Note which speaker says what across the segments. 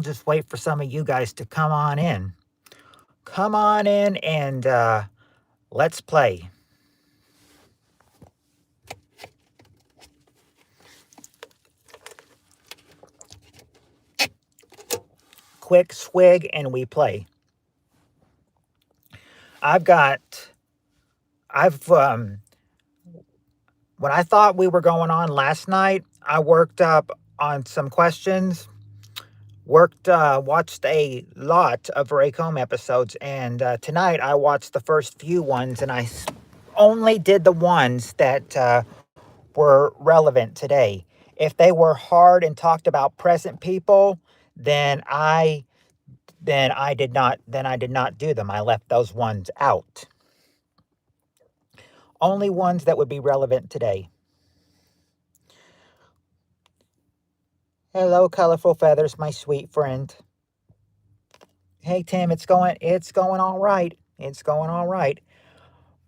Speaker 1: just wait for some of you guys to come on in. Come on in and let's play. Quick swig and we play. I've got, I've, when I thought we were going on last night, I worked up on some questions, watched a lot of Raycomb episodes, and tonight I watched the first few ones, and I only did the ones that were relevant today. If they were hard and talked about present people, then I did not do them. I left those ones out. Only ones that would be relevant today. Hello, colorful feathers, my sweet friend. Hey Tim, it's going all right. It's going all right.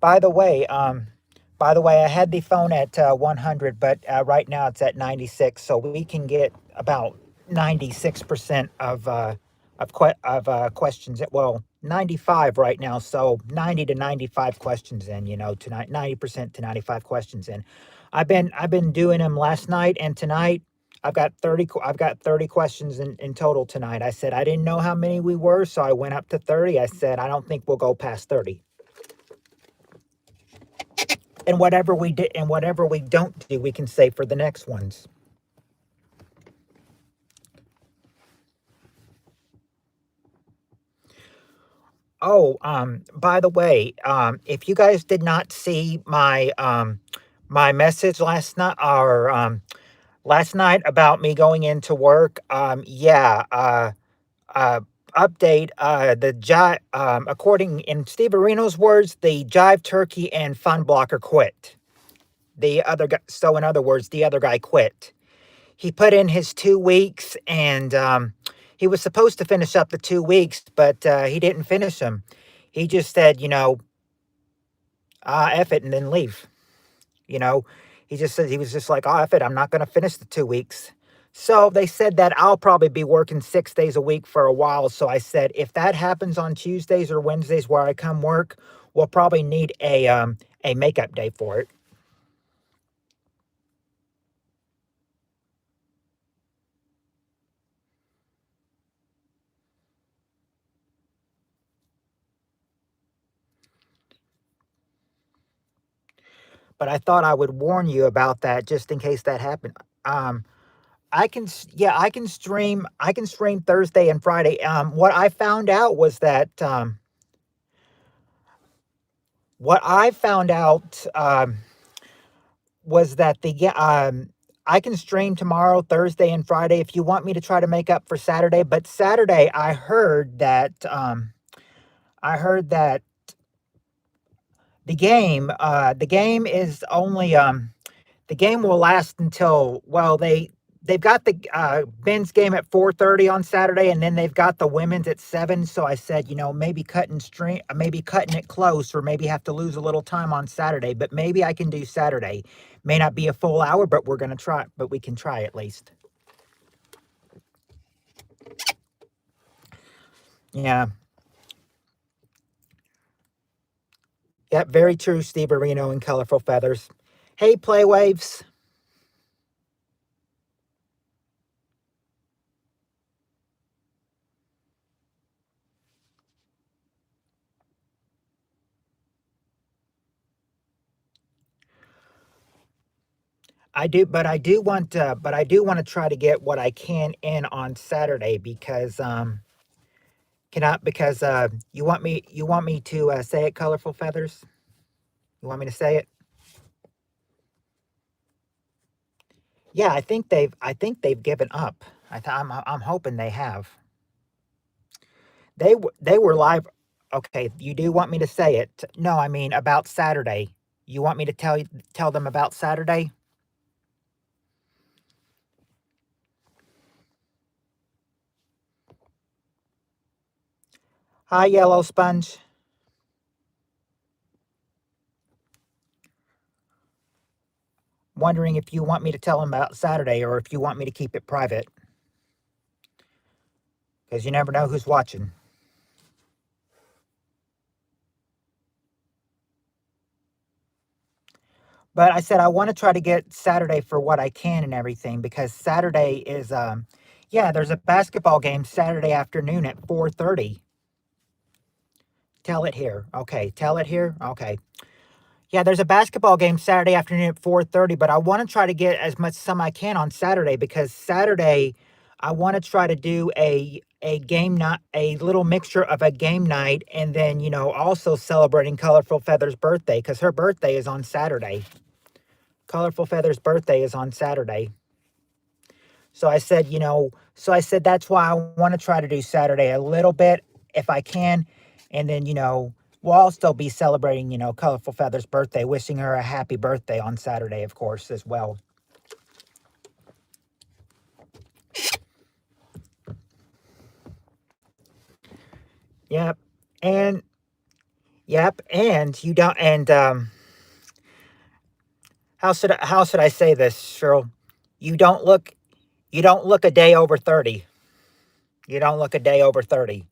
Speaker 1: By the way, I had the phone at 100, but right now it's at 96, so we can get about 96% of questions. Well, 95 right now, so 90 to 95 questions in. Tonight 90% to 95 questions in. I've been doing them last night and tonight. I've got 30 questions in total tonight. I said I didn't know how many we were, so I went up to 30. I said I don't think we'll go past 30. And whatever we did and whatever we don't do, we can save for the next ones. Oh, by the way, if you guys did not see my message last night about me going into work, yeah, uh update, the jive, according in Steve Areno's words, the jive turkey and fun blocker quit. The other guy, so in other words, the other guy quit. He put in his 2 weeks, and he was supposed to finish up the 2 weeks, but he didn't finish them. He just said, F it, and then leave. You know, he just said, he was just like, oh, F it, I'm not going to finish the 2 weeks. So they said that I'll probably be working 6 days a week for a while. So I said, if that happens on Tuesdays or Wednesdays where I come work, we'll probably need a makeup day for it. But I thought I would warn you about that just in case that happened. Um, yeah, I can stream Thursday and Friday. What I found out was that what I found out was that I can stream tomorrow, Thursday, and Friday if you want me to try to make up for Saturday. But Saturday, I heard that the game is only the game will last until, well, they've got the men's game at 4:30 on Saturday, and then they've got the women's at 7. So I said, maybe cutting it close, or maybe have to lose a little time on Saturday, but maybe I can do Saturday. May not be a full hour, but we're gonna try. But we can try at least. Yeah. Yep. Very true, Steve Areno and Colorful Feathers. Hey, Playwaves. But I do want to try to get what I can in on Saturday because cannot because you want me to say it, colorful feathers. You want me to say it? Yeah, I think they've given up. I'm hoping they have. They were live. Okay, you do want me to say it? No, I mean about Saturday. You want me to tell them about Saturday? Hi, Yellow Sponge. Wondering if you want me to tell them about Saturday or if you want me to keep it private. because you never know who's watching. But I said I want to try to get Saturday for what I can and everything because Saturday is yeah, there's a basketball game Saturday afternoon at 4:30. Tell it here. Okay, tell it here. Okay. Yeah, there's a basketball game Saturday afternoon at 4:30, but I want to try to get as much some I can on Saturday because Saturday I want to try to do a game night, a little mixture of a game night and then, also celebrating Colorful Feather's birthday because her birthday is on Saturday. Colorful Feather's birthday is on Saturday. So I said, that's why I want to try to do Saturday a little bit if I can. And then, we'll all still be celebrating, Colorful Feather's birthday, wishing her a happy birthday on Saturday, of course, as well. Yep. And, yep. And you don't, and, how should I say this, Cheryl? You don't look, you don't look a day over 30. You don't look a day over 30.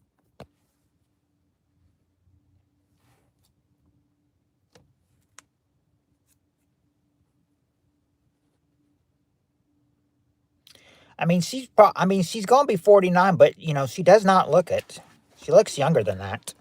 Speaker 1: I mean, she's going to be 49, but she does not look it. She looks younger than that.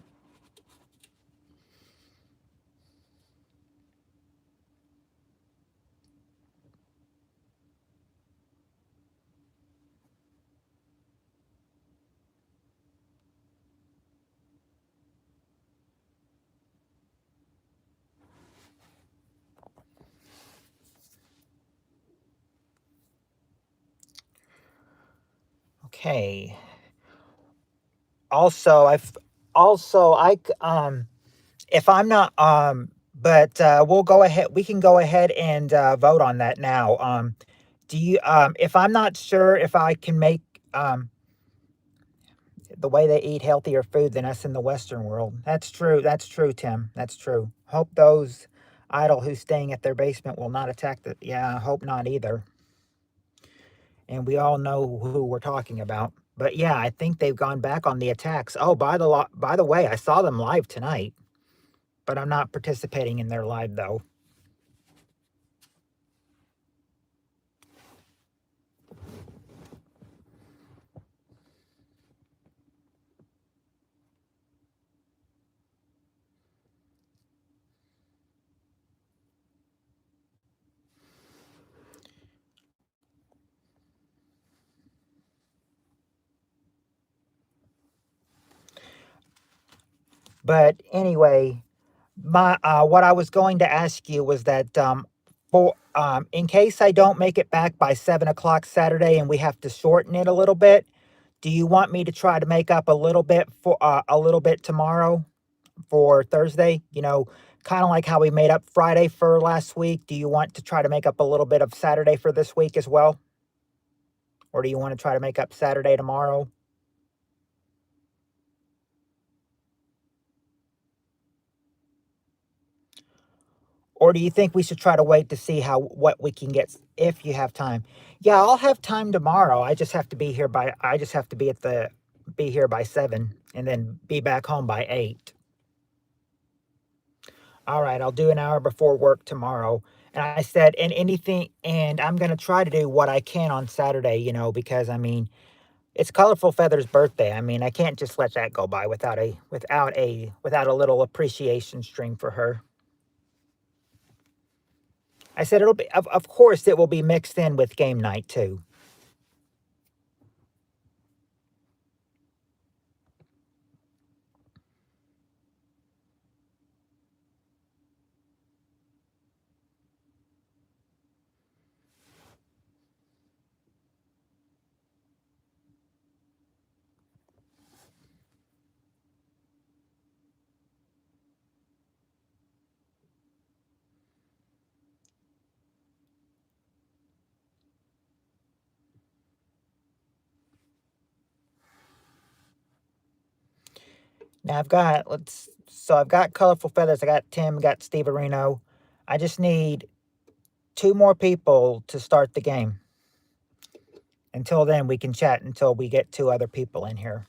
Speaker 1: Okay. Also, if I'm not, but we'll go ahead. We can go ahead and vote on that now. Do you, if I'm not sure if I can make the way they eat healthier food than us in the Western world. That's true. That's true, Tim. That's true. Hope those idle who's staying at their basement will not attack the. Yeah, I hope not either. And we all know who we're talking about. But yeah, I think they've gone back on the attacks. Oh, by the way, I saw them live tonight, but I'm not participating in their live though. But anyway, my what I was going to ask you was that for in case I don't make it back by 7 o'clock Saturday and we have to shorten it a little bit, do you want me to try to make up a little bit tomorrow for Thursday? Kind of like how we made up Friday for last week. Do you want to try to make up a little bit of Saturday for this week as well? Or do you want to try to make up Saturday tomorrow? Or do you think we should try to wait to see what we can get if you have time? Yeah, I'll have time tomorrow. I just have to be here by 7 and then be back home by 8. All right, I'll do an hour before work tomorrow. And I said, and I'm going to try to do what I can on Saturday, because I mean, it's Colorful Feather's birthday. I mean, I can't just let that go by without a little appreciation stream for her. I said it'll be of course it will be mixed in with game night too. Now I've got Colorful Feathers, I got Tim, got Steve Areno. I just need 2 more people to start the game. Until then, we can chat until we get 2 other people in here.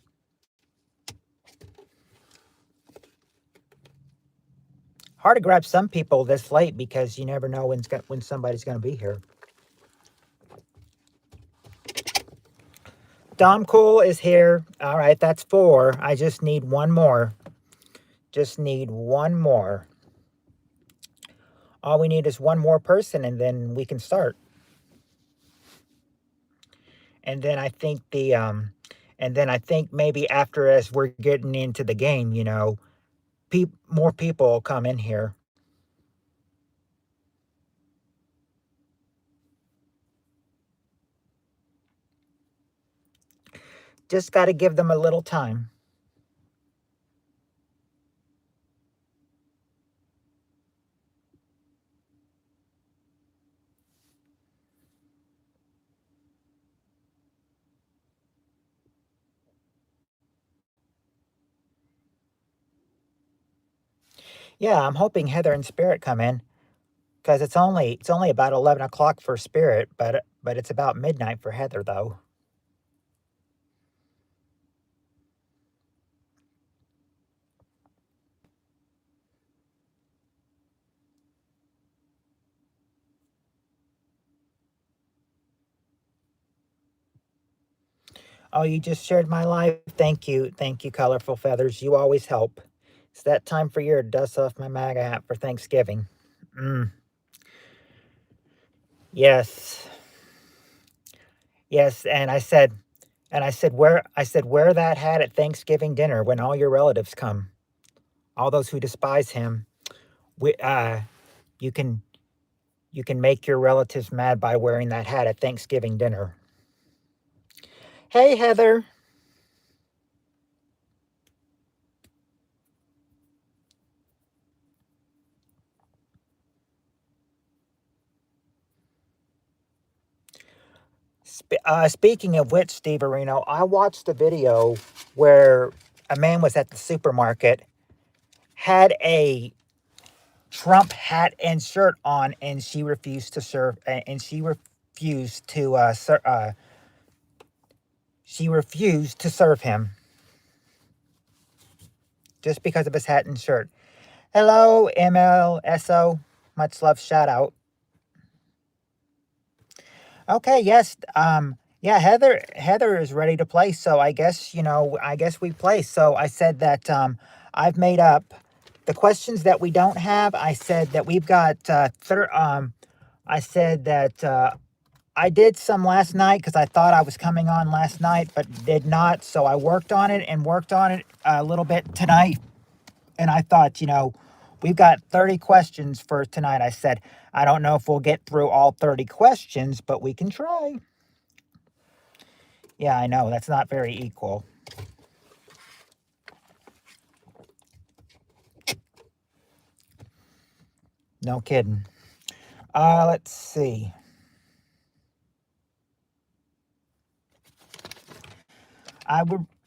Speaker 1: Hard to grab some people this late because you never know when somebody's going to be here. Dom Cool is here. All right, that's 4. I just need 1 more. Just need 1 more. All we need is 1 more person, and then we can start. And then I think maybe after, as we're getting into the game, you know, more people will come in here. Just got to give them a little time. Yeah, I'm hoping Heather and Spirit come in because it's only about 11 o'clock for Spirit, but it's about midnight for Heather though. Oh, you just shared my life. Thank you, Colorful Feathers. You always help. It's that time for year to dust off my MAGA hat for Thanksgiving. Yes. Yes, and I said wear that hat at Thanksgiving dinner when all your relatives come. All those who despise him. You can make your relatives mad by wearing that hat at Thanksgiving dinner. Hey, Heather. Speaking of which, Steve Areno, I watched a video where a man was at the supermarket, had a Trump hat and shirt on, and she refused to serve, and she refused to serve him just because of his hat and shirt. Hello, MLSO. Much love, shout out. Okay, yes. Yeah, Heather is ready to play, so I guess, we play. So I said that I've made up the questions that we don't have. I said that we've got I said that I did some last night because I thought I was coming on last night, but did not. So I worked on it a little bit tonight. And I thought, we've got 30 questions for tonight. I said, I don't know if we'll get through all 30 questions, but we can try. Yeah, I know. That's not very equal. No kidding. Let's see.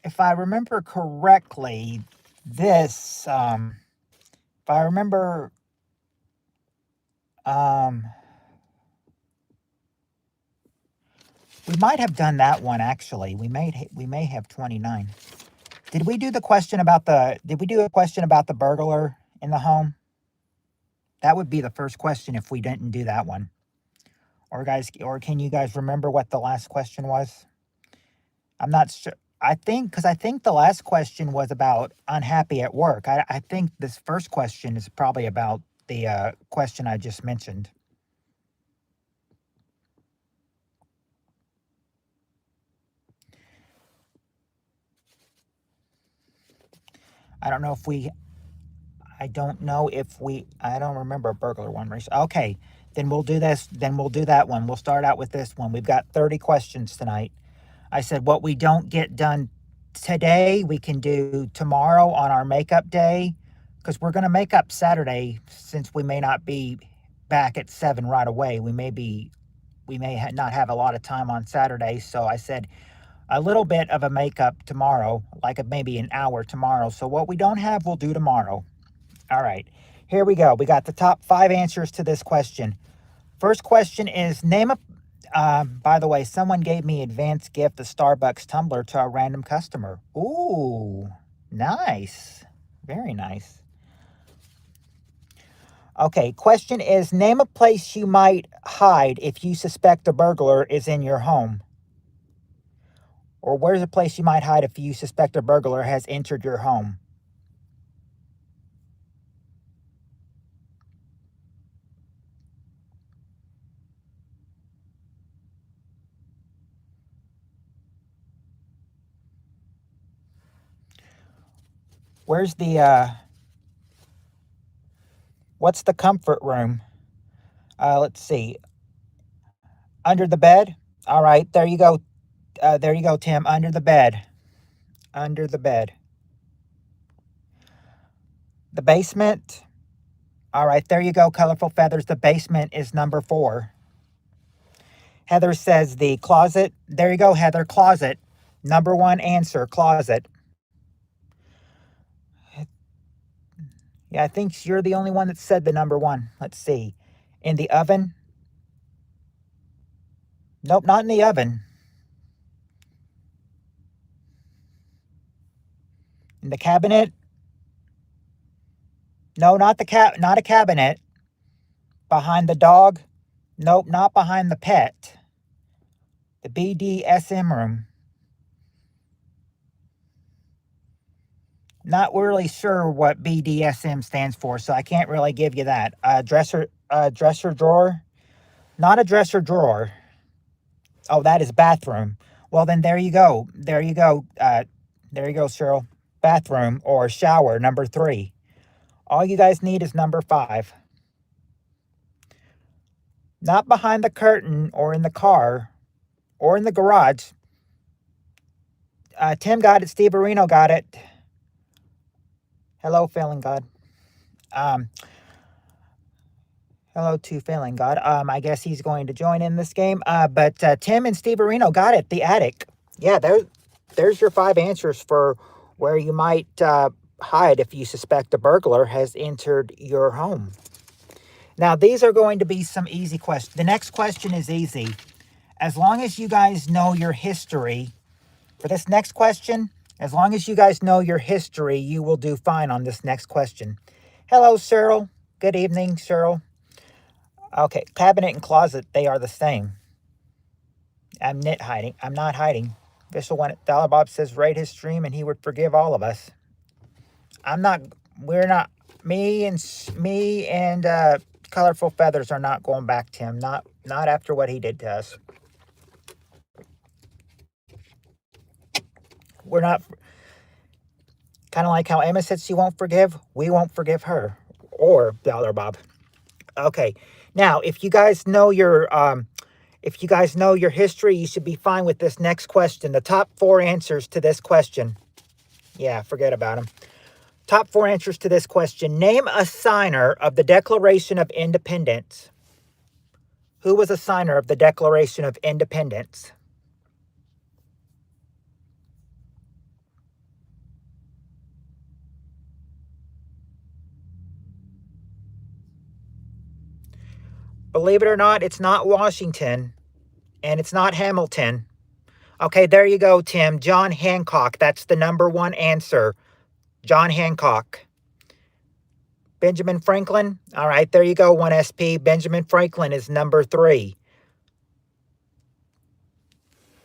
Speaker 1: If I remember correctly, this, if I remember, we might have done that one actually. We may have 29. Did we do a question about the burglar in the home? That would be the first question if we didn't do that one. Or can you guys remember what the last question was? I'm not sure. I think the last question was about unhappy at work. I think this first question is probably about the question I just mentioned. I don't know if we, I don't remember a burglar one. Okay, then we'll do this. Then we'll do that one. We'll start out with this one. We've got 30 questions tonight. I said what we don't get done today, we can do tomorrow on our makeup day, because we're going to make up Saturday since we may not be back at 7 right away. We may not have a lot of time on Saturday. So I said a little bit of a makeup tomorrow, like maybe an hour tomorrow. So what we don't have, we'll do tomorrow. All right, here we go. We got the top 5 answers to this question. First question is By the way, someone gave me advance gift a Starbucks tumbler to a random customer. Ooh, nice. Very nice. Okay, question is, name a place you might hide if you suspect a burglar is in your home. Or where's a place you might hide if you suspect a burglar has entered your home? Where's the, what's the comfort room? Let's see. Under the bed? All right, there you go. There you go, Tim. Under the bed. Under the bed. The basement? All right, there you go, Colorful Feathers. The basement is number 4. Heather says the closet. There you go, Heather. Closet. Number 1 answer, closet. Yeah, I think you're the only one that said the number 1. Let's see. In the oven? Nope, not in the oven. In the cabinet? No, not not a cabinet. Behind the dog? Nope, not behind the pet. The BDSM room. Not really sure what BDSM stands for, so I can't really give you that. Dresser drawer? Not a dresser drawer. Oh, that is bathroom. Well, then there you go. There you go. There you go, Cheryl. Bathroom or shower, number 3. All you guys need is number 5. Not behind the curtain or in the car or in the garage. Tim got it. Steve Areno got it. Hello, Failing God. Hello to Failing God. I guess he's going to join in this game. But Tim and Steve Areno got it. The attic. Yeah, there's your 5 answers for where you might hide if you suspect a burglar has entered your home. Now, these are going to be some easy questions. The next question is easy. As long as you guys know your history, for this next question, as long as you guys know your history, you will do fine on this next question. Hello, Cheryl. Good evening, Cheryl. Okay, cabinet and closet, they are the same. I'm not hiding. Official one $1 Bob says rate his stream and he would forgive all of us. We're not, me and Colorful Feathers are not going back to him. Not after what he did to us. We're not, kind of like how Emma said she won't forgive, we won't forgive her. Or $1 Bob. Okay, now if you guys know your history, you should be fine with this next question. The top 4 answers to this question. Yeah, forget about them. Top 4 answers to this question. Name a signer of the Declaration of Independence. Who was a signer of the Declaration of Independence? Believe it or not, it's not Washington, and it's not Hamilton. Okay, there you go, Tim. John Hancock. That's the number 1 answer. John Hancock. Benjamin Franklin. All right, there you go, 1SP. Benjamin Franklin is number 3.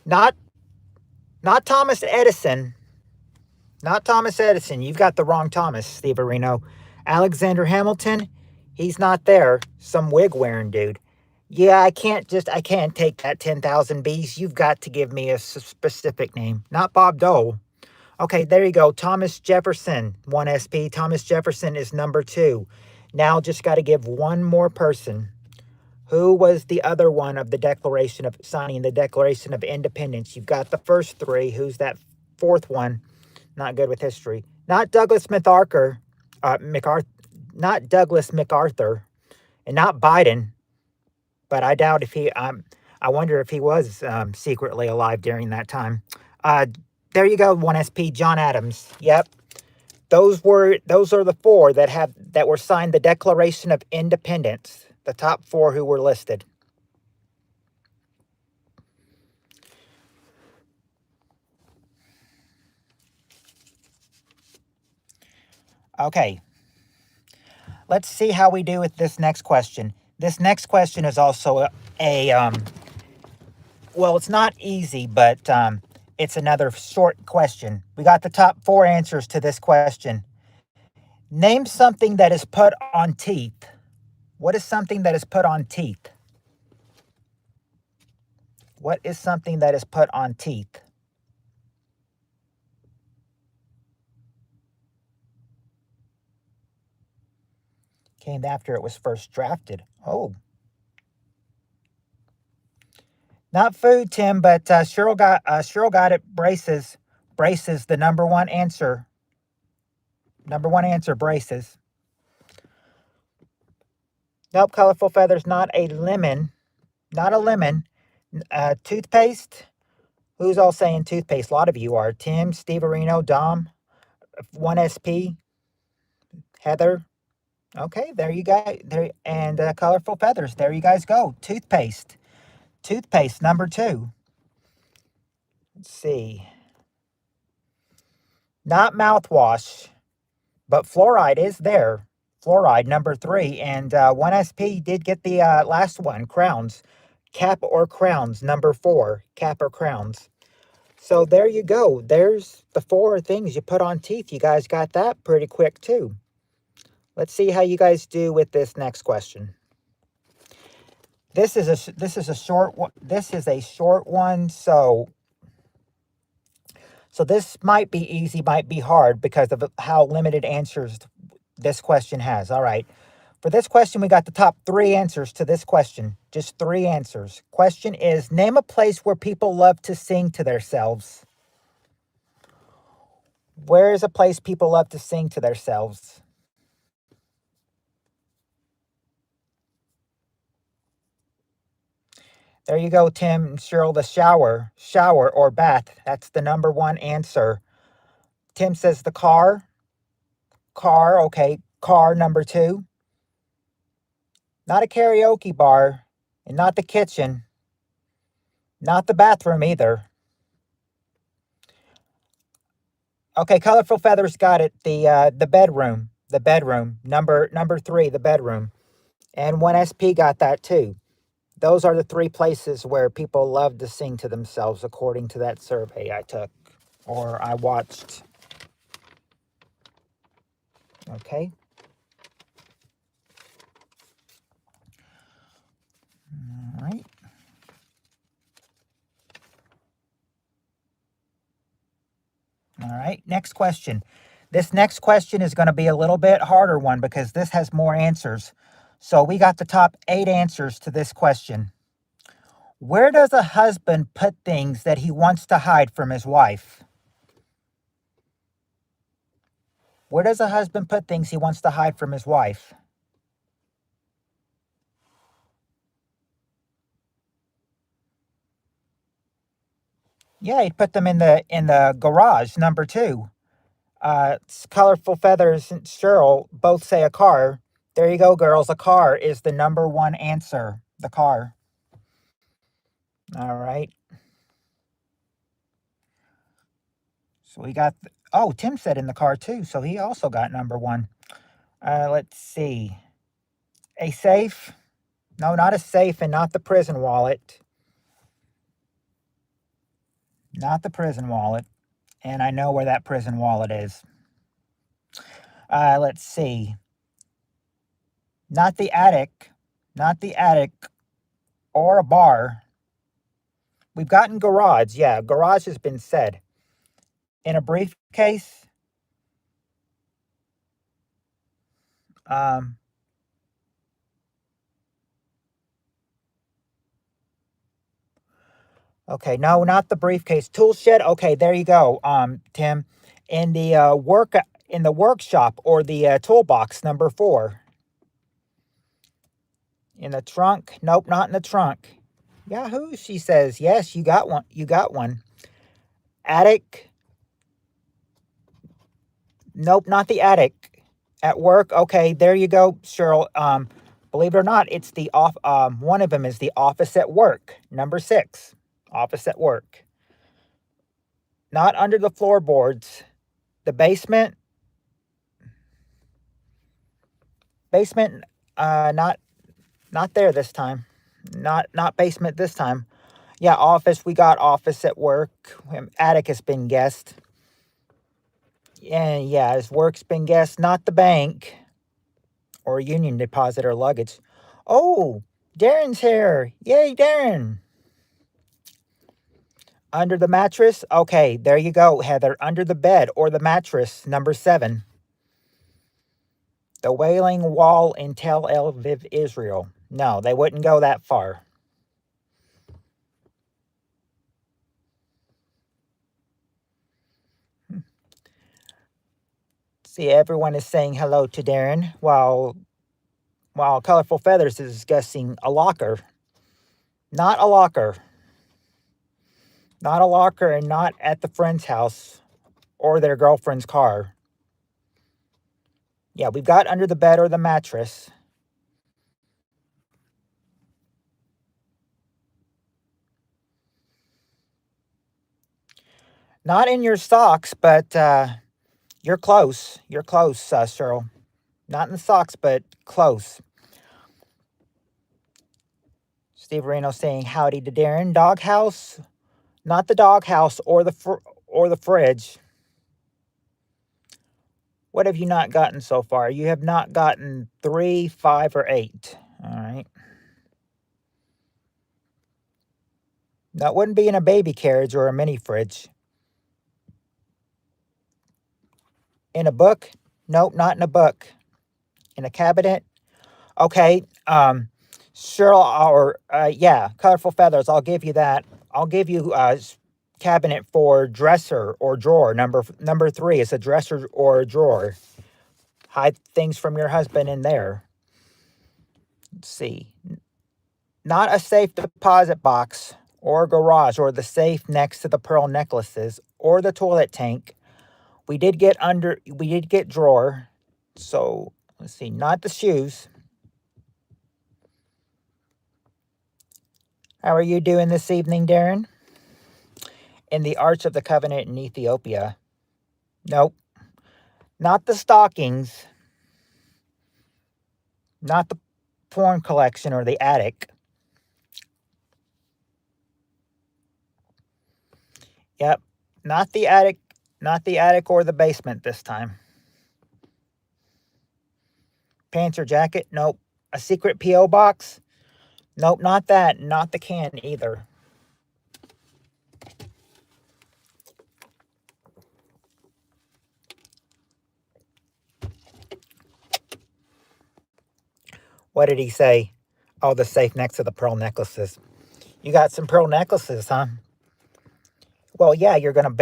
Speaker 1: Not Thomas Edison. Not Thomas Edison. You've got the wrong Thomas, Steve Areno. Alexander Hamilton. He's not there. Some wig wearing dude. Yeah, I can't take that 10,000 Bs. You've got to give me a specific name. Not Bob Dole. Okay, there you go. Thomas Jefferson, 1SP. Thomas Jefferson is number 2. Now just got to give one more person. Who was the other one of signing the Declaration of Independence? You've got the first 3. Who's that 4th one? Not good with history. Not Douglas MacArthur. Not Douglas MacArthur. And not Biden. But I doubt if he, I wonder if he was secretly alive during that time. There you go, 1SP, John Adams. Yep. Those are the 4 that were signed the Declaration of Independence. The top 4 who were listed. Okay. Let's see how we do with this next question. This next question is also well, it's not easy, but it's another short question. We got the top 4 answers to this question. Name something that is put on teeth. What is something that is put on teeth? What is something that is put on teeth? Came after it was first drafted. Oh. Not food, Tim, but Cheryl got it. Braces. Braces, the number one answer. Number one answer, braces. Nope, colorful feathers, not a lemon. Not a lemon. Toothpaste. Who's all saying toothpaste? A lot of you are. Tim, Steve Areno, Dom, 1SP, Heather. Okay, there you go. There and colorful feathers. There you guys go. Toothpaste. Toothpaste, number 2. Let's see. Not mouthwash, but fluoride is there. Fluoride, number 3. And 1SP did get the last one, crowns. Cap or crowns, number 4. Cap or crowns. So there you go. There's the 4 things you put on teeth. You guys got that pretty quick too. Let's see how you guys do with this next question. This is a short one. This is a short one, so this might be easy, might be hard because of how limited answers this question has. All right. For this question, we got the top 3 answers to this question. Just 3 answers. Question is, name a place where people love to sing to themselves. Where is a place people love to sing to themselves? There you go, Tim and Cheryl, the shower. Shower or bath. That's the number 1 answer. Tim says the car. Car, okay. Car, number 2. Not a karaoke bar, and not the kitchen. Not the bathroom either. Okay, colorful feathers got it. The bedroom. The bedroom. Number 3, the bedroom. And 1SP got that too. Those are the 3 places where people love to sing to themselves, according to that survey I took or I watched. Okay. All right. All right. Next question. This next question is going to be a little bit harder one because this has more answers. So we got the top 8 answers to this question. Where does a husband put things that he wants to hide from his wife? Where does a husband put things he wants to hide from his wife? Yeah, he'd put them in the garage, number 2. Colorful Feathers and Cheryl both say a car. There you go, girls. A car is the number 1 answer. The car. All right. So we got, oh, Tim said in the car too. So he also got number 1. Let's see. A safe. No, not a safe and not the prison wallet. Not the prison wallet. And I know where that prison wallet is. Let's see. Not the attic. Not the attic or a bar. We've gotten garage. Yeah, garage has been said. In a briefcase. Okay, no, not the briefcase. Tool shed. Okay, there you go, Tim. In the workshop or the toolbox, number 4. In the trunk. Nope, not in the trunk. Yahoo, she says. Yes, you got one. You got one. Attic. Nope, not the attic. At work. Okay, there you go, Cheryl. Believe it or not, it's the one of them is the office at work. Number 6. Office at work. Not under the floorboards. The basement. Basement, not there this time. Not basement this time. Yeah, office. We got office at work. Attic has been guessed. And yeah, his work's been guessed. Not the bank or union deposit or luggage. Oh, Darren's here. Yay, Darren. Under the mattress? Okay, there you go, Heather. Under the bed or the mattress, number 7. The Wailing Wall in Tel Aviv, Israel. No, they wouldn't go that far. See, everyone is saying hello to Darren while Colorful Feathers is guessing a locker. Not a locker. Not a locker and not at the friend's house or their girlfriend's car. Yeah, we've got under the bed or the mattress. Not in your socks, but you're close. You're close, Cheryl. Not in the socks, but close. Steve Reno saying howdy to Darren. Doghouse, not the doghouse or the fridge. What have you not gotten so far? You have not gotten 3, 5, or 8. All right. That wouldn't be in a baby carriage or a mini fridge. In a book? Nope, not in a book. In a cabinet? Okay. Cheryl, or yeah, Colorful Feathers. I'll give you that. I'll give you cabinet for dresser or drawer. Number 3 is a dresser or a drawer. Hide things from your husband in there. Let's see. Not a safe deposit box or garage or the safe next to the pearl necklaces or the toilet tank. We did get drawer. So let's see, not the shoes. How are you doing this evening, Darren? In the Arch of the Covenant in Ethiopia. Nope. Not the stockings. Not the porn collection or the attic. Yep. Not the attic or the basement this time. Pants or jacket? Nope. A secret P.O. box? Nope, not that. Not the can either. What did he say? Oh, the safe next to the pearl necklaces. You got some pearl necklaces, huh? Well, yeah, you're gonna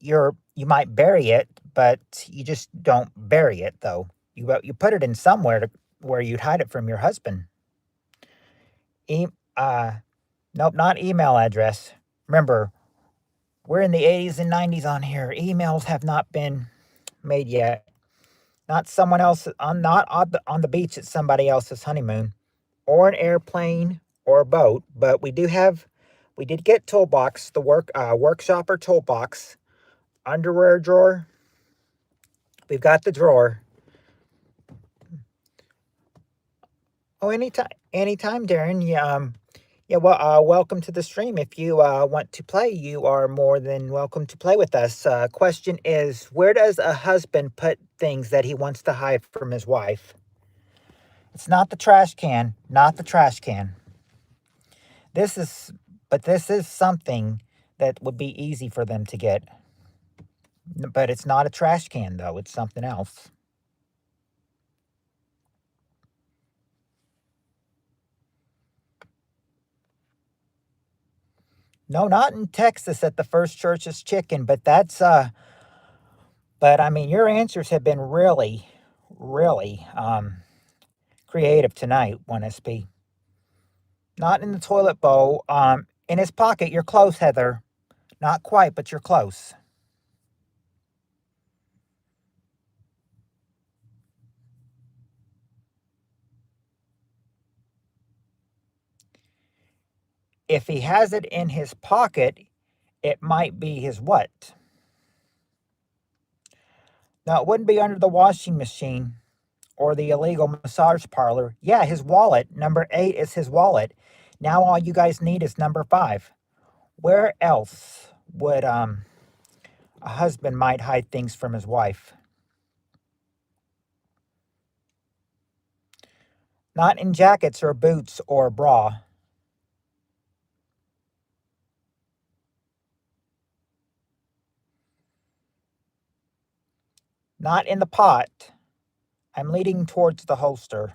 Speaker 1: you might bury it, but you just don't bury it though. You put it in somewhere where you'd hide it from your husband. Nope, not email address. Remember, we're in the 80s and 90s on here. Emails have not been made yet. Not someone else not on the beach at somebody else's honeymoon, or an airplane or a boat. But we did get toolbox, the workshop or toolbox, underwear drawer. We've got the drawer. Oh, anytime, Darren. Yeah. Well, welcome to the stream. If you want to play, you are more than welcome to play with us. Question is, where does a husband put things that he wants to hide from his wife? It's not the trash can. Not the trash can. This is something that would be easy for them to get. But it's not a trash can, though. It's something else. No, not in Texas at the First Church's Chicken, but that's but I mean, your answers have been really, really creative tonight, 1SP. Not in the toilet bowl. In his pocket. You're close, Heather. Not quite, but you're close. If he has it in his pocket, it might be his what? No, it wouldn't be under the washing machine or the illegal massage parlor. Yeah, his wallet. Number 8 is his wallet. Now all you guys need is number 5. Where else would a husband might hide things from his wife? Not in jackets or boots or a bra. Not in the pot. I'm leading towards the holster.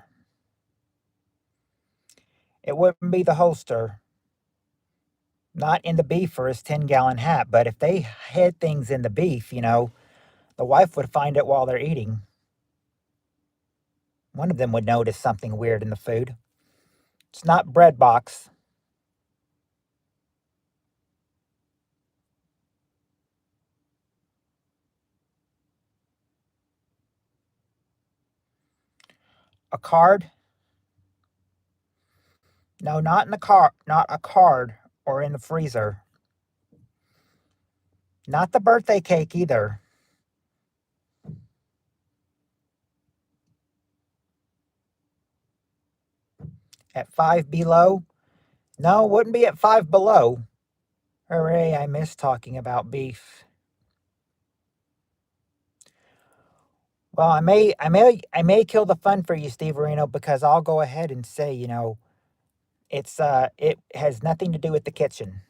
Speaker 1: It wouldn't be the holster. Not in the beef for his 10-gallon hat, but if they hid things in the beef, the wife would find it while they're eating. One of them would notice something weird in the food. It's not bread box. A card? No, not in the car. Not a card or in the freezer. Not the birthday cake either. At 5 below? No, wouldn't be at 5 below. Hooray, I miss talking about beef. Well, I may kill the fun for you, Steve Reno, because I'll go ahead and say, it has nothing to do with the kitchen.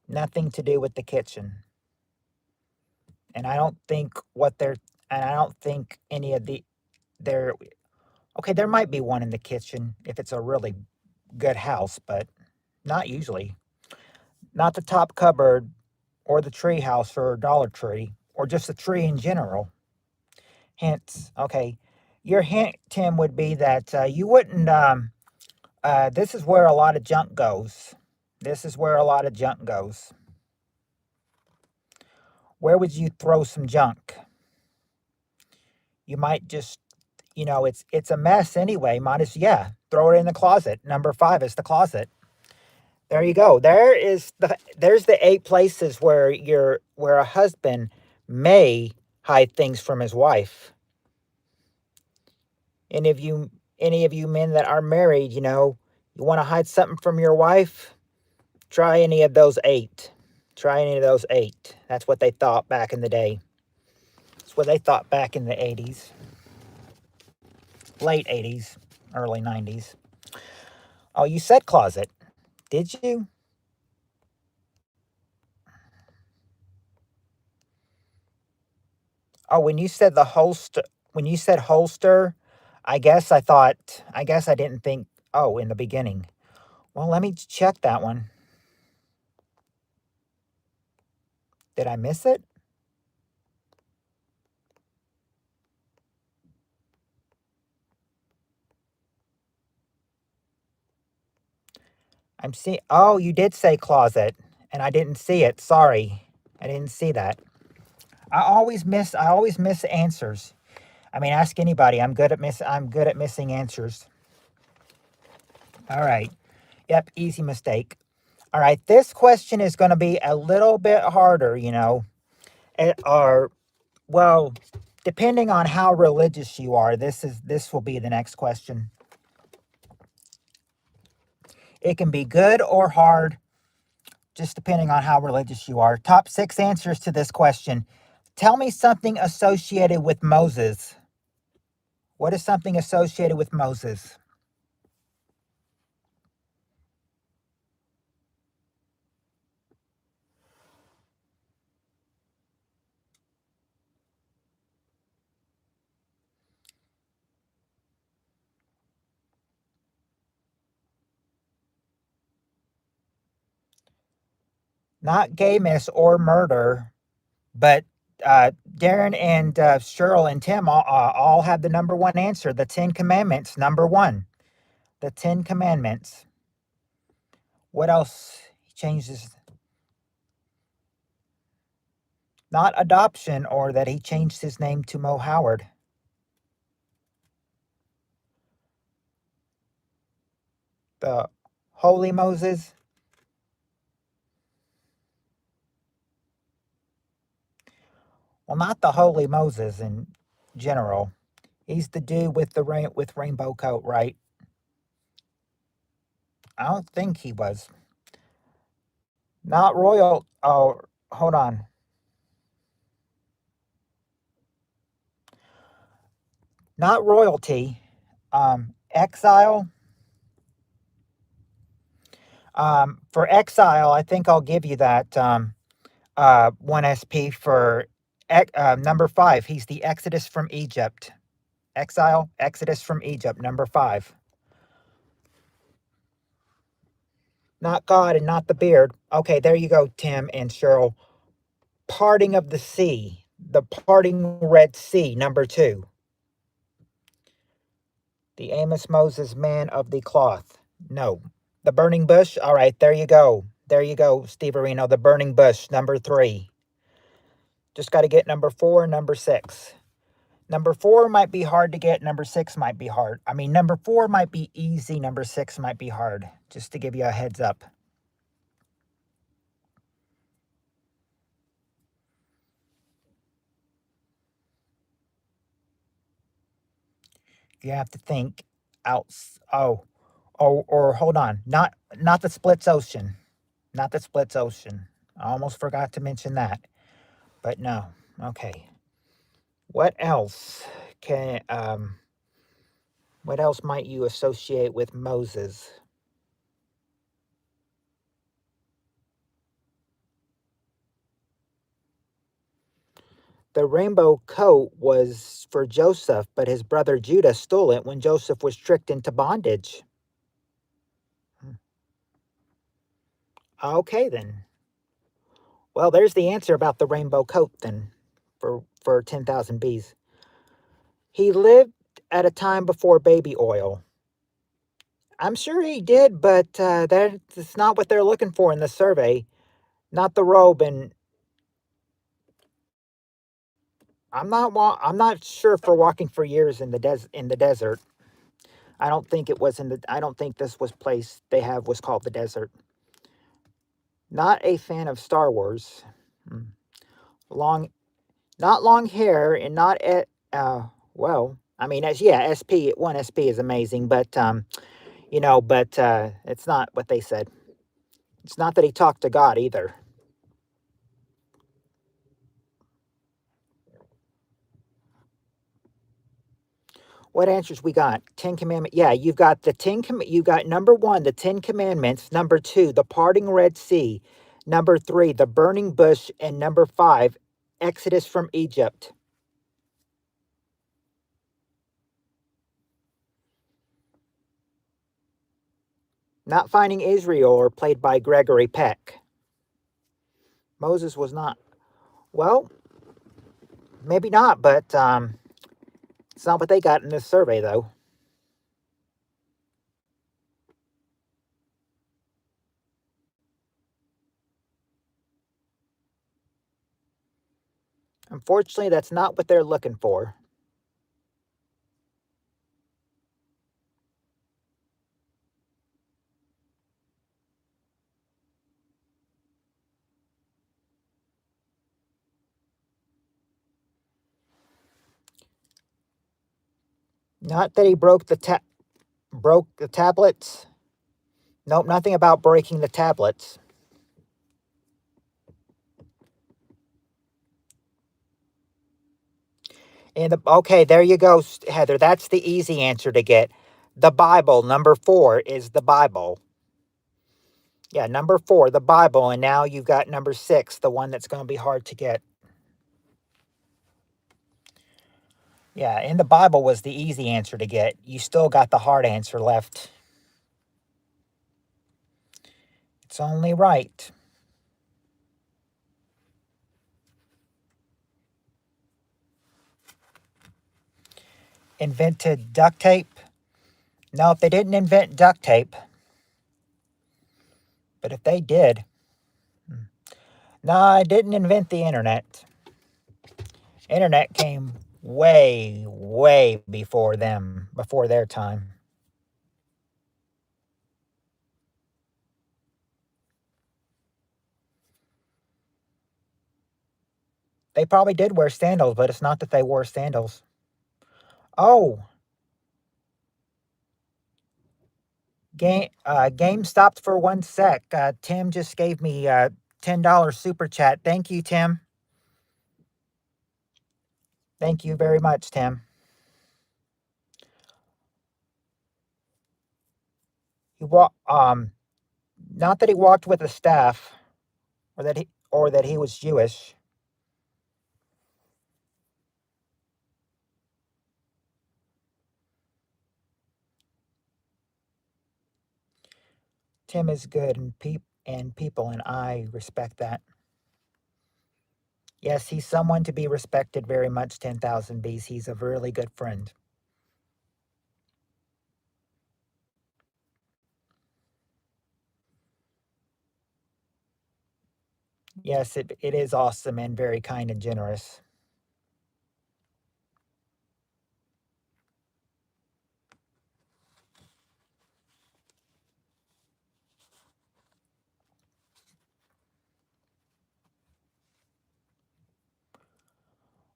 Speaker 1: Nothing to do with the kitchen. And I don't think any of they're okay, there might be one in the kitchen if it's a really good house, but not usually. Not the top cupboard or the tree house or Dollar Tree or just a tree in general. Hence, okay, your hint, Tim, would be that you wouldn't. This is where a lot of junk goes. This is where a lot of junk goes. Where would you throw some junk? You might just, it's a mess anyway. Might as throw it in the closet. Number 5 is the closet. There you go. There's the 8 places where a husband may hide things from his wife. Any of you men that are married, you want to hide something from your wife? Try any of those 8. Try any of those 8. That's what they thought back in the day. That's what they thought back in the 80s. Late 80s, early 90s. Oh, you said closet. Did you? Oh, when you said holster, I guess I didn't think, oh, in the beginning. Well, let me check that one. Did I miss it? Oh, you did say closet, and I didn't see it. Sorry. I didn't see that. I always miss answers. I mean, ask anybody. I'm good at missing answers. All right. Yep, easy mistake. All right, this question is going to be a little bit harder, Or well, depending on how religious you are, this will be the next question. It can be good or hard, just depending on how religious you are. Top 6 answers to this question. Tell me something associated with Moses. What is something associated with Moses? Not gayness or murder, but Darren and Cheryl and Tim all have the number 1 answer. The 10 Commandments, number 1. The 10 Commandments. What else changes? Not adoption or that he changed his name to Mo Howard. The Holy Moses. Well, not the Holy Moses in general. He's the dude with the rainbow coat, right? I don't think he was. Not royal. Oh, hold on. Not royalty. Exile. For exile, I think I'll give you that 1 SP for number 5. He's the Exodus from Egypt. Exile, Exodus from Egypt, number 5. Not God and not the beard. Okay, there you go, Tim and Cheryl. Parting of the sea. The parting Red Sea, number 2. The Amos Moses man of the cloth. No. The burning bush. All right, there you go. There you go, Steve Areno. The burning bush, number 3. Just got to get number 4 and number 6. Number 4 might be hard to get. Number 6 might be hard. I mean, number 4 might be easy. Number 6 might be hard. Just to give you a heads up. You have to think out. Or hold on. Not the Splits Ocean. Not the Splits Ocean. I almost forgot to mention that. But no. Okay. What else what else might you associate with Moses? The rainbow coat was for Joseph, but his brother Judah stole it when Joseph was tricked into bondage. Okay, then. Well, there's the answer about the rainbow coat, then, for 10,000 bees. He lived at a time before baby oil. I'm sure he did, but that's not what they're looking for in the survey. Not the robe, and I'm not sure for walking for years in the desert. I don't think it was in the. I don't think this was place they have was called the desert. Not a fan of Star Wars. Long, not long hair, and not at. Well, I mean, as yeah, SP 1 SP is amazing, but but it's not what they said. It's not that he talked to God either. What answers we got? 10 Commandments. Yeah, you've got you got number 1, the 10 Commandments. Number 2, the parting Red Sea. Number 3, the burning bush, and number 5, Exodus from Egypt. Not Finding Israel, or played by Gregory Peck. Moses was not. Well, maybe not, but it's not what they got in this survey, though. Unfortunately, that's not what they're looking for. Not that he broke the tablets. Nope, nothing about breaking the tablets. Okay, there you go, Heather. That's the easy answer to get. The Bible, number 4, is the Bible. Yeah, number 4, the Bible, and now you've got number 6, the one that's going to be hard to get. Yeah, and the Bible was the easy answer to get. You still got the hard answer left. It's only right. Invented duct tape? No, if they didn't invent duct tape. But if they did. No, I didn't invent the internet. Internet came way, way before them, before their time. They probably did wear sandals, but it's not that they wore sandals. Oh, game stopped for 1 sec. Tim just gave me $10 super chat. Thank you, Tim. Thank you very much, Tim. He not that he walked with a staff, or that he was Jewish. Tim is good, and people and I respect that. Yes, he's someone to be respected very much. 10,000 Bs. He's a really good friend. Yes, it is awesome and very kind and generous.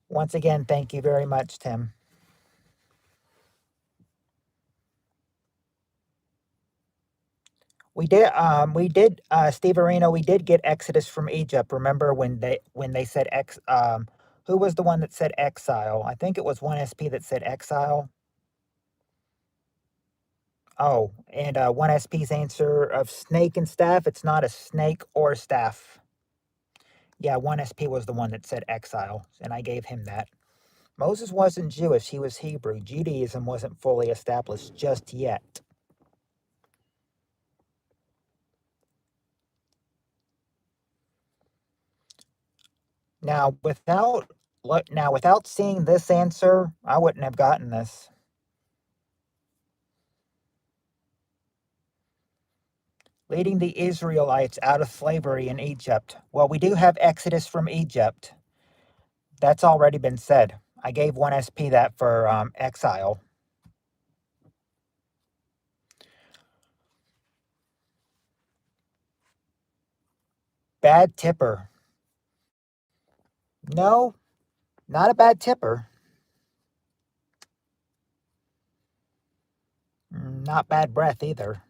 Speaker 1: Once again, thank you very much, Tim. We did, Steve Arena, we did get Exodus from Egypt. Remember when they said who was the one that said exile? I think it was 1SP that said exile. Oh, and 1SP's answer of snake and staff, it's not a snake or a staff. Yeah, 1SP was the one that said exile, and I gave him that. Moses wasn't Jewish, he was Hebrew. Judaism wasn't fully established just yet. Now, without seeing this answer, I wouldn't have gotten this. Leading the Israelites out of slavery in Egypt. Well, we do have Exodus from Egypt. That's already been said. I gave 1SP that for exile. Bad tipper. No, not a bad tipper. Not bad breath either.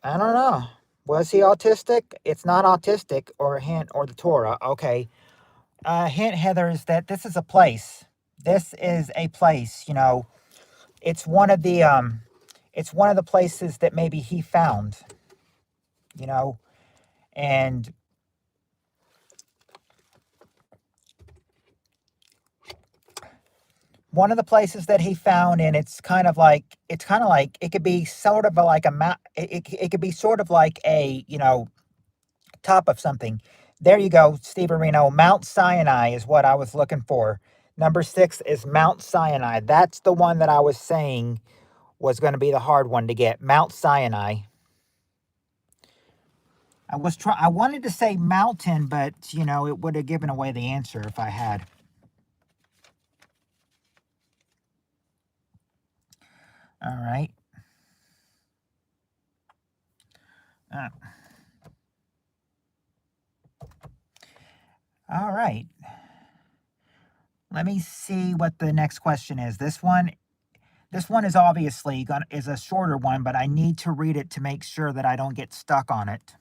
Speaker 1: I don't know. Was he autistic? It's not autistic or a hint or the Torah. Okay. Hint, Heather, is that this is a place. This is a place. It's one of the places that maybe he found. You know, and one of the places that he found, and it's kind of like it could be sort of like a map. It could be sort of like a top of something. There you go, Steve Areno. Mount Sinai is what I was looking for. Number 6 is Mount Sinai. That's the one that I was saying was going to be the hard one to get. Mount Sinai. I wanted to say mountain, but it would have given away the answer if I had. All right. All right. Let me see what the next question is. This one is obviously is a shorter one, but I need to read it to make sure that I don't get stuck on it.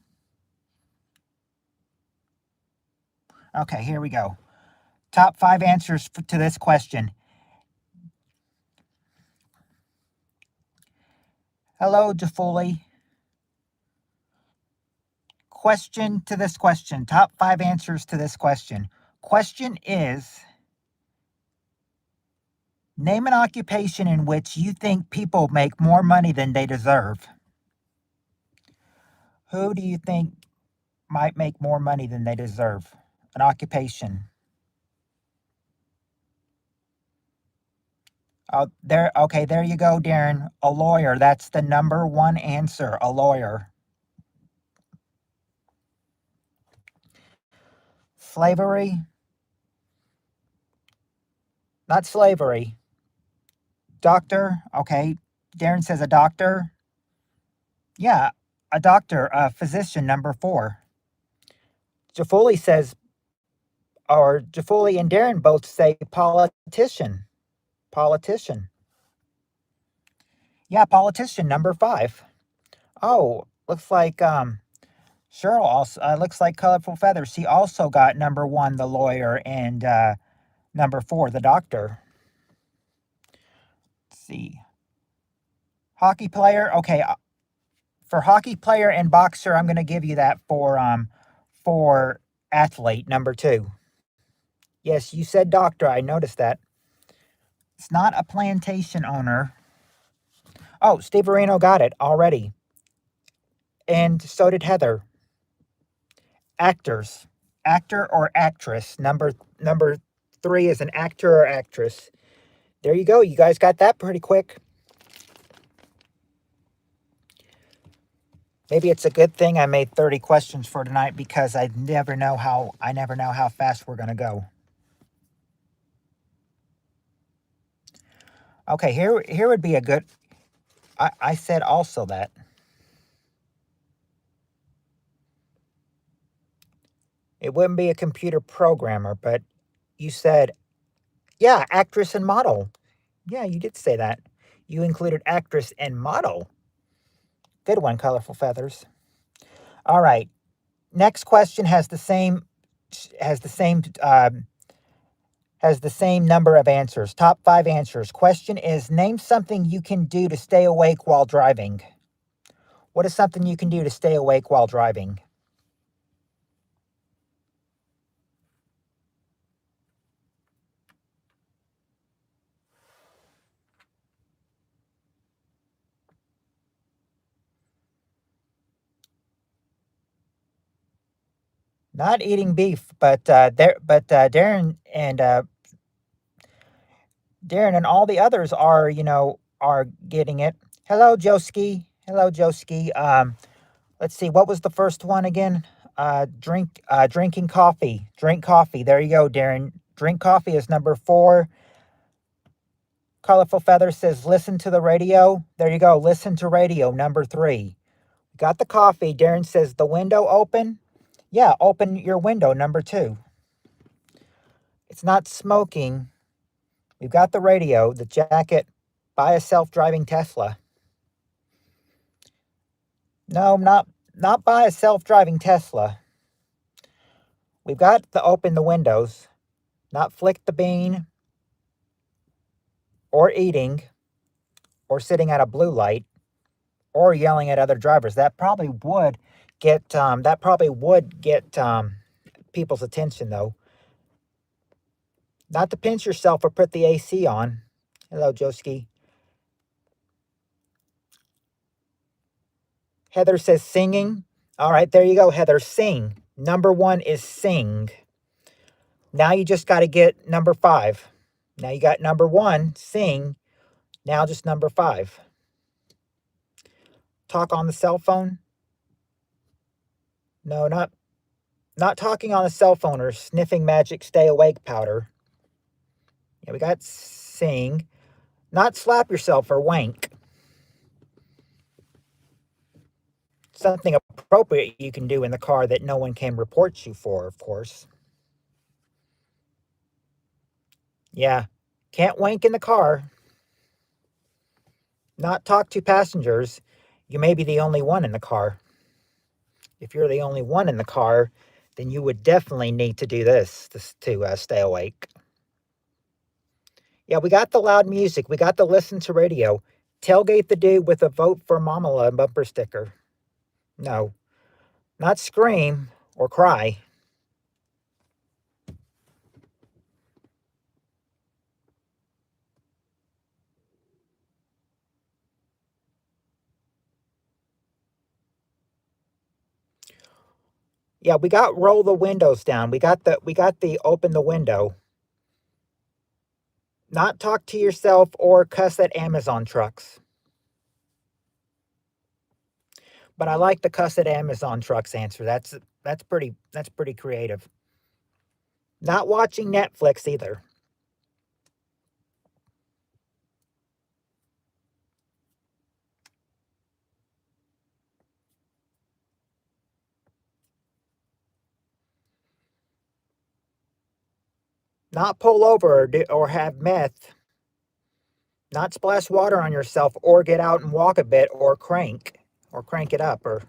Speaker 1: Okay, here we go. Top 5 answers to this question. Hello, Jafuli. Question to this question. Top 5 answers to this question. Question is, name an occupation in which you think people make more money than they deserve. Who do you think might make more money than they deserve? An occupation. Oh, okay, there you go, Darren. A lawyer. That's the number 1 answer. A lawyer. Slavery? Not slavery. Doctor? Okay. Darren says a doctor. Yeah, a doctor, a physician, number 4. Jafuli says, or Jafuli and Darren both say politician. Politician. Yeah, politician, number 5. Oh, looks like Cheryl also, looks like Colorful Feathers. She also got number 1, the lawyer, and number 4, the doctor. Let's see. Hockey player. Okay, for hockey player and boxer, I'm going to give you that for athlete, number 2. Yes, you said doctor. I noticed that. It's not a plantation owner. Oh, Steve Areno got it already. And so did Heather. Actors. Actor or actress. Number 3 is an actor or actress. There you go. You guys got that pretty quick. Maybe it's a good thing I made 30 questions for tonight because I never know how fast we're going to go. Okay, here would be a good... I said also that. It wouldn't be a computer programmer, but you said, yeah, actress and model. Yeah, you did say that. You included actress and model. Good one, Colorful Feathers. All right. Next question has the same number of answers. Top 5 answers. Question is, name something you can do to stay awake while driving. What is something you can do to stay awake while driving? Not eating beef, but Darren and all the others are getting it. Hello, Joski. Hello, Joski. Let's see. What was the first one again? Drinking coffee. Drink coffee. There you go, Darren. Drink coffee is number 4. Colorful Feather says listen to the radio. There you go. Listen to radio, number 3. Got the coffee. Darren says the window open. Yeah, open your window, number 2. It's not smoking. We've got the radio, the jacket, buy a self-driving Tesla. No, not buy a self-driving Tesla. We've got the open the windows, not flick the bean, or eating, or sitting at a blue light, or yelling at other drivers. That probably would get people's attention, though. Not to pinch yourself or put the AC on. Hello, Joski. Heather says singing. All right, there you go, Heather. Sing. Number 1 is sing. Now you just got to get number 5. Now you got number 1, sing. Now just number 5. Talk on the cell phone. No, not talking on the cell phone or sniffing magic stay awake powder. Yeah, we got sing. Not slap yourself or wank. Something appropriate you can do in the car that no one can report you for, of course. Yeah, can't wank in the car. Not talk to passengers. You may be the only one in the car. If you're the only one in the car, then you would definitely need to do this to stay awake. Yeah, we got the loud music. We got the listen to radio. Tailgate the dude with a vote for Mamala bumper sticker. No, not scream or cry. Yeah, we got roll the windows down. We got the open the window. Not talk to yourself or cuss at Amazon trucks. But I like the cuss at Amazon trucks answer. That's pretty creative. Not watching Netflix either. Not pull over or have meth. Not splash water on yourself or get out and walk a bit or crank it up. Or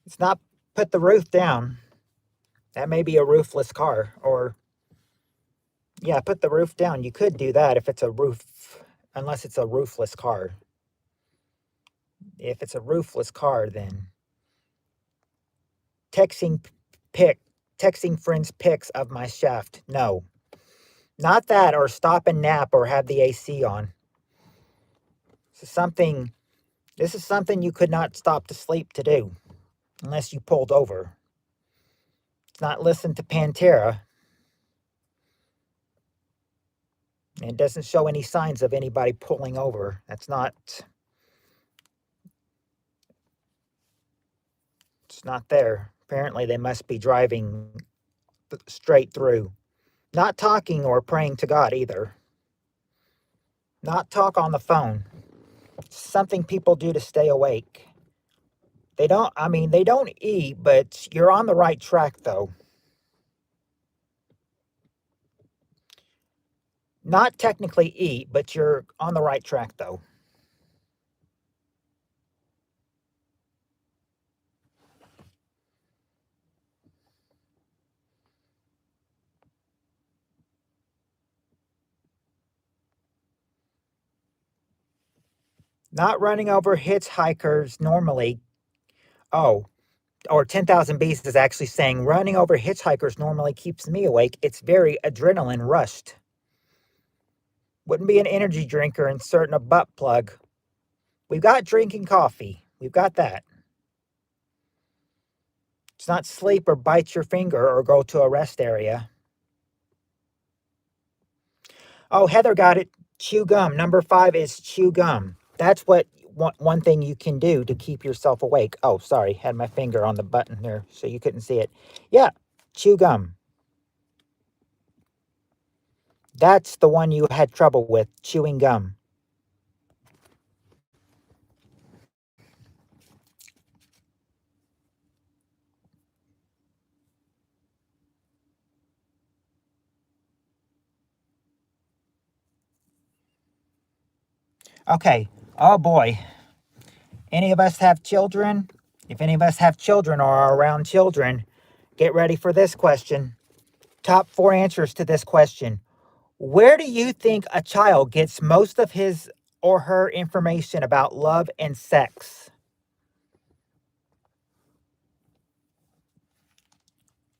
Speaker 1: it's not put the roof down. That may be a roofless car. Or, yeah, put the roof down. You could do that if it's a roof, unless it's a roofless car. If it's a roofless car, then texting texting friends pics of my shaft. No. Not that, or stop and nap or have the AC on. This is something you could not stop to sleep to do unless you pulled over. It's not listen to Pantera. And it doesn't show any signs of anybody pulling over. It's not there. Apparently they must be driving straight through. Not talking or praying to God either. Not talk on the phone. It's something people do to stay awake. They don't eat, but you're on the right track though. Not technically eat, but you're on the right track though. Not running over hitchhikers normally. Oh, or 10,000 Bees is actually saying running over hitchhikers normally keeps me awake. It's very adrenaline rushed. Wouldn't be an energy drinker inserting a butt plug. We've got drinking coffee. We've got that. It's not sleep or bite your finger or go to a rest area. Oh, Heather got it. Chew gum. Number 5 is chew gum. That's what one thing you can do to keep yourself awake. Oh, sorry. Had my finger on the button there so you couldn't see it. Yeah, chew gum. That's the one you had trouble with, chewing gum. Okay. Oh boy. Any of us have children? If any of us have children or are around children, get ready for this question. Top 4 answers to this question. Where do you think a child gets most of his or her information about love and sex?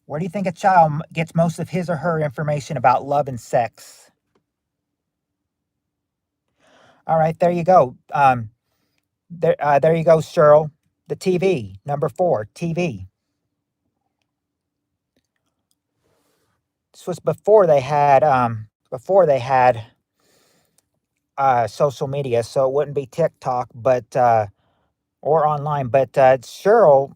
Speaker 1: Where do you think a child gets most of his or her information about love and sex? All right, there you go. There you go, Cheryl. The TV. Number 4, TV. This was before they had social media, so it wouldn't be TikTok, but or online. But Cheryl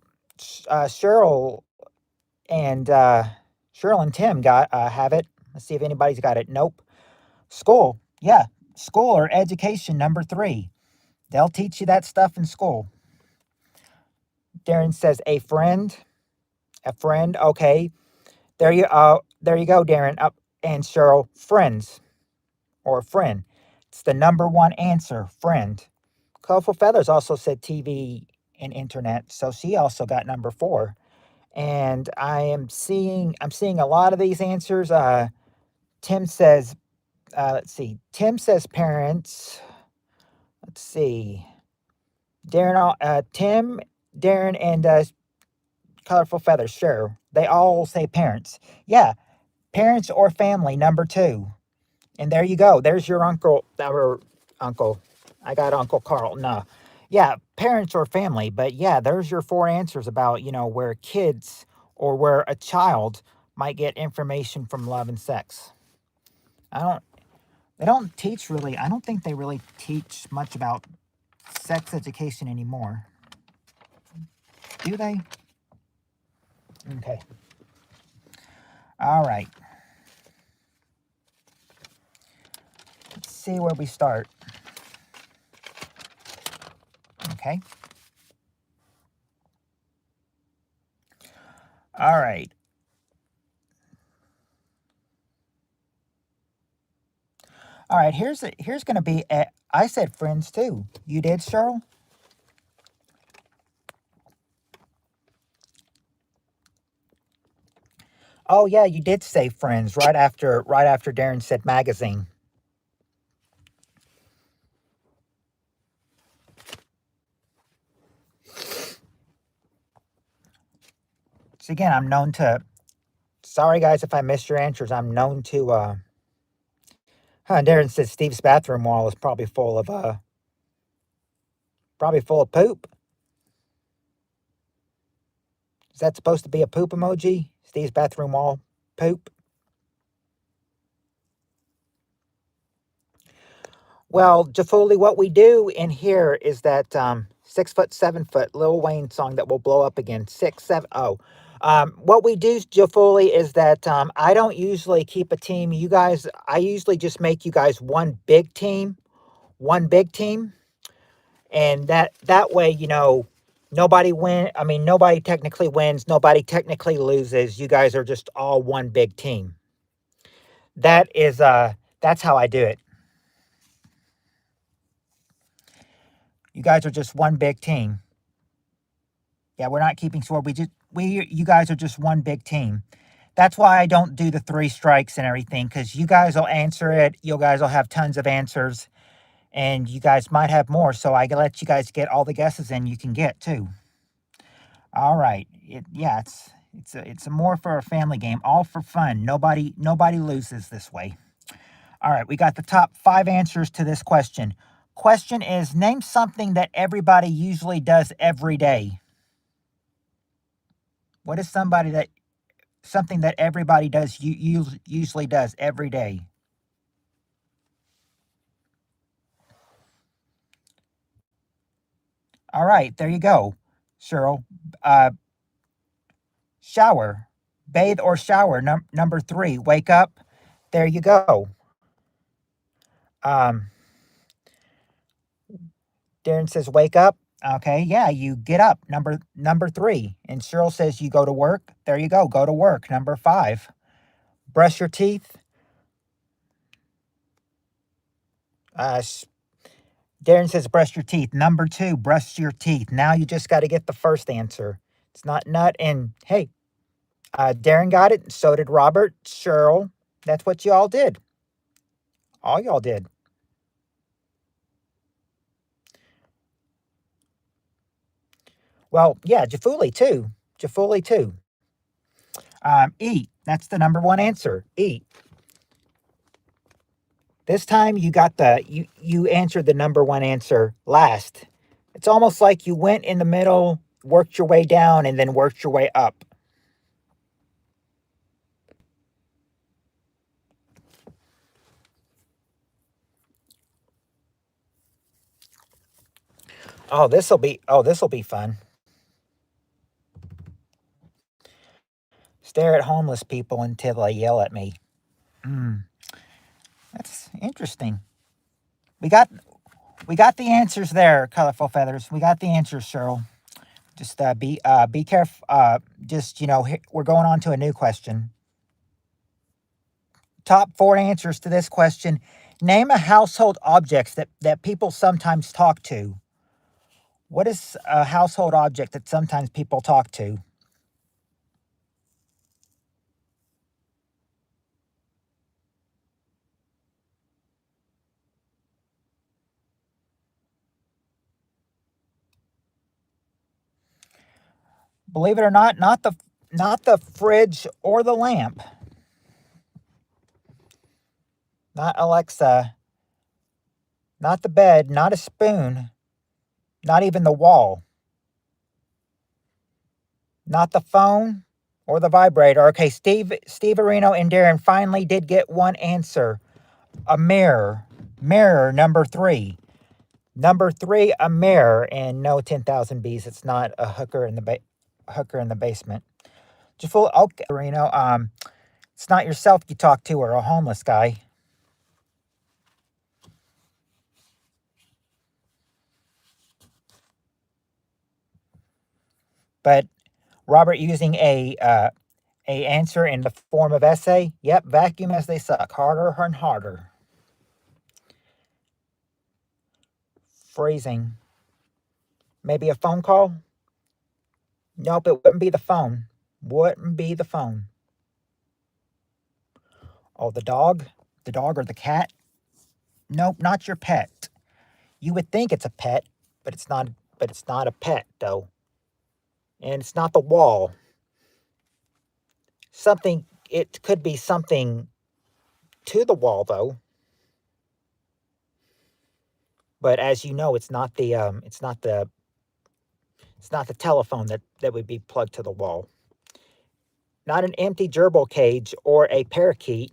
Speaker 1: and Cheryl and Tim got have it. Let's see if anybody's got it. Nope. School. Yeah, school or education. Number 3. They'll teach you that stuff in school. Darren says a friend. A friend. Okay. There you go, Darren. Up and Cheryl. Friends or a friend. It's the number 1 answer. Friend. Colorful Feathers also said TV and internet, so she also got number 4. And I'm seeing a lot of these answers. Tim says, let's see. Tim says parents. Let's see. Tim, Darren, and Colorful Feathers. Sure, they all say parents. Yeah, parents or family. Number 2. And there you go. There's your uncle. I got Uncle Carl. No. Yeah, parents or family. But yeah, there's your 4 answers about, where kids or where a child might get information from love and sex. They don't teach really, I don't think they really teach much about sex education anymore. Do they? Okay. All right. Let's see where we start. Okay. All right. All right. Here's going to be. I said Friends too. You did, Cheryl? Oh yeah, you did say Friends right after Darren said magazine. So again, I'm known to. Sorry guys if I missed your answers. I'm known to. Darren said Steve's bathroom wall is probably full of poop. Is that supposed to be a poop emoji? Steve's bathroom wall, poop. Well, Jafuli, what we do in here is that 6 foot, 7 foot Lil Wayne song that will blow up again. 6, 7. Oh, what we do, Jafuli, is that I don't usually keep a team. You guys, I usually just make you guys one big team, and that way, nobody win. I mean, nobody technically wins. Nobody technically loses. You guys are just all one big team. That's how I do it. You guys are just one big team. Yeah, we're not keeping score. You guys are just one big team. That's why I don't do the 3 strikes and everything, because you guys will answer it. You guys will have tons of answers, and you guys might have more. So I let you guys get all the guesses in you can get too. All right. It's a more for a family game, all for fun. Nobody loses this way. All right, we got the top 5 answers to this question. Question is, name something that everybody usually does every day. What is something that everybody usually does every day? All right, there you go, Cheryl. Shower, bathe or shower. Number 3, wake up. There you go. Um, Darren says wake up. Okay, yeah, you get up. Number 3, and Cheryl says you go to work. There you go. Go to work. Number 5, brush your teeth. Uh, Darren says brush your teeth. Number 2, brush your teeth. Now you just got to get the first answer. It's not nut. And hey, Darren got it. So did Robert, Cheryl. That's what you all did. All y'all did. Well, yeah, Jafuli too. Eat. That's the number 1 answer. Eat. This time you answered the number 1 answer last. It's almost like you went in the middle, worked your way down, and then worked your way up. This'll be fun. Stare at homeless people until they yell at me. That's interesting. We got the answers there, Colorful Feathers. We got the answers, Cheryl. Just be careful. We're going on to a new question. Top 4 answers to this question. Name a household object that people sometimes talk to. What is a household object that sometimes people talk to? Believe it or not, not the fridge or the lamp. Not Alexa. Not the bed, not a spoon. Not even the wall. Not the phone or the vibrator. Okay, Steve Areno and Darren finally did get one answer. A mirror. Mirror, number 3. Number 3, a mirror. And no 10,000 bees. It's not a hooker in the basement. Full, okay, Areno. It's not yourself you talk to or a homeless guy. But Robert using a answer in the form of essay. Yep, vacuum as they suck, harder and harder. Freezing. Maybe a phone call? Nope, it wouldn't be the phone. Wouldn't be the phone. Oh, the dog? The dog or the cat? Nope, not your pet. You would think it's a pet, but it's not. But it's not a pet, though. And it's not the wall. Something. It could be something to the wall, though. But as you know, it's not the. It's not the. It's not the telephone that would be plugged to the wall. Not an empty gerbil cage or a parakeet.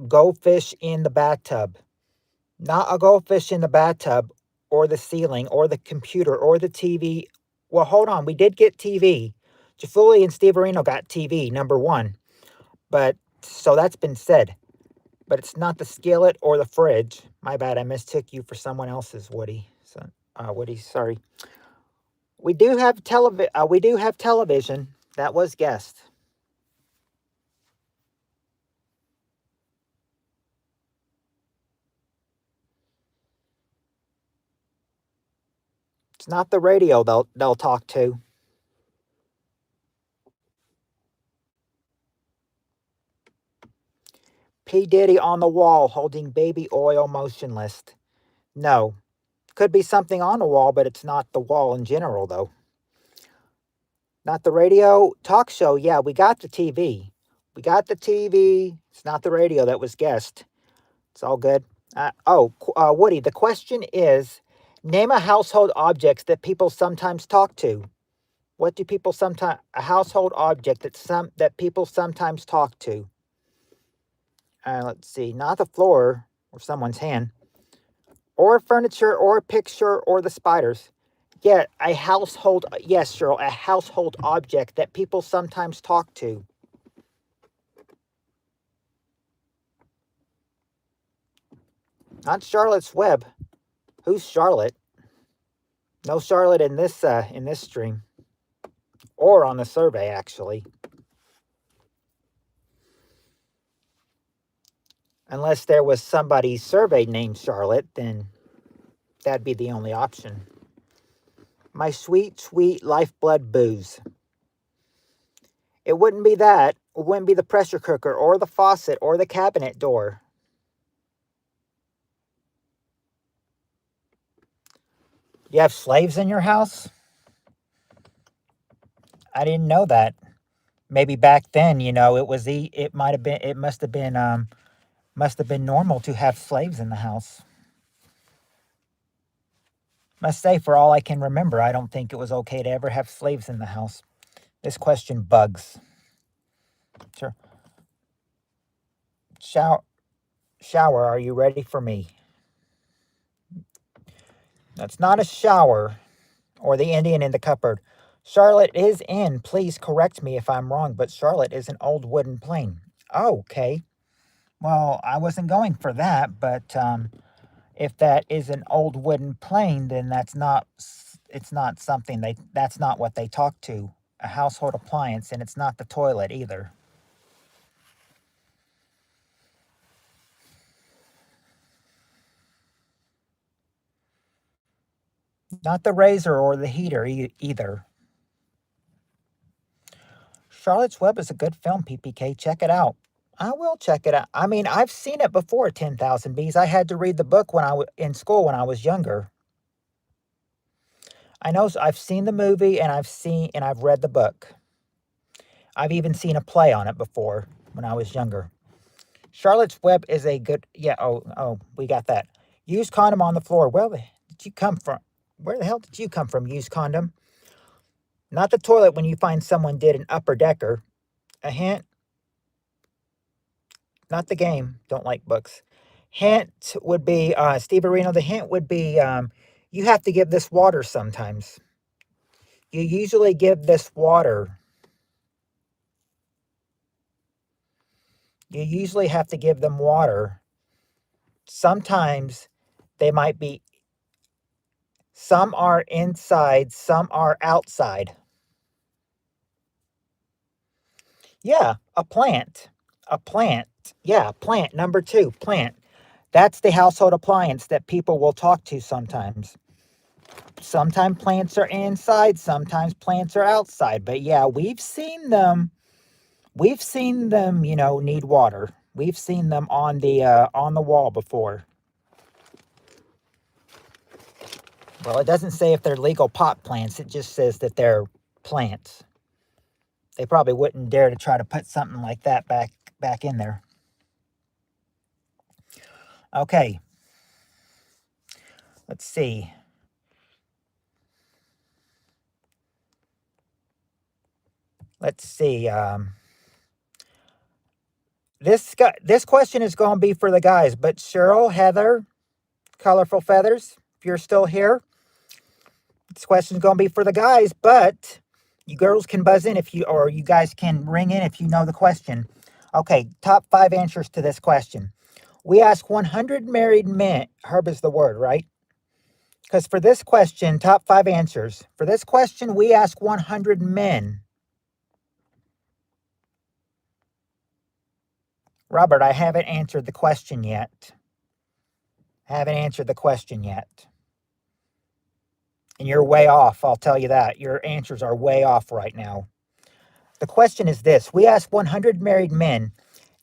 Speaker 1: Goldfish in the bathtub. Not a goldfish in the bathtub or the ceiling or the computer or the TV. Well, hold on. We did get TV. Jafuli and Steve Areno got TV, number one. But, so that's been said. But it's not the skillet or the fridge. My bad, I mistook you for someone else's, Woody. So, Woody, sorry. We do have television. That was guessed. It's not the radio they'll talk to. P. Diddy on the wall holding baby oil motionless. No. Could be something on the wall, but it's not the wall in general, though. Not the radio. Talk show, yeah, we got the TV. We got the TV. It's not the radio that was guessed. It's all good. Woody, the question is, name a household object that people sometimes talk to. What do people sometimes... A household object that people sometimes talk to. Let's see. Not the floor or someone's hand. Or furniture, or a picture, or the spiders. Yeah, a household... Yes, Cheryl, a household object that people sometimes talk to. Not Charlotte's Web. Who's Charlotte? No Charlotte in this stream. Or on the survey, actually. Unless there was somebody surveyed named Charlotte, then that'd be the only option. My sweet, sweet lifeblood booze. It wouldn't be that. It wouldn't be the pressure cooker or the faucet or the cabinet door. You have slaves in your house? I didn't know that. Maybe back then, it must have been normal to have slaves in the house. Must say, for all I can remember, I don't think it was okay to ever have slaves in the house. This question bugs. Sure. Shower, are you ready for me? That's not a shower or the Indian in the cupboard. Charlotte is in. Please correct me if I'm wrong, but Charlotte is an old wooden plane. Oh, okay. Well, I wasn't going for that, but if that is an old wooden plane, then that's not what they talk to. A household appliance, and it's not the toilet either. Not the razor or the heater either. Charlotte's Web is a good film, PPK. Check it out. I will check it out. I mean, I've seen it before, 10,000 Bees. I had to read the book when I was in school when I was younger. I know I've seen the movie and I've read the book. I've even seen a play on it before when I was younger. Charlotte's Web is a good... Yeah, we got that. Used condom on the floor. Where did you come from? Where the hell did you come from, used condom? Not the toilet when you find someone did an upper decker. A hint? Not the game. Don't like books. Hint would be, Steve Areno, the hint would be, you have to give this water sometimes. You usually give this water. You usually have to give them water. Sometimes they might be, some are inside, some are outside. Yeah, a plant. A plant. Yeah, plant. Number 2, plant. That's the household appliance that people will talk to sometimes. Sometimes plants are inside, sometimes plants are outside. But yeah, we've seen them. We've seen them, need water. We've seen them on the wall before. Well, it doesn't say if they're legal pot plants. It just says that they're plants. They probably wouldn't dare to try to put something like that back in there. Okay. Let's see. This question is going to be for the guys, but Cheryl, Heather, Colorful Feathers, if you're still here, this question is going to be for the guys, but you girls can buzz in or you guys can ring in if you know the question. Okay, top 5 answers to this question. We ask 100 married men. Herb is the word, right? Because for this question, top 5 answers. For this question, we ask 100 men. Robert, I haven't answered the question yet. And you're way off, I'll tell you that. Your answers are way off right now. The question is this. We ask 100 married men,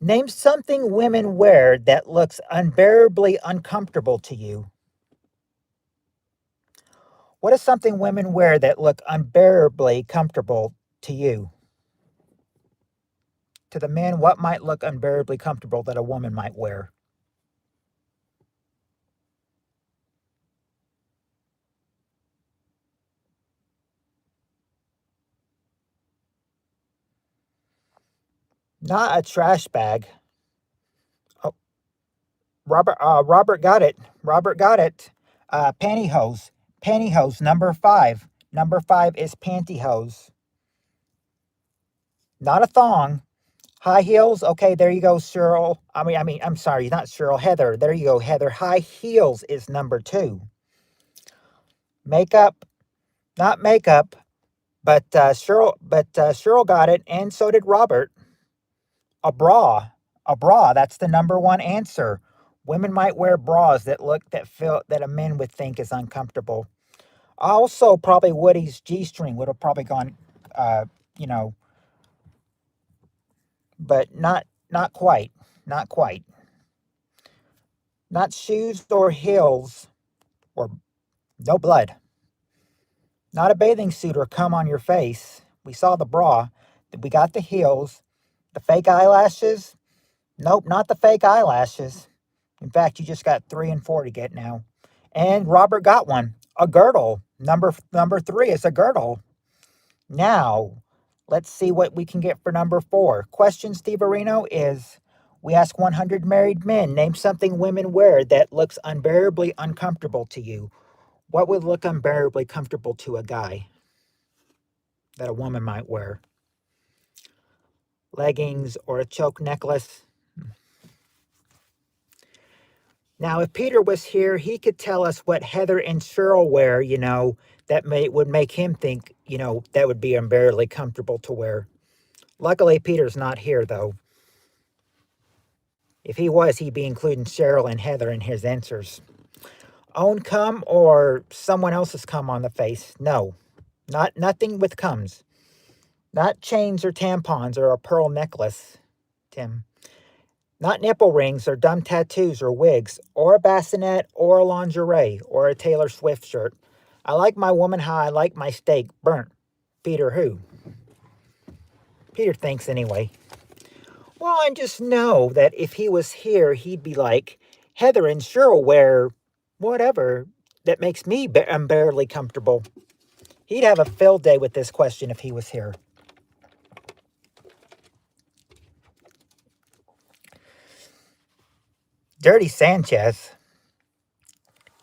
Speaker 1: name something women wear that looks unbearably uncomfortable to you. What is something women wear that look unbearably comfortable to you? To the men, what might look unbearably comfortable that a woman might wear? Not a trash bag. Oh, Robert got it. Pantyhose. Pantyhose, number 5. Number 5 is pantyhose. Not a thong. High heels. Okay, there you go, Cheryl. I'm sorry, not Cheryl. Heather. There you go, Heather. High heels is number 2. Makeup. Not makeup, but Cheryl got it, and so did Robert. A bra. A bra. That's the number 1 answer. Women might wear bras that a man would think is uncomfortable. Also, probably Woody's G-string would have probably gone, uh, you know, but not quite. Not quite. Not shoes or heels or no blood. Not a bathing suit or cum on your face. We saw the bra. We got the heels. The fake eyelashes. Nope, not the fake eyelashes. In fact, you just got 3 and 4 to get now. And Robert got one. A girdle. Number 3 is a girdle. Now, let's see what we can get for number 4. Question, Steve Areno, is we ask 100 married men, name something women wear that looks unbearably uncomfortable to you. What would look unbearably comfortable to a guy that a woman might wear? Leggings or a choke necklace? Now, if Peter was here, he could tell us what Heather and Cheryl wear, that would make him think, that would be unbearably comfortable to wear. Luckily, Peter's not here, though. If he was, he'd be including Cheryl and Heather in his answers. Own cum or someone else's cum on the face? No. Nothing with cums. Not chains or tampons or a pearl necklace, Tim. Not nipple rings or dumb tattoos or wigs or a bassinet or a lingerie or a Taylor Swift shirt. I like my woman how I like my steak burnt. Peter who? Peter thinks anyway. Well, I just know that if he was here, he'd be like, Heather and Cheryl wear whatever that makes me unbearably comfortable. He'd have a field day with this question if he was here. Dirty Sanchez.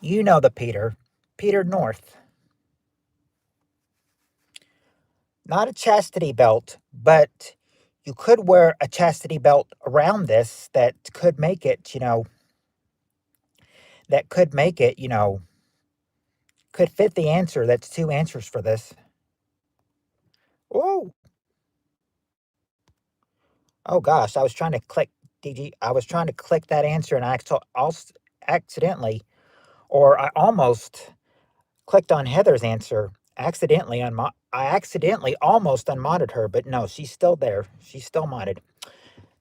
Speaker 1: You know the Peter. Peter North. Not a chastity belt, but you could wear a chastity belt around this that could make it, that could make it, could fit the answer. That's two answers for this. Oh, oh gosh, I was trying to click DG. I was trying to click that answer and I accidentally, or I almost clicked on Heather's answer accidentally I accidentally almost unmodded her, but no, she's still there. She's still modded.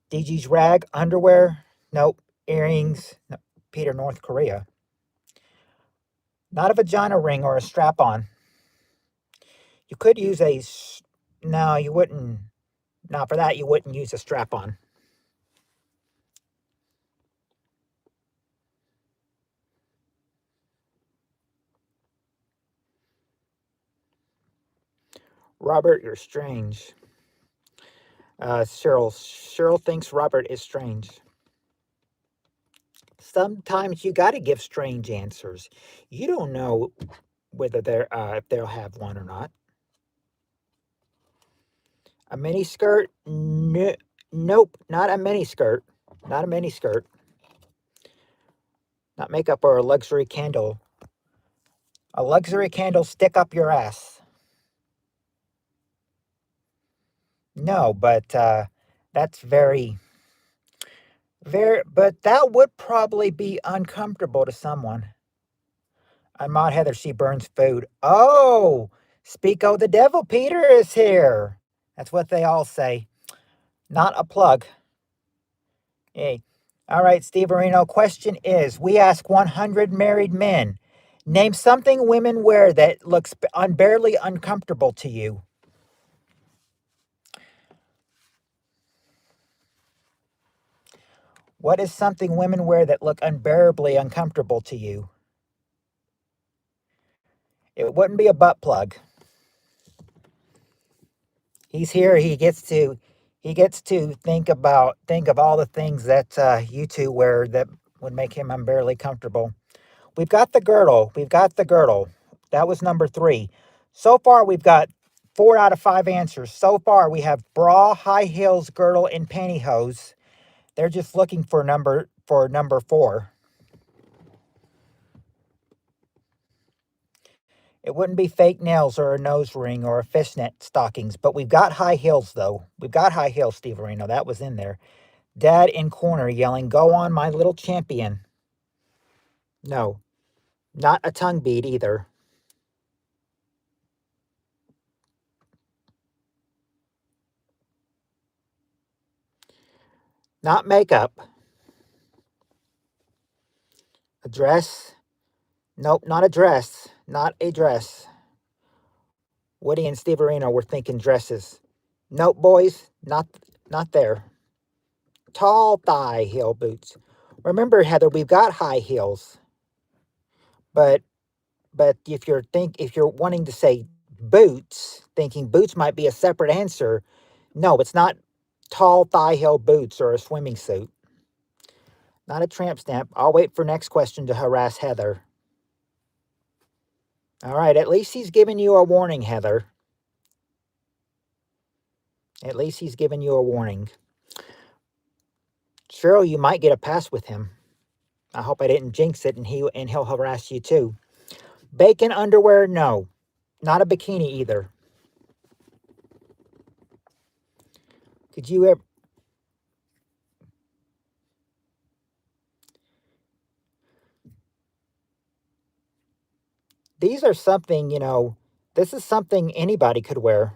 Speaker 1: DG's rag, underwear, nope. Earrings, no. Peter, North Korea. Not a vagina ring or a strap on. You could use no, you wouldn't. No, for that, you wouldn't use a strap on. Robert, you're strange. Cheryl thinks Robert is strange. Sometimes you got to give strange answers. You don't know whether if they'll have one or not. A mini skirt? No, nope, not a mini skirt. Not a mini skirt. Not makeup or a luxury candle. A luxury candle stick up your ass. No, but that's but that would probably be uncomfortable to someone. I'm Maud Heather, she burns food. Oh, speak of the devil, Peter is here. That's what they all say. Not a plug. Hey. All right, Steve Areno, question is, we ask 100 married men, name something women wear that looks unbearably uncomfortable to you. What is something women wear that look unbearably uncomfortable to you? It wouldn't be a butt plug. He's here. He gets to think of all the things that you two wear that would make him unbearably comfortable. We've got the girdle. We've got the girdle. That was number 3. So far, we've got 4 out of 5 answers. So far, we have bra, high heels, girdle, and pantyhose. They're just looking for number 4. It wouldn't be fake nails or a nose ring or a fishnet stockings, but we've got high heels, though. We've got high heels, Steve Areno. That was in there. Dad in corner yelling, "Go on, my little champion." No, not a tongue bead either. Not makeup. A dress. Nope, not a dress. Not a dress. Woody and Steve Areno were thinking dresses. Nope, boys, not there. Tall thigh heel boots. Remember, Heather, we've got high heels. But if you're wanting to say boots, thinking boots might be a separate answer, no, it's not tall thigh heel boots or a swimming suit. Not a tramp stamp. I'll wait for next question to harass Heather. All right, at least he's giving you a warning, Heather. At least he's giving you a warning. Cheryl, you might get a pass with him. I hope I didn't jinx it and he'll harass you too. Bacon underwear, no. Not a bikini either. Could you ever... These are something, this is something anybody could wear.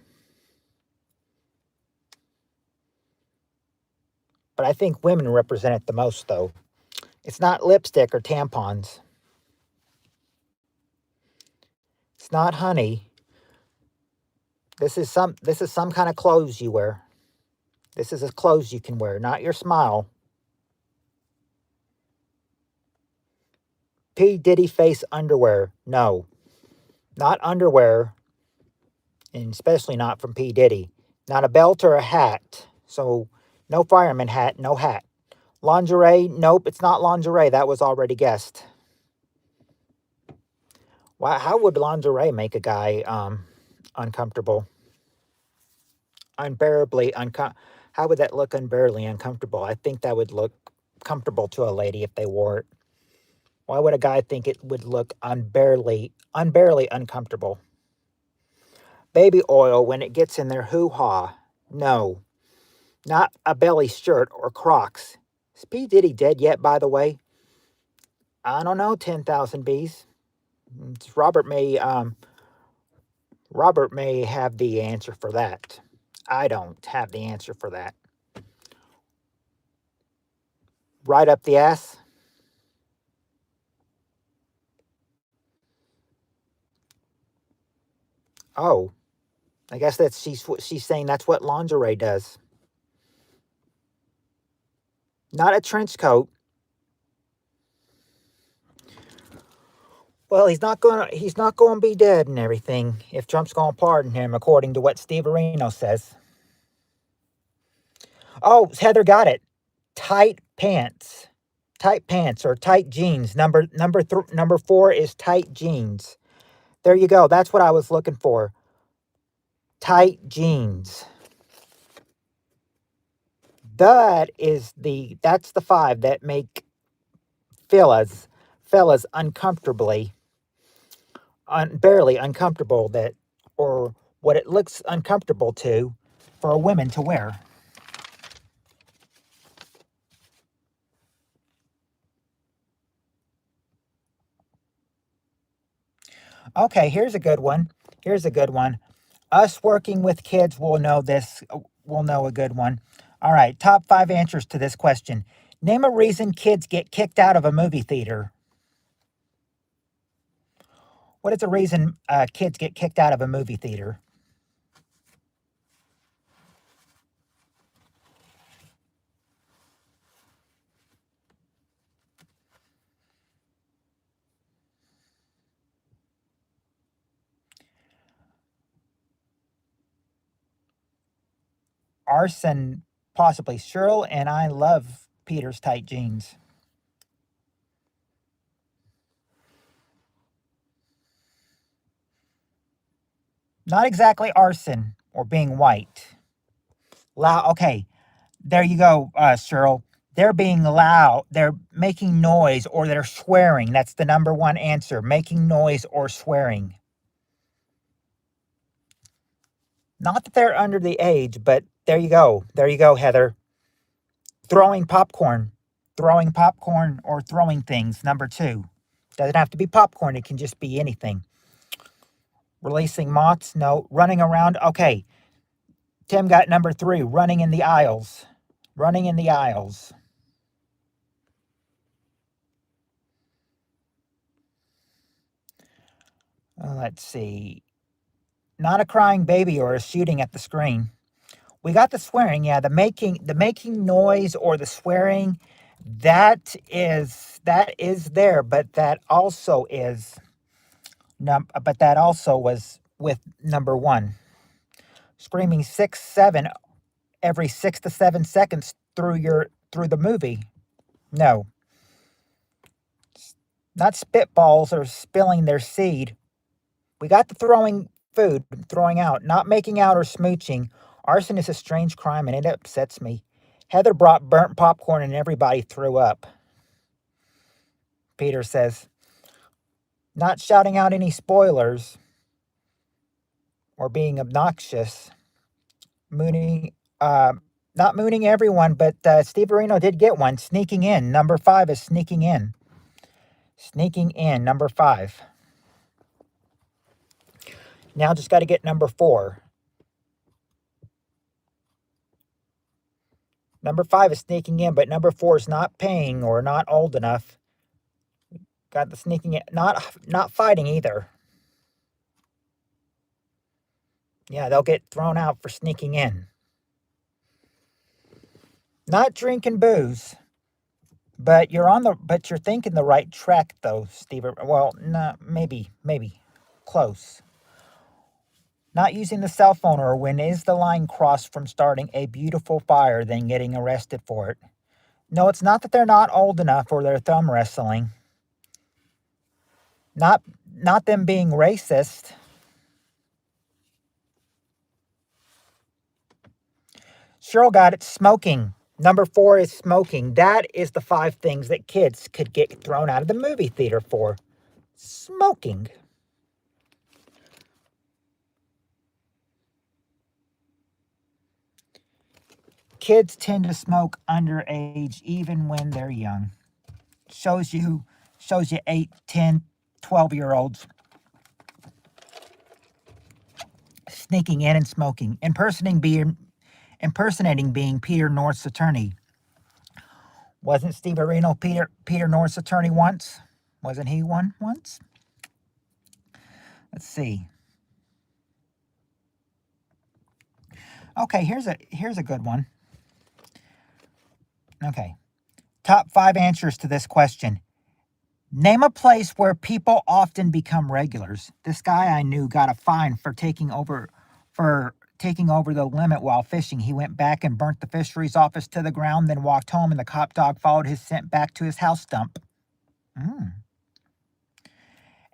Speaker 1: But I think women represent it the most, though. It's not lipstick or tampons. It's not honey. This is some kind of clothes you wear. This is a clothes you can wear, not your smile. P. Diddy face underwear. No. Not underwear. And especially not from P. Diddy. Not a belt or a hat. So, no fireman hat, no hat. Lingerie, nope, it's not lingerie. That was already guessed. Wow, how would lingerie make a guy uncomfortable? Unbearably uncomfortable. How would that look unbearably uncomfortable? I think that would look comfortable to a lady if they wore it. Why would a guy think it would look unbearably uncomfortable? Baby oil when it gets in their hoo-ha. No, not a belly shirt or Crocs. Is P. Diddy dead yet, by the way? I don't know, 10,000 bees. Robert may have the answer for that. I don't have the answer for that. Right up the ass? Oh, I guess that's she's saying that's what lingerie does. Not a trench coat. Well, he's not gonna be dead and everything if Trump's gonna pardon him, according to what Steve Areno says. Oh, Heather got it. Tight pants. Tight pants or tight jeans. Number 4 is tight jeans. There you go. That's what I was looking for. Tight jeans. That's the 5 that make fellas barely uncomfortable, that, or what it looks uncomfortable to for a woman to wear. Okay, here's a good one. Us working with kids will know this. We'll know a good one. All right, top 5 answers to this question. Name a reason kids get kicked out of a movie theater. What is the reason kids get kicked out of a movie theater? Arson, possibly. Cheryl and I love Peter's tight jeans. Not exactly arson or being white. Loud. Okay, there you go, Cheryl. They're being loud. They're making noise or they're swearing. That's the number 1 answer. Making noise or swearing. Not that they're under the age, but there you go. There you go, Heather. Throwing popcorn. Throwing popcorn or throwing things. Number 2. Doesn't have to be popcorn. It can just be anything. Releasing moths. No. Running around. Okay. Tim got number 3. Running in the aisles. Running in the aisles. Let's see. Not a crying baby or a shooting at the screen. We got the swearing, yeah. The making noise or the swearing, that is there, but that also was with number 1. Screaming 6, 7 every 6 to 7 seconds through the movie. No. Not spitballs or spilling their seed. We got the throwing food, throwing out, not making out or smooching. Arson is a strange crime and it upsets me. Heather brought burnt popcorn and everybody threw up. Peter says, not shouting out any spoilers or being obnoxious. Mooning, not mooning everyone, but Steve Areno did get one. Sneaking in. Number 5 is sneaking in. Sneaking in, number 5. Now just got to get number 4. Number 5 is sneaking in, but number 4 is not paying or not old enough. Got the sneaking in, not fighting either. Yeah, they'll get thrown out for sneaking in. Not drinking booze. But you're thinking the right track though, Steve. Well, no, maybe close. Not using the cell phone, or when is the line crossed from starting a beautiful fire then getting arrested for it? No, it's not that they're not old enough or they're thumb wrestling. Not them being racist. Cheryl got it. Smoking. Number 4 is smoking. That is the 5 things that kids could get thrown out of the movie theater for. Smoking. Kids tend to smoke underage even when they're young. Shows you 8, 10, 12-year-olds sneaking in and smoking. Impersonating being Peter North's attorney. Wasn't Steve Areno Peter North's attorney once? Wasn't he one once? Let's see. Okay, here's a good one. Okay. Top 5 answers to this question. Name a place where people often become regulars. This guy I knew got a fine for taking over the limit while fishing. He went back and burnt the fisheries office to the ground, then walked home, and the cop dog followed his scent back to his house stump.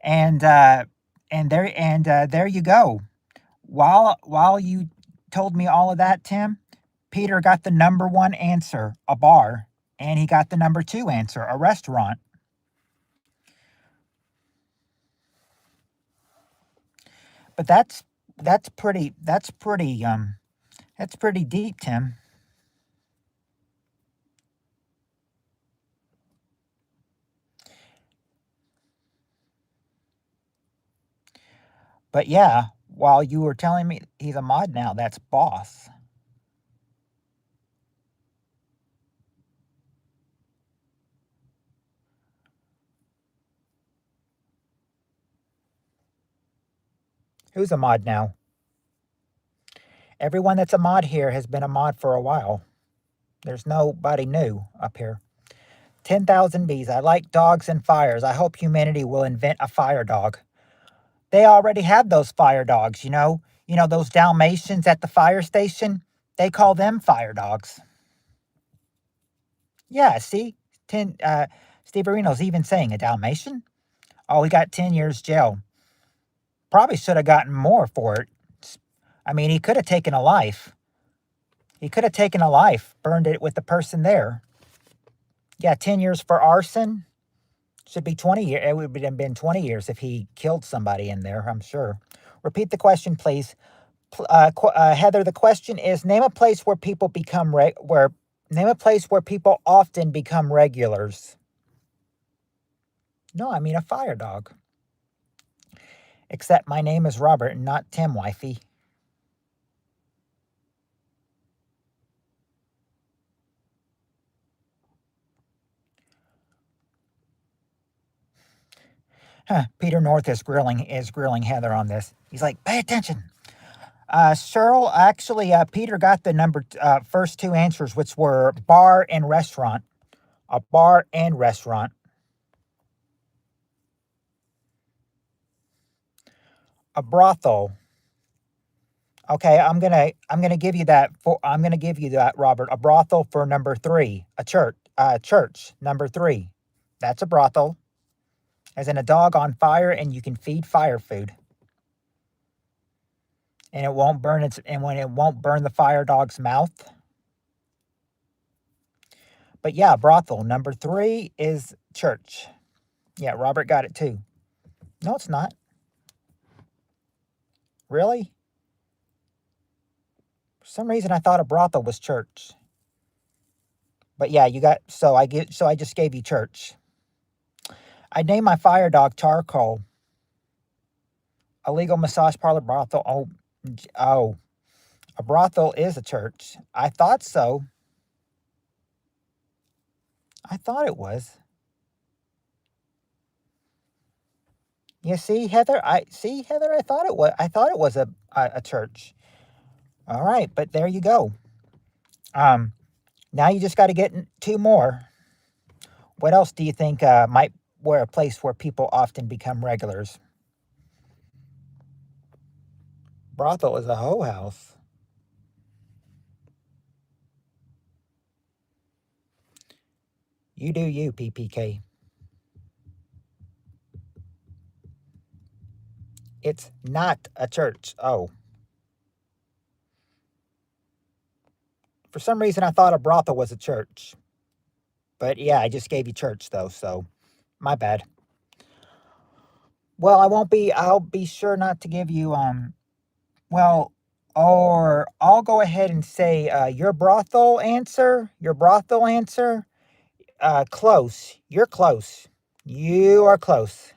Speaker 1: And there you go. While you told me all of that, Tim, Peter got the number 1 answer, a bar, and he got the number 2 answer, a restaurant. But that's pretty deep, Tim. But yeah, while you were telling me he's a mod now, that's boss. Who's a mod now? Everyone that's a mod here has been a mod for a while. There's nobody new up here. 10,000 bees. I like dogs and fires. I hope humanity will invent a fire dog. They already have those fire dogs, you know. You know, those Dalmatians at the fire station? They call them fire dogs. Yeah, see? Steve Areno's even saying a Dalmatian? Oh, he got 10 years jail. Probably should have gotten more for it. I mean, he could have taken a life. Burned it with the person there. Yeah, 10 years for arson. Should be 20 years. It would have been 20 years if he killed somebody in there, I'm sure. Repeat the question, please. Heather, the question is, name a place where people often become regulars. No, I mean a fire dog. Except my name is Robert and not Tim, wifey. Peter North is grilling Heather on this. He's like, pay attention. Cheryl, actually, Peter got the first 2 answers, which were bar and restaurant. A bar and restaurant. A brothel. Okay, I'm gonna give you that. Robert. A brothel for number 3. A church number 3. That's a brothel. As in a dog on fire, and you can feed fire food. And it won't burn the fire dog's mouth. But yeah, brothel. Number 3 is church. Yeah, Robert got it too. No, it's not. Really? For some reason I thought a brothel was church. But yeah, I just gave you church. I'd name my fire dog Charcoal. A legal massage parlor brothel. Oh, a brothel is a church. I thought so. I thought it was. You see, Heather? I thought it was. I thought it was a church. All right, but there you go. Now you just got to get 2 more. What else do you think might where a place where people often become regulars? Brothel is a hoe house. You do you, PPK. It's not a church. Oh. For some reason, I thought a brothel was a church. But yeah, I just gave you church, though, so my bad. Well, I'll be sure not to give you, well, or I'll go ahead and say, your brothel answer, close. You're close. You are close.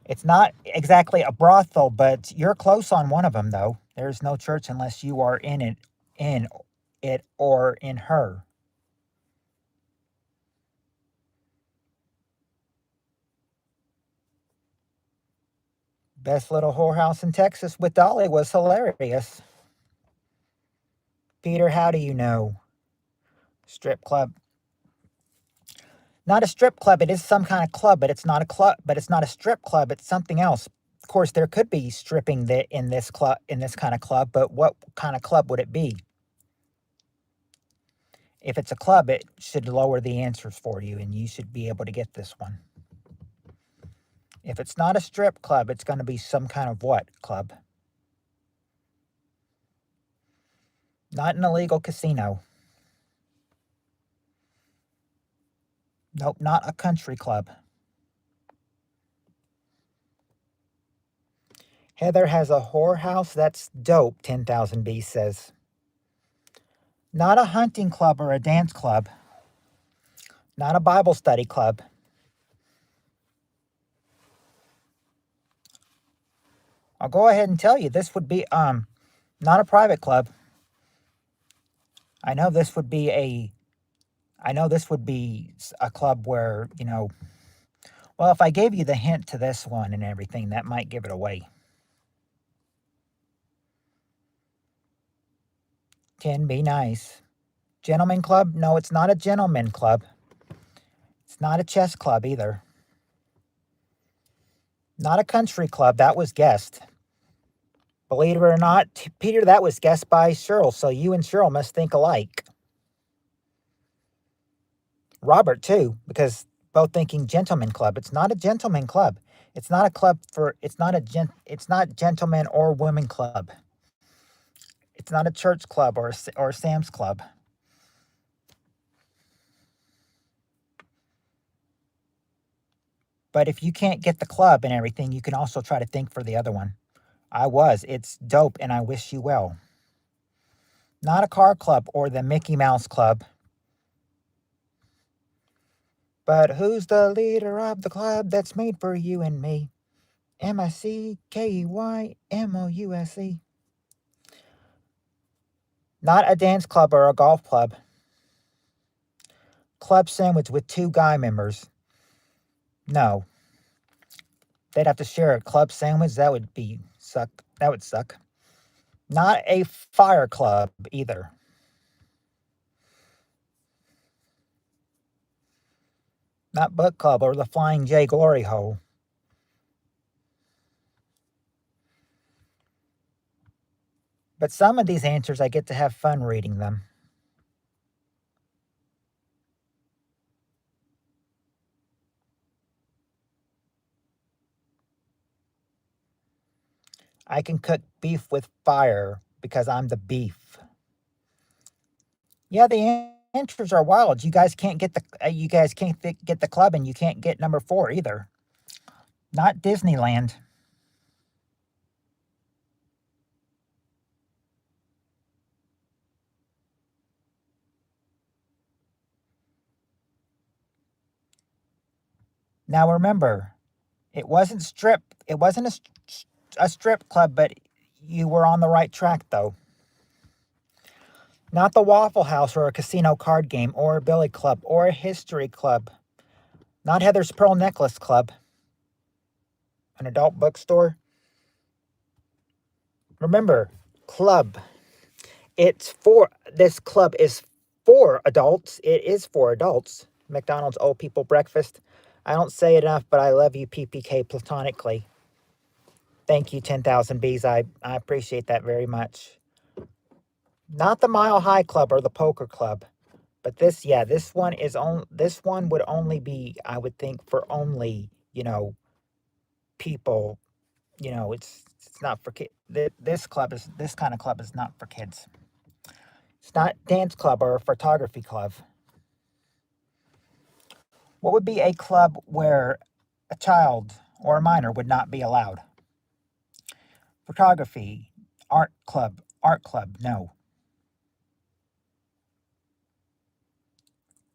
Speaker 1: It's not exactly a brothel, but you're close on one of them, though. There's no church unless you are in it, or in her. Best little whorehouse in Texas with Dolly was hilarious. Peter, how do you know? Strip club. Not a strip club. It is some kind of club, but it's not a club. But it's not a strip club. It's something else. Of course, there could be stripping in this club, in this kind of club. But what kind of club would it be? If it's a club, it should lower the answers for you, and you should be able to get this one. If it's not a strip club, it's going to be some kind of what club? Not an illegal casino. Nope, not a country club. Heather has a whorehouse. That's dope, 10,000B says. Not a hunting club or a dance club. Not a Bible study club. I'll go ahead and tell you, this would be not a private club. I know this would be a club where, well, if I gave you the hint to this one and everything, that might give it away. Can be nice. Gentleman club? No, it's not a gentleman club. It's not a chess club either. Not a country club. That was guessed. Believe it or not, Peter, that was guessed by Cheryl, so you and Cheryl must think alike. Robert, too, because both thinking gentleman club. It's not a gentleman club. It's not a club for, it's not gentleman or women club. It's not a church club or a Sam's club. But if you can't get the club and everything, you can also try to think for the other one. It's dope, and I wish you well. Not a car club or the Mickey Mouse Club. But who's the leader of the club that's made for you and me? MICKEYMOUSE. Not a dance club or a golf club. Club sandwich with 2 guy members. No. They'd have to share a club sandwich. That would suck. That would suck. Not a fire club either. Not book club or the Flying J Glory Hole. But some of these answers, I get to have fun reading them. I can cook beef with fire because I'm the beef. Yeah, the answers are wild. You guys can't get get the club, and you can't get number 4 either. Not Disneyland. Now remember, it wasn't a strip club, but you were on the right track though. Not the Waffle House or a casino card game or a billy club or a history club. Not Heather's Pearl Necklace Club. An adult bookstore. Remember, club. This club is for adults. It is for adults. McDonald's Old People Breakfast. I don't say it enough, but I love you, PPK, platonically. Thank you, 10,000 Bs. I appreciate that very much. Not the Mile High Club or the Poker Club. But this one would only be, I would think, for only, people, it's not for kids. This kind of club is not for kids. It's not dance club or a photography club. What would be a club where a child or a minor would not be allowed? Photography, art club, no.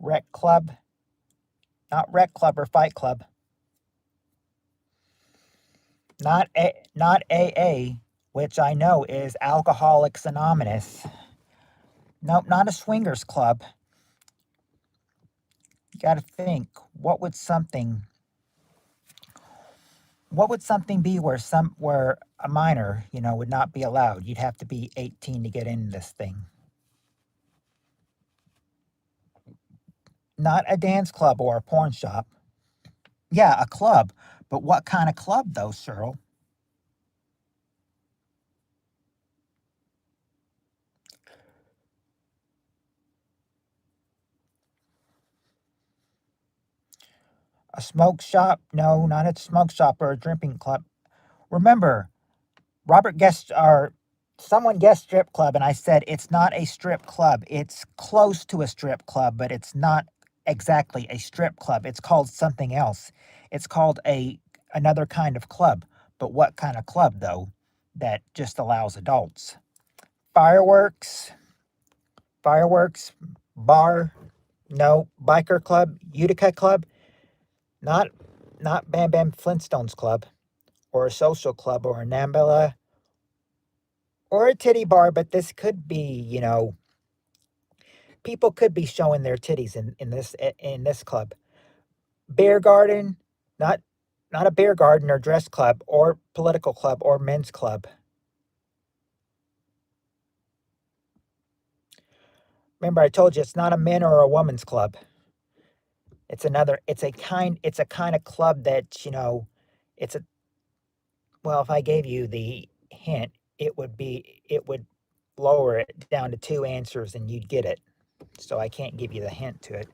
Speaker 1: Rec club, not rec club or fight club. Not AA, which I know is Alcoholics Anonymous. Nope, not a swingers club. You got to think, what would something be where a minor, would not be allowed? You'd have to be 18 to get in this thing. Not a dance club or a porn shop. Yeah, a club. But what kind of club though, Cyril? A smoke shop? No, not a smoke shop or a drinking club. Remember, Robert guessed or someone guessed strip club, and I said it's not a strip club. It's close to a strip club, but it's not exactly a strip club. It's called something else. It's called another kind of club. But what kind of club though? That just allows adults. Fireworks, fireworks, bar, no, biker club, Utica club, not not Bam Bam Flintstones club, or a social club, or a Nambla, or a titty bar, but this could be, people could be showing their titties in this club. Beer garden, not not a beer garden or dress club or political club or men's club. Remember, I told you it's not a men or a woman's club. It's a kind of club that, it's a well, if I gave you the hint, it would lower it down to two answers and you'd get it. So I can't give you the hint to it.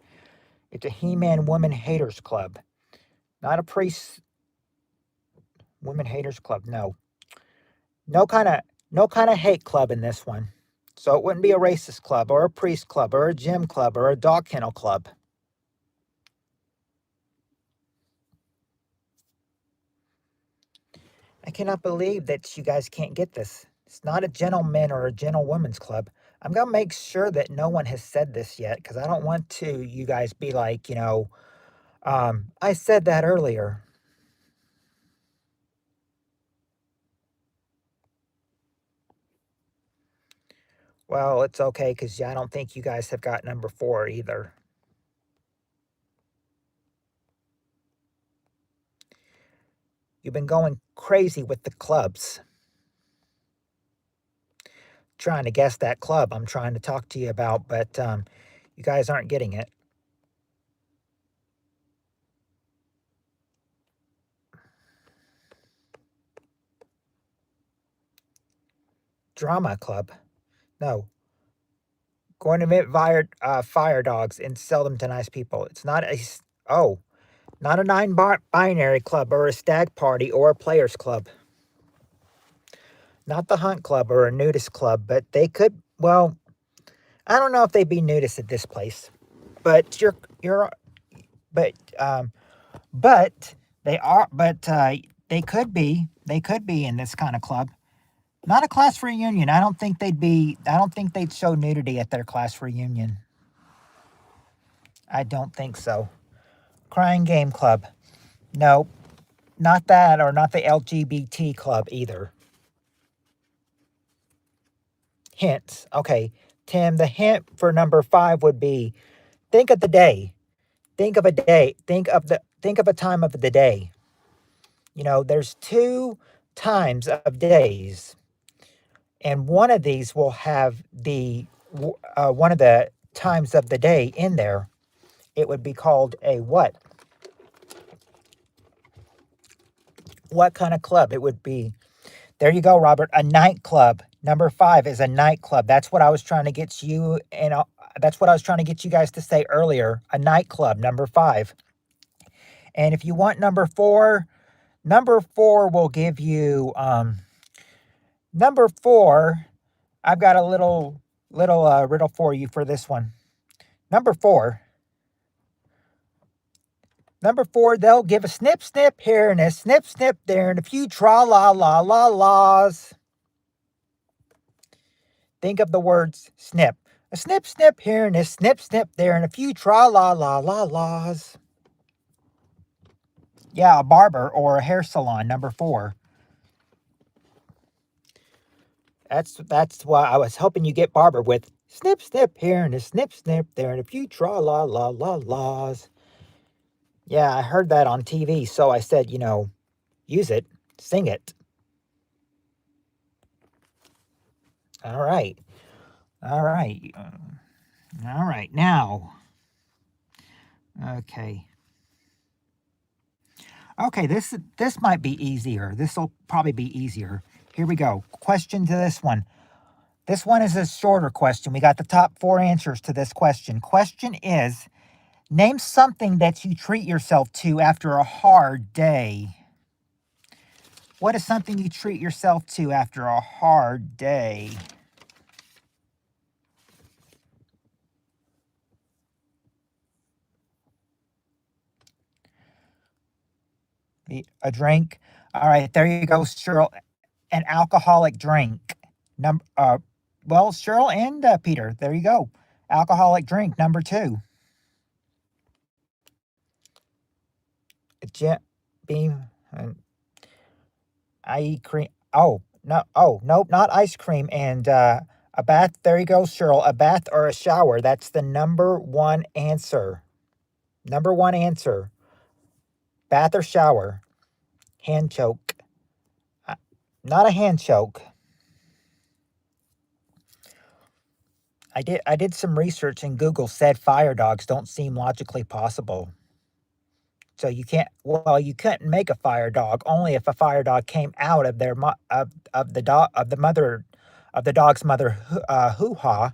Speaker 1: It's a He-Man Woman Haters Club. Not a priest women haters club. No. No kind of hate club in this one. So it wouldn't be a racist club or a priest club or a gym club or a dog kennel club. I cannot believe that you guys can't get this. It's not a gentleman or a gentlewoman's club. I'm gonna make sure that no one has said this yet because I don't want to you guys be like, I said that earlier. Well, it's okay because I don't think you guys have got number four either. You've been going crazy with the clubs. Trying to guess that club I'm trying to talk to you about, but you guys aren't getting it. Drama club? No. Going to meet fire dogs and sell them to nice people. It's not not a binary club or a stag party or a players club. Not the hunt club or a nudist club, but they could. Well, I don't know if they'd be nudists at this place, but but um, but they are, but they could be. They could be in this kind of club. Not a class reunion. I don't think they'd be. I don't think they'd show nudity at their class reunion. I don't think so. Crying game club. No, not that, or not the LGBT club either. Hints. Okay, Tim. The hint for number five would be: think of the day. Think of a day. Think of a time of the day. There's two times of days, and one of these will have one of the times of the day in there. It would be called a what? What kind of club? It would be. There you go, Robert. A nightclub. Number five is a nightclub. That's what I was trying to get you, and that's what I was trying to get you guys to say earlier. A nightclub. Number five. And if you want number four will give you number four. I've got a little Little riddle for you for this one. Number 4. Number 4, they'll give a snip, snip here and a snip, snip there and a few tra-la-la-la-laws. Think of the words snip. A snip, snip here and a snip, snip there and a few tra-la-la-la-laws. Yeah, a barber or a hair salon, number 4. That's why I was hoping you get barber with snip, snip here and a snip, snip there and a few tra-la-la-la-laws. Yeah, I heard that on TV, so I said, use it, sing it. All right. All right. All right. Now, okay. Okay, this might be easier. This will probably be easier. Here we go. Question to this one. This one is a shorter question. We got the top 4 answers to this question. Question is, name something that you treat yourself to after a hard day. What is something you treat yourself to after a hard day? A drink. All right, there you go, Cheryl. An alcoholic drink. Well, Cheryl and Peter, there you go. Alcoholic drink, number 2. A jet beam, I eat cream. Oh, no. Oh, nope, not ice cream. And a bath. There you go, Cheryl. A bath or a shower. That's the number 1 answer. Number 1 answer. Bath or shower. Hand choke. Not a hand choke. I did some research and Google said fire dogs don't seem logically possible. So you couldn't make a fire dog only if a fire dog came out of their of the dog's mother hoo-ha,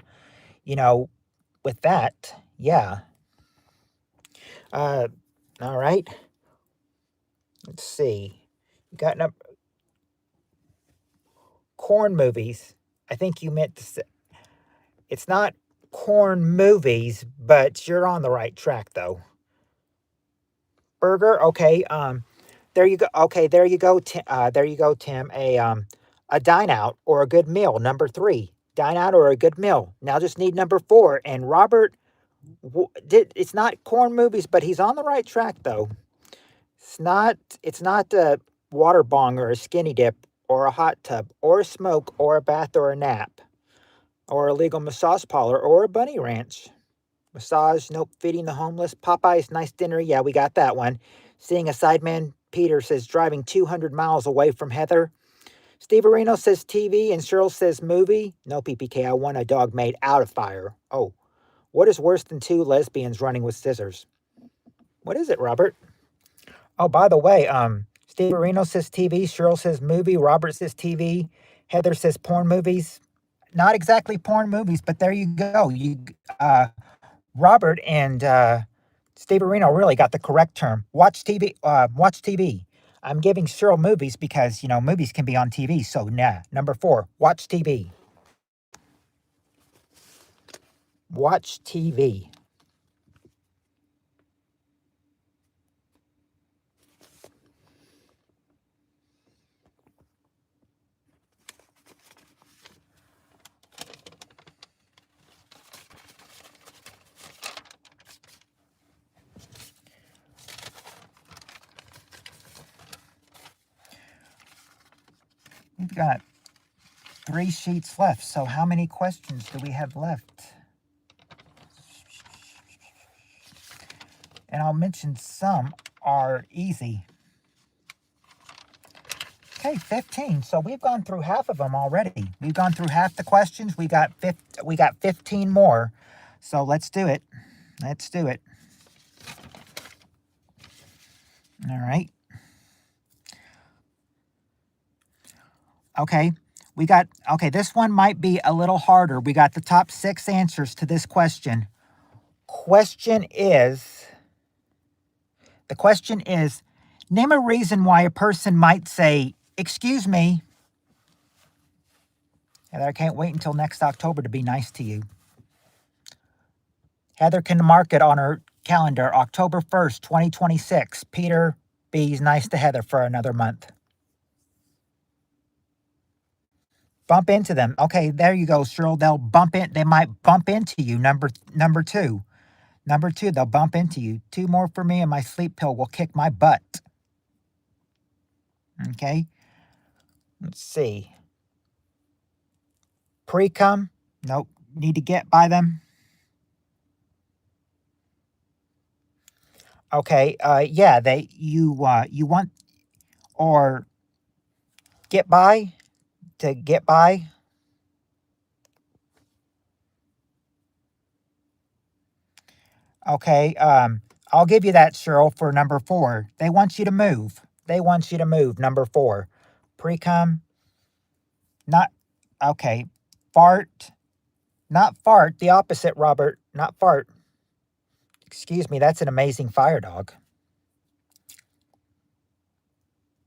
Speaker 1: with that. Yeah. All right. Let's see. You got corn movies. I think you meant to say it's not corn movies, but you're on the right track though. Burger. Okay. There you go. Okay. There you go. There you go, Tim. A dine out or a good meal. Number 3. Dine out or a good meal. Now just need number 4. And Robert it's not corn movies, but he's on the right track though. It's not a water bong or a skinny dip or a hot tub or a smoke or a bath or a nap or a legal massage parlor or a bunny ranch. Massage, nope. Feeding the homeless. Popeye's nice dinner. Yeah, we got that one. Seeing a sideman. Peter says driving 200 miles away from Heather. Steve Areno says TV and Cheryl says movie. No, PPK. I want a dog made out of fire. Oh, what is worse than 2 lesbians running with scissors? What is it, Robert? Oh, by the way, Steve Areno says TV. Cheryl says movie. Robert says TV. Heather says porn movies. Not exactly porn movies, but there you go. Robert and Steve Areno really got the correct term. Watch TV. Watch TV. I'm giving Cheryl movies because, movies can be on TV. So, nah. Number 4, watch TV. Watch TV. We've got 3 sheets left. So how many questions do we have left? And I'll mention some are easy. Okay, 15. So we've gone through half of them already. We've gone through half the questions. We got 15 more. So let's do it. Let's do it. All right. Okay. This one might be a little harder. We got the top 6 answers to this question. The question is, name a reason why a person might say, "Excuse me." Heather, I can't wait until next October to be nice to you. Heather can mark it on her calendar, October 1st, 2026. Peter B's nice to Heather for another month. Bump into them. Okay, there you go, Cheryl. They might bump into you. Number two. Number two, they'll bump into you. 2 more for me and my sleep pill will kick my butt. Okay. Let's see. Pre-cum? Nope. Need to get by them. Okay. Yeah, you want, or get by, to get by. Okay. I'll give you that, Cheryl, for number 4. They want you to move. They want you to move. Number 4. Pre-cum. Not, okay. Fart. Not fart. The opposite, Robert. Not fart. Excuse me. That's an amazing fire dog.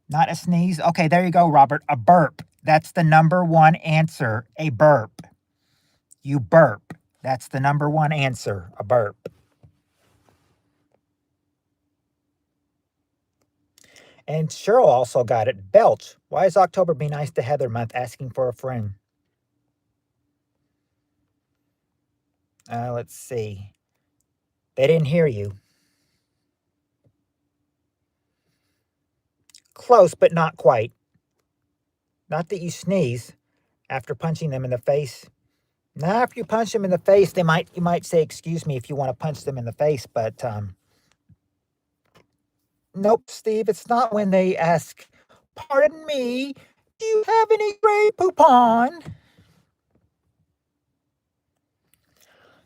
Speaker 1: Not a sneeze. Okay, there you go, Robert. A burp. That's the number 1 answer. A burp. You burp. That's the number 1 answer. A burp. And Cheryl also got it. Belch. Why is October Be Nice to Heather month? Asking for a friend. Let's see. They didn't hear you. Close, but not quite. Not that you sneeze after punching them in the face. Now, after you punch them in the face, you might say, excuse me, if you want to punch them in the face, but nope, Steve, it's not when they ask, pardon me, do you have any Grey Poupon?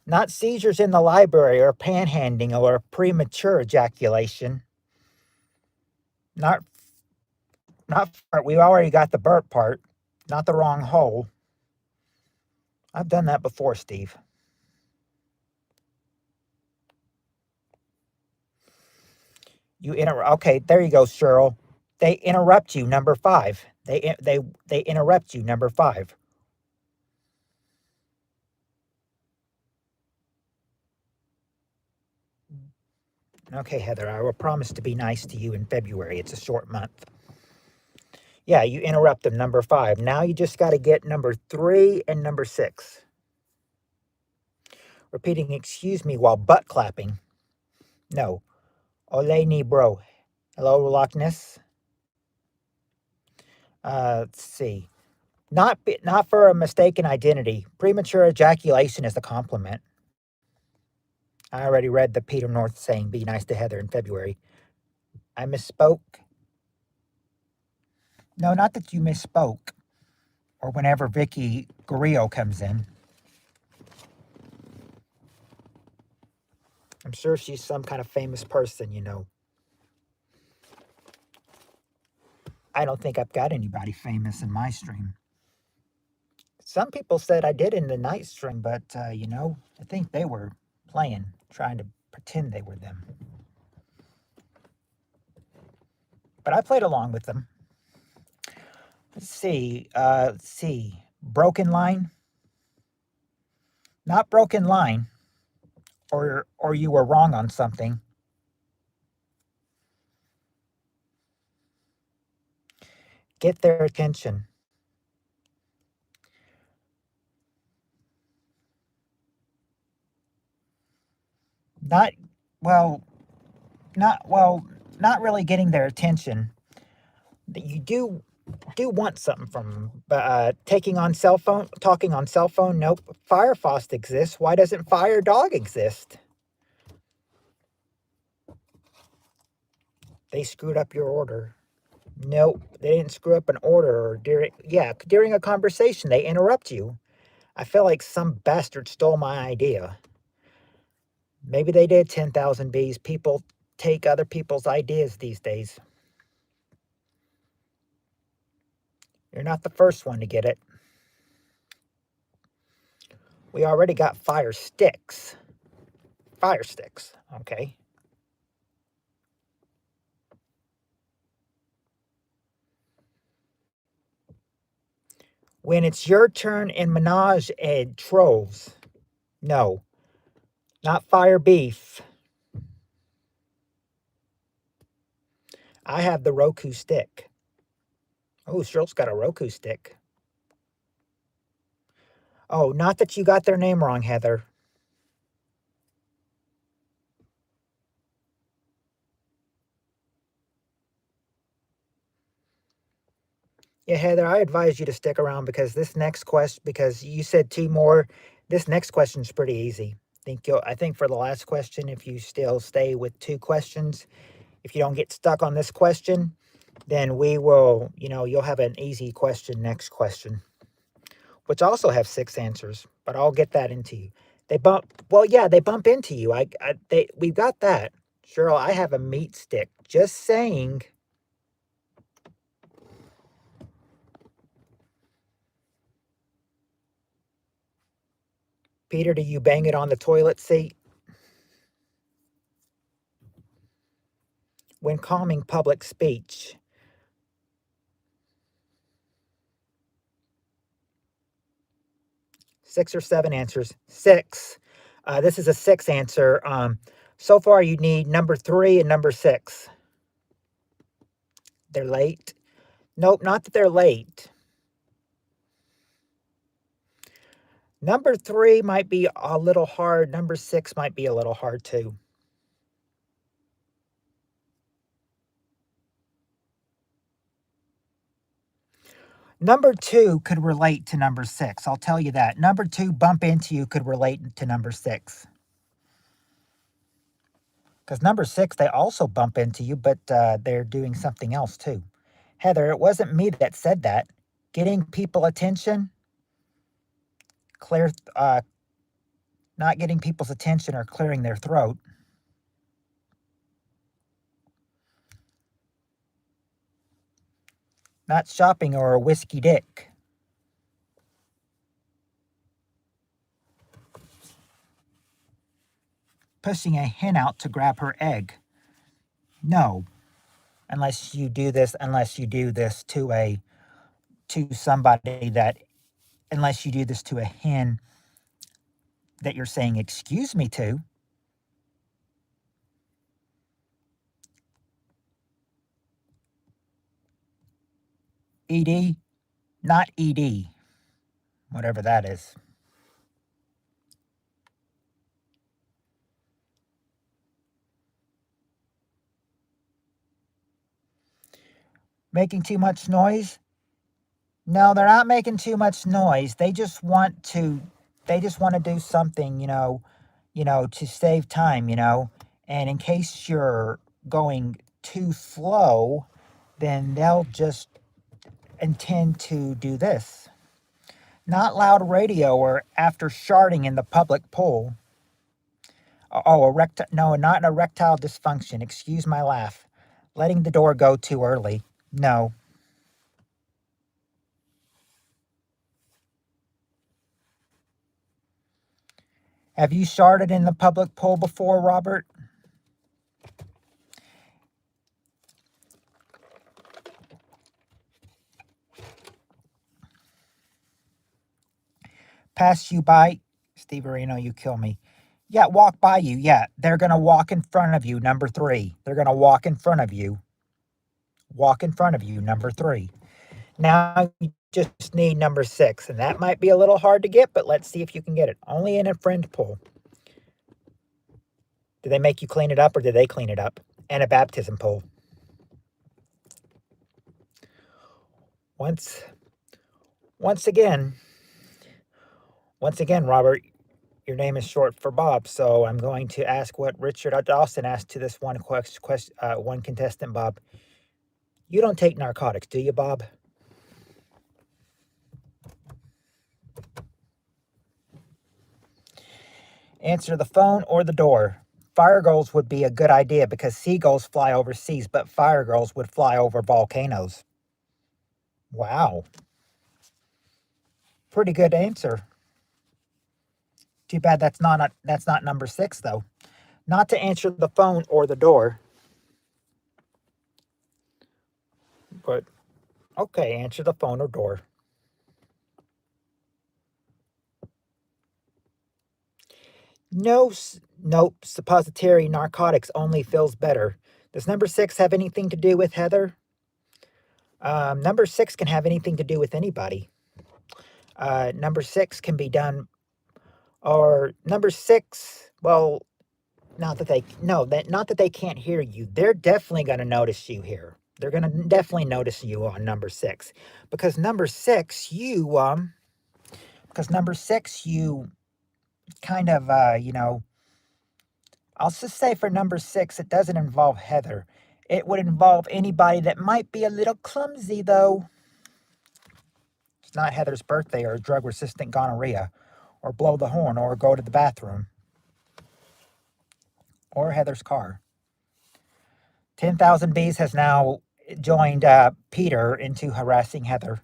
Speaker 1: Not seizures in the library or panhandling or premature ejaculation. Not fart. We already got the burp part. Not the wrong hole. I've done that before, Steve. Okay, there you go, Cheryl. They interrupt you, number 5. They interrupt you, number 5. Okay, Heather, I will promise to be nice to you in February. It's a short month. Yeah, you interrupt them, number 5. Now you just got to get number 3 and number 6. Repeating, excuse me, while butt clapping. No. Ole ni bro. Hello, Loch Ness. Let's see. Not for a mistaken identity. Premature ejaculation is a compliment. I already read the Peter North saying, be nice to Heather in February. I misspoke. No, not that you misspoke. Or whenever Vicky Grillo comes in. I'm sure she's some kind of famous person, you know. I don't think I've got anybody famous in my stream. Some people said I did in the night stream, but, you know, I think they were playing, trying to pretend they were them. But I played along with them. Let's see. Broken line. Not broken line. Or you were wrong on something. Get their attention. Not really getting their attention. You do want something from them. Talking on cell phone, nope. Firefox exists. Why doesn't Fire Dog exist? They screwed up your order. Nope, they didn't screw up an order. Or during a conversation, they interrupt you. I feel like some bastard stole my idea. Maybe they did. 10,000 bees. People take other people's ideas these days. You're not the first one to get it. We already got fire sticks. Fire sticks, okay. When it's your turn in Menage a Trolls. No, not Fire Beef. I have the Roku stick. Oh, Cheryl's got a Roku stick. Oh, not that you got their name wrong, Heather. Yeah, Heather, I advise you to stick around because this next question, because you said two more, this next question's pretty easy. I think for the last question, if you still stay with two questions, if you don't get stuck on this question, then we will, you'll have an easy question next question, which also have 6 answers, but I'll get that into you. They bump into you. We've got that. Cheryl, I have a meat stick. Just saying. Peter, do you bang it on the toilet seat? When calming public speech. Six or seven answers. 6. This is a 6 answer. So far, you need number 3 and number 6. They're late. Nope, not that they're late. Number 3 might be a little hard. Number 6 might be a little hard too. Number 2 could relate to number 6. I'll tell you that. Number 2, bump into you, could relate to number 6. Because number 6, they also bump into you, but they're doing something else too. Heather, it wasn't me that said that. Getting people attention, not getting people's attention or clearing their throat. Not shopping or a whiskey dick. Pushing a hen out to grab her egg. No, unless you do this to somebody that, unless you do this to a hen that you're saying excuse me to. ED, not ED, whatever that is. Making too much noise? No, they're not making too much noise. They just want to do something, to save time, And in case you're going too slow, then they'll just intend to do this. Not loud radio or after sharding in the public pool. Oh, no, not an erectile dysfunction. Excuse my laugh. Letting the door go too early. No. Have you sharded in the public pool before, Robert? Pass you by? Steve Areno, you kill me. Yeah, walk by you. Yeah, they're going to walk in front of you, number 3. They're going to walk in front of you. Walk in front of you, number 3. Now you just need number 6, and that might be a little hard to get, but let's see if you can get it. Only in a friend pool. Did they make you clean it up, or did they clean it up? And a baptism pool. Once again, Robert, your name is short for Bob, so I'm going to ask what Richard Dawson asked to this one contestant, Bob. You don't take narcotics, do you, Bob? Answer the phone or the door. Fire girls would be a good idea because seagulls fly over seas, but fire girls would fly over volcanoes. Wow. Pretty good answer. Too bad that's not number 6, though. Not to answer the phone or the door. But, okay, answer the phone or door. No, nope, suppository narcotics only feels better. Does number 6 have anything to do with Heather? Number 6 can have anything to do with anybody. Number 6 can be done, or number 6, well, not that they, no, that not that they can't hear you. They're definitely going to notice you here. They're going to definitely notice you on number 6. Because number 6, you kind of, I'll just say for number 6, it doesn't involve Heather. It would involve anybody that might be a little clumsy, though. It's not Heather's birthday or drug-resistant gonorrhea, or blow the horn, or go to the bathroom, or Heather's car. 10,000 Bees has now joined Peter into harassing Heather.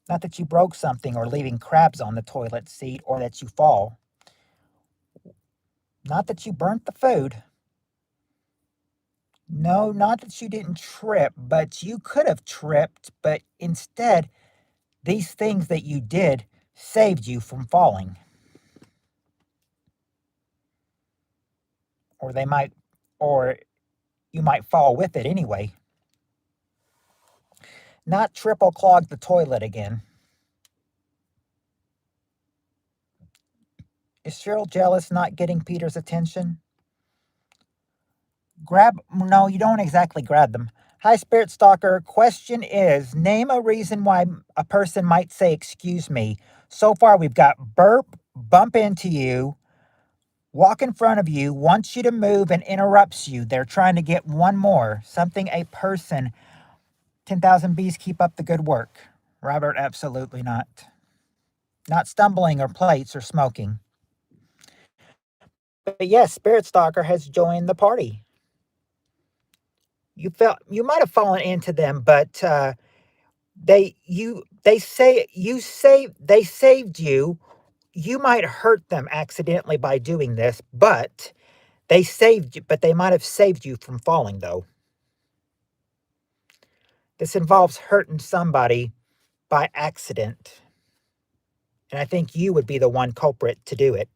Speaker 1: Not that you broke something or leaving crabs on the toilet seat or that you fall. Not that you burnt the food. No, not that you didn't trip, but you could have tripped, but instead, these things that you did saved you from falling. Or you might fall with it anyway. Not triple clog the toilet again. Is Cheryl jealous not getting Peter's attention? No, you don't exactly grab them. Hi, Spirit Stalker. Question is, name a reason why a person might say, excuse me. So far, we've got burp, bump into you, walk in front of you, wants you to move, and interrupts you. They're trying to get one more. Something a person. 10,000 Bees, keep up the good work. Robert, absolutely not. Not stumbling or plates or smoking. But yes, Spirit Stalker has joined the party. You might have fallen into them, but they saved you. You might hurt them accidentally by doing this, but they saved you. But they might have saved you from falling, though. This involves hurting somebody by accident, and I think you would be the one culprit to do it.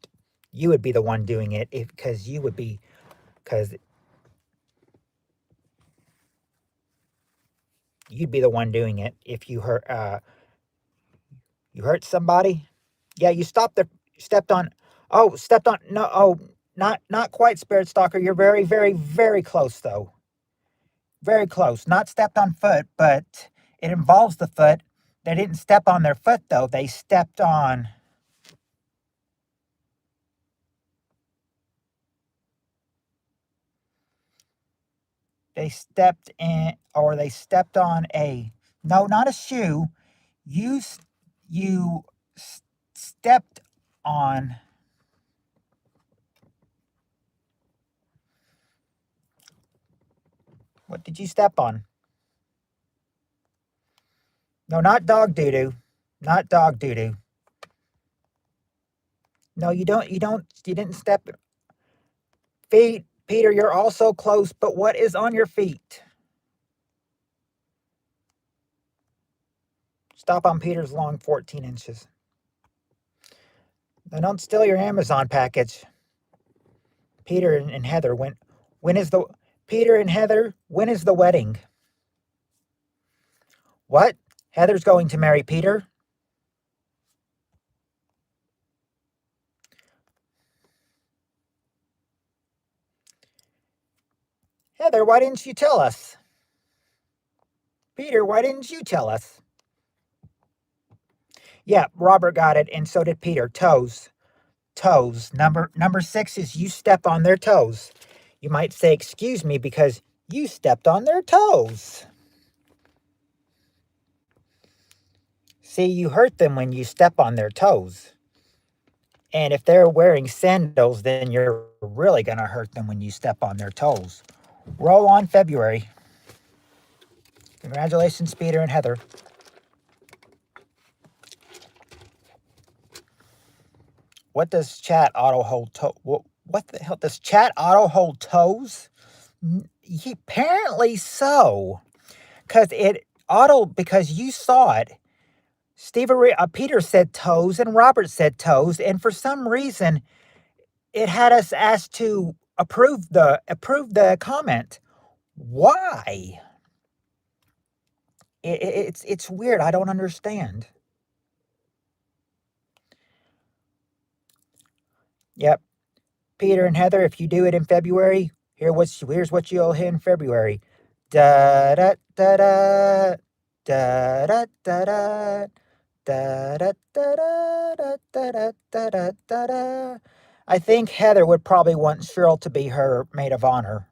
Speaker 1: You would be the one doing it because you'd be the one doing it if you hurt somebody. Yeah, you stepped on. Oh, stepped on. No, oh, not quite, Spirit Stalker. You're very, very, very close, though. Very close. Not stepped on foot, but it involves the foot. They didn't step on their foot, though. They stepped on. They stepped in, or they stepped on a. No, not a shoe. You stepped on. What did you step on? No, not dog doo-doo. Not dog doo-doo. No, you didn't step. Feet. Peter, you're also close, but what is on your feet? Stop on Peter's long 14 inches. Now don't steal your Amazon package. Peter and Heather, when is the Peter and Heather, when is the wedding? What? Heather's going to marry Peter? Heather, why didn't you tell us? Peter, why didn't you tell us? Yeah, Robert got it, and so did Peter. Toes. Toes. Number 6 is you step on their toes. You might say, excuse me, because you stepped on their toes. See, you hurt them when you step on their toes. And if they're wearing sandals, then you're really going to hurt them when you step on their toes. Roll on February. Congratulations, Peter and Heather. What does chat auto hold What the hell? Does chat auto hold toes? Apparently so. Because you saw it. Peter said toes and Robert said toes, and for some reason it had us asked to approve the comment. Why? It's weird. I don't understand. Yep. Peter and Heather, if you do it in February, here's what you'll hear in February. Da da da da da da da da da da da da da da da da da. I think Heather would probably want Cheryl to be her maid of honor.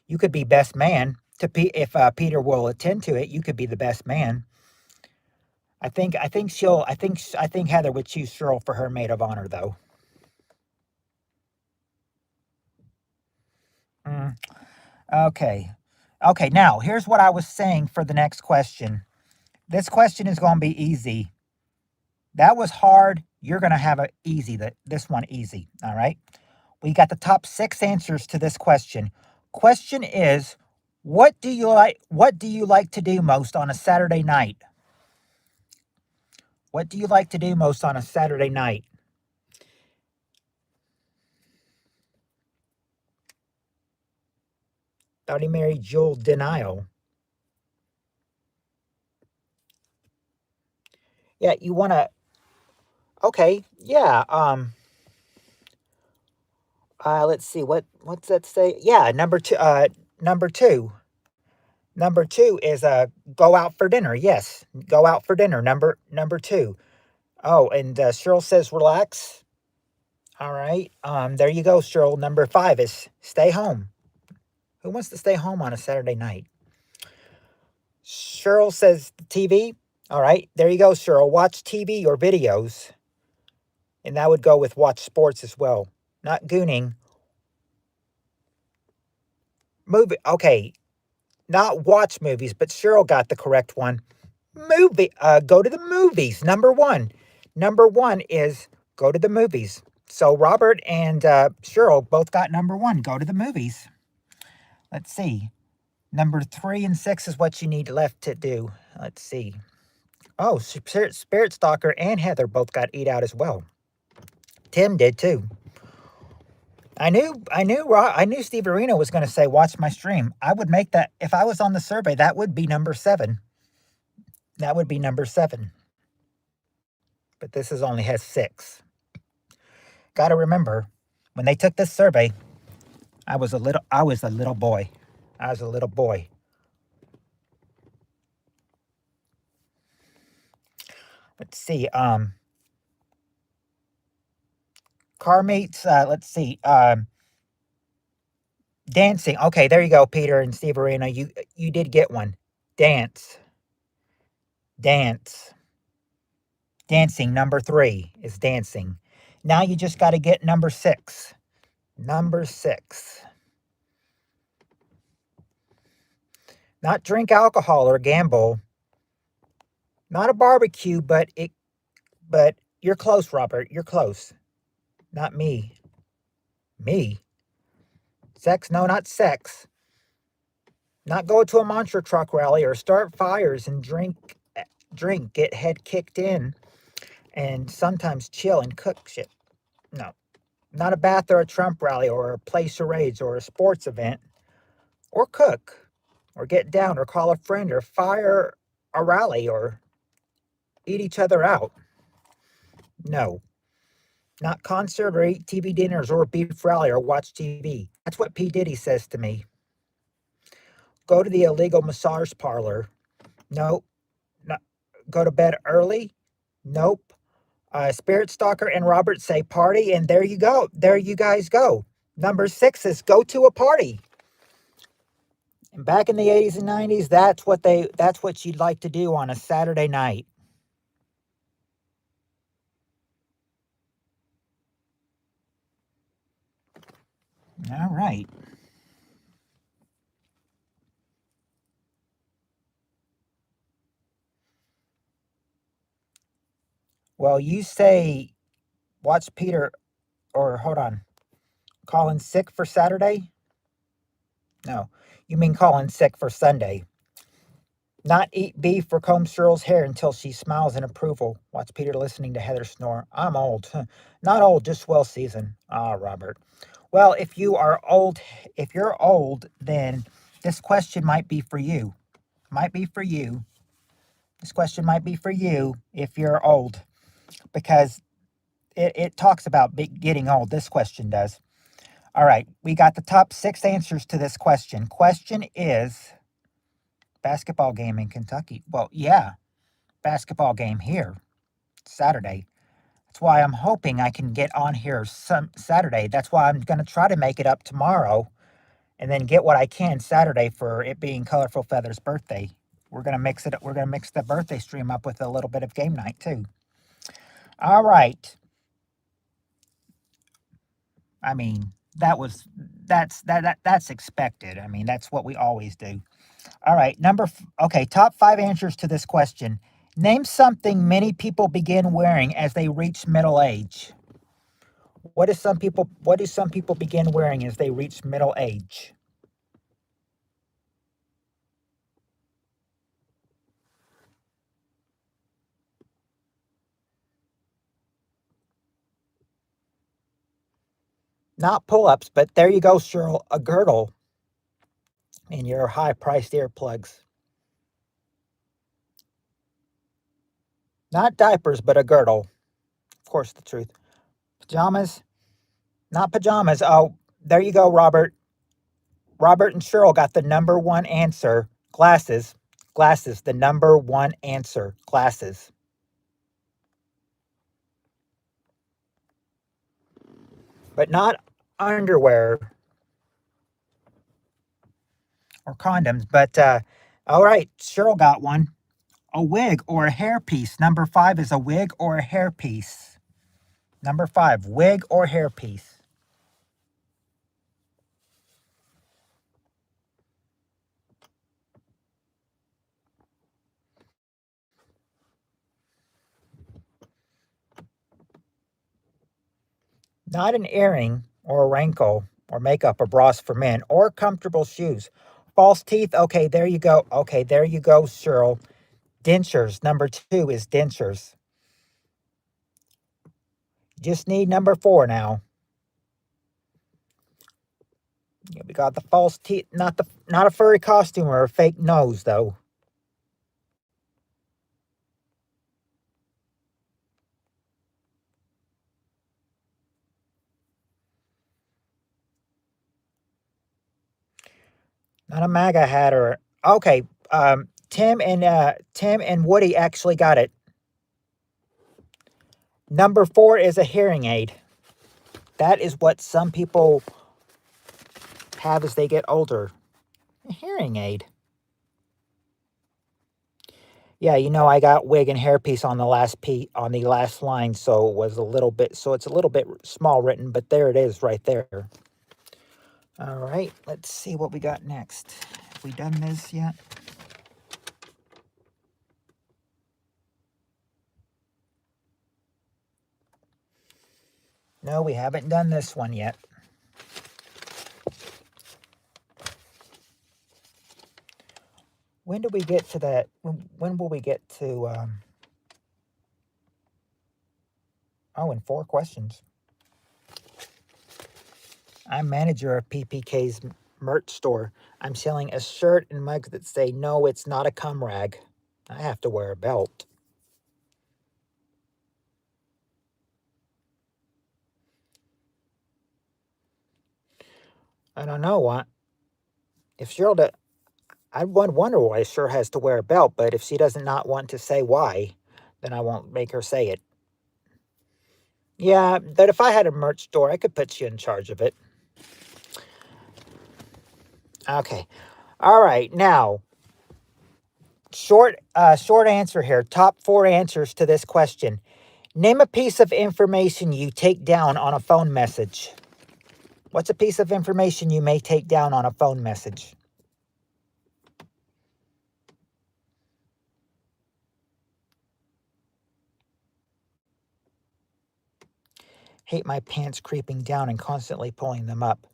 Speaker 1: You could be best man if Peter will attend to it. You could be the best man. I think Heather would choose Cheryl for her maid of honor though. Mm, okay. Okay, now here's what I was saying for the next question. This question is going to be easy. That was hard. You're going to have this one easy, all right? We got the top 6 answers to this question. Question is, what do you like to do most on a Saturday night? What do you like to do most on a Saturday night? Thought he married Jewel Denial. Yeah, you want to. Okay, yeah. Let's see. What's that say? Yeah, number two. Number two. Number two is go out for dinner. Yes, go out for dinner. Number two. Oh, and Cheryl says relax. All right. There you go, Cheryl. Number 5 is stay home. Who wants to stay home on a Saturday night? Cheryl says TV. All right. There you go, Cheryl. Watch TV or videos. And that would go with watch sports as well. Not gooning. Movie. Okay. Not watch movies, but Cheryl got the correct one. Go to the movies. Number 1. Number 1 is go to the movies. So Robert and Cheryl both got number 1. Go to the movies. Let's see. Number 3 and 6 is what you need left to do. Let's see. Oh, Spirit Stalker and Heather both got eat out as well. Tim did too. I knew Steve Arena was going to say watch my stream. I would make that if I was on the survey. That would be number 7. That would be number 7. But this only has 6. Got to remember, when they took this survey, I was a little boy. I was a little boy. Let's see. Car meets. Let's see. Dancing. Okay, there you go, Peter and Steve Arena. You did get one. Dance. Dancing. Number 3 is dancing. Now you just got to get number 6. Number 6. Not drink alcohol or gamble. Not a barbecue, but you're close, Robert. You're close. Not me. Me? Sex? No, not sex. Not go to a monster truck rally or start fires and drink, get head kicked in, and sometimes chill and cook shit. No. Not a bath or a Trump rally or a play charades or a sports event. Or cook. Or get down or call a friend or fire a rally or eat each other out. No. Not concert or eat TV dinners or beef rally or watch TV. That's what P. Diddy says to me. Go to the illegal massage parlor. Nope. No. Go to bed early. Nope. Spirit Stalker and Robert say party, and there you go. There you guys go. Number 6 is go to a party. And back in the 80s and 90s, that's what you'd like to do on a Saturday night. All right. Well, you say watch Peter, or hold on. Call in sick for Saturday? No, you mean call in sick for Sunday. Not eat beef or comb Cheryl's hair until she smiles in approval. Watch Peter listening to Heather snore. I'm old. Not old, just well seasoned. Ah, Robert. Well, if you're old, then this question might be for you. Might be for you. This question might be for you if you're old, because it talks about getting old. This question does. All right, we got the top 6 answers to this question. Question is basketball game in Kentucky. Well, yeah, basketball game here Saturday. That's why I'm hoping I can get on here some Saturday. That's why I'm going to try to make it up tomorrow and then get what I can Saturday for it being Colorful Feather's birthday. We're going to mix it. We're going to mix the birthday stream up with a little bit of game night too. All right. I mean, that's expected. I mean, that's what we always do. All right, okay, top 5 answers to this question. Name something many people begin wearing as they reach middle age. What do some people begin wearing as they reach middle age? Not pull-ups, but there you go, Cheryl, a girdle in your high-priced earplugs. Not diapers, but a girdle. Of course, the truth. Pajamas? Not pajamas. Oh, there you go, Robert. Robert and Cheryl got the number 1 answer. Glasses. Glasses, the number 1 answer. Glasses. But not underwear or condoms. But all right, Cheryl got one. A wig or a hairpiece. Number 5 is a wig or a hairpiece. Number 5, wig or hairpiece. Not an earring or a wrinkle or makeup or bras for men or comfortable shoes. False teeth. Okay, there you go. Okay, there you go, Cheryl. Dentures. Number 2 is dentures. Just need number 4 now. We got the false teeth, not a furry costume or a fake nose though. Not a MAGA hat or okay. Tim and Woody actually got it. Number 4 is a hearing aid. That is what some people have as they get older. A hearing aid. Yeah, I got wig and hairpiece on the last line, so it's a little bit small written, but there it is right there. All right, let's see what we got next. Have we done this yet? No, we haven't done this one yet. When do we get to that? When will we get to, in 4 questions. I'm manager of PPK's merch store. I'm selling a shirt and mugs that say, no, it's not a cum rag. I have to wear a belt. I don't know what. If Cheryl, I would wonder why Cheryl has to wear a belt, but if she doesn't not want to say why, then I won't make her say it. Yeah, but if I had a merch store, I could put you in charge of it. Okay. All right. Now, short answer here. Top 4 answers to this question. Name a piece of information you take down on a phone message. What's a piece of information you may take down on a phone message? Hate my pants creeping down and constantly pulling them up.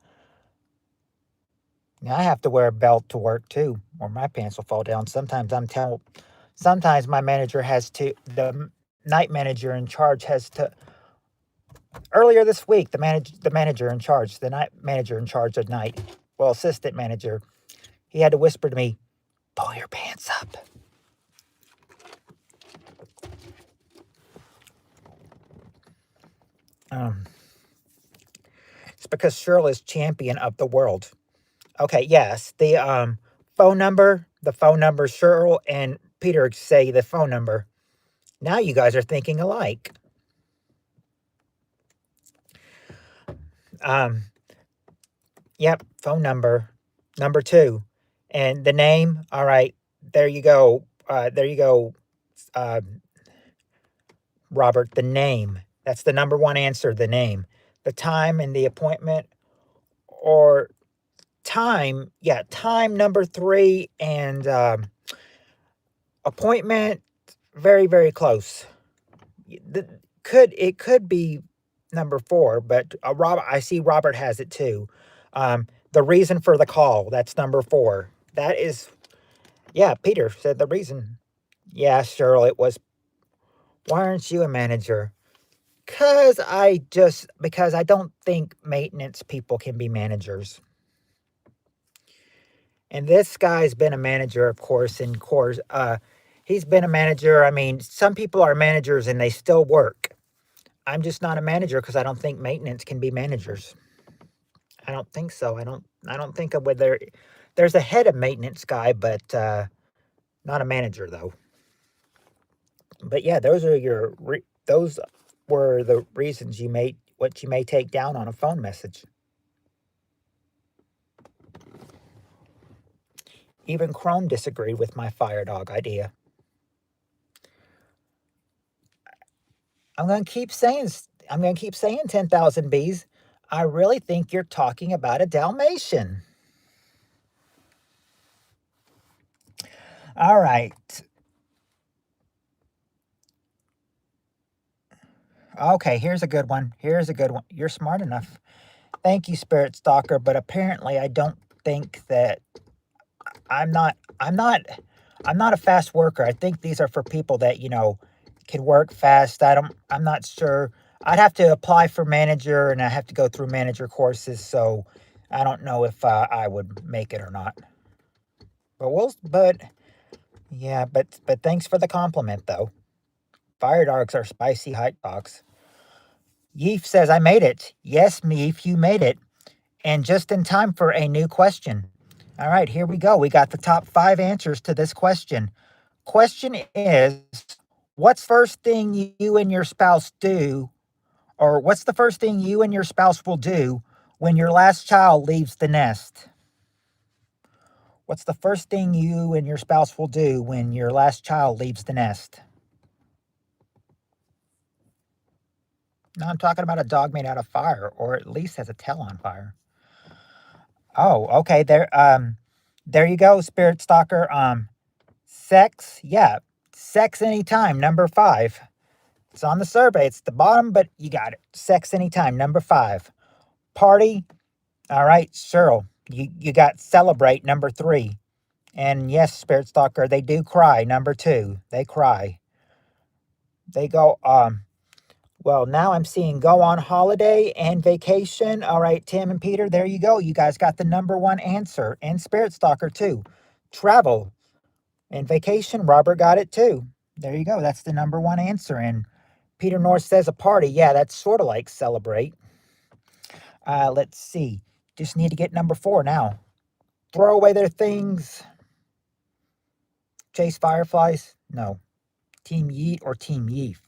Speaker 1: Now, I have to wear a belt to work too, or my pants will fall down. Sometimes my manager has to, the night manager in charge has to. Earlier this week, the manager in charge, the night manager in charge of night, well, assistant manager, he had to whisper to me, "Pull your pants up." Um, it's because Cheryl is champion of the world. Okay, yes, the phone number, Cheryl and Peter say the phone number. Now you guys are thinking alike. Um, yep, phone number 2, and the name. All right, there you go. There you go, uh, Robert. The name. That's the number one answer. The name, the time, and the appointment, or time. Yeah, time number 3, and appointment. Very very close. It could be number 4, but Robert, I see Robert has it too. The reason for the call, that's number 4. That is, yeah, Peter said the reason. Yeah, Cheryl, it was, why aren't you a manager? Because I don't think maintenance people can be managers. And this guy's been a manager, of course, he's been a manager. I mean, some people are managers and they still work. I'm just not a manager because I don't think maintenance can be managers. I don't think so. I don't think of whether there's a head of maintenance guy, but not a manager though. But yeah, those were the reasons what you may take down on a phone message. Even Chrome disagreed with my fire dog idea. I'm going to keep saying 10,000 bees. I really think you're talking about a Dalmatian. All right. Okay, here's a good one. You're smart enough. Thank you, Spirit Stalker, but apparently I don't think that I'm not I'm not I'm not a fast worker. I think these are for people that, can work fast. I'm not sure. I'd have to apply for manager and I have to go through manager courses, so I don't know if I would make it or not. But yeah, but thanks for the compliment though. Fire dogs are spicy hot dogs. Yeef says I made it. Yes, Meef, you made it. And just in time for a new question. All right, here we go. We got the top 5 answers to this question. Question is, what's first thing you and your spouse do, or what's the first thing you and your spouse will do when your last child leaves the nest? What's the first thing you and your spouse will do when your last child leaves the nest? No, I'm talking about a dog made out of fire, or at least has a tail on fire. Oh, okay. There you go, Spirit Stalker. Sex, yeah, sex anytime. Number 5. It's on the survey. It's the bottom, but you got it. Sex anytime. Number 5. Party. All right, Cheryl, you got celebrate. Number 3. And yes, Spirit Stalker, they do cry. Number 2. They cry. They go. Well, now I'm seeing go on holiday and vacation. All right, Tim and Peter, there you go. You guys got the number 1 answer. And Spirit Stalker, too. Travel and vacation. Robert got it, too. There you go. That's the number 1 answer. And Peter North says a party. Yeah, that's sort of like celebrate. Let's see. Just need to get number 4 now. Throw away their things. Chase fireflies? No. Team Yeet or Team Yeef?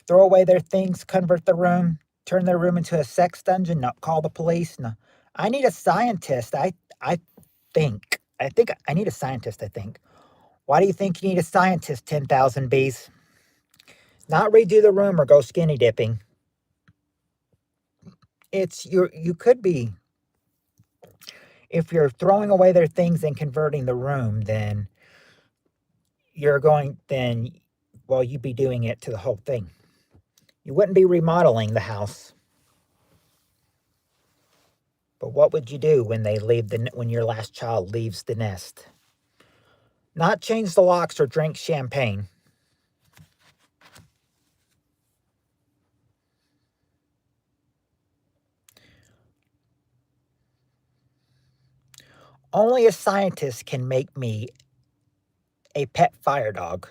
Speaker 1: Throw away their things, convert the room, turn their room into a sex dungeon, no, call the police. No. I need a scientist. I think. I think I need a scientist, I think. Why do you think you need a scientist, 10,000 bees? Not redo the room or go skinny dipping. You could be, if you're throwing away their things and converting the room, then you'd be doing it to the whole thing. You wouldn't be remodeling the house. But what would you do when when your last child leaves the nest? Not change the locks or drink champagne. Only a scientist can make me a pet fire dog.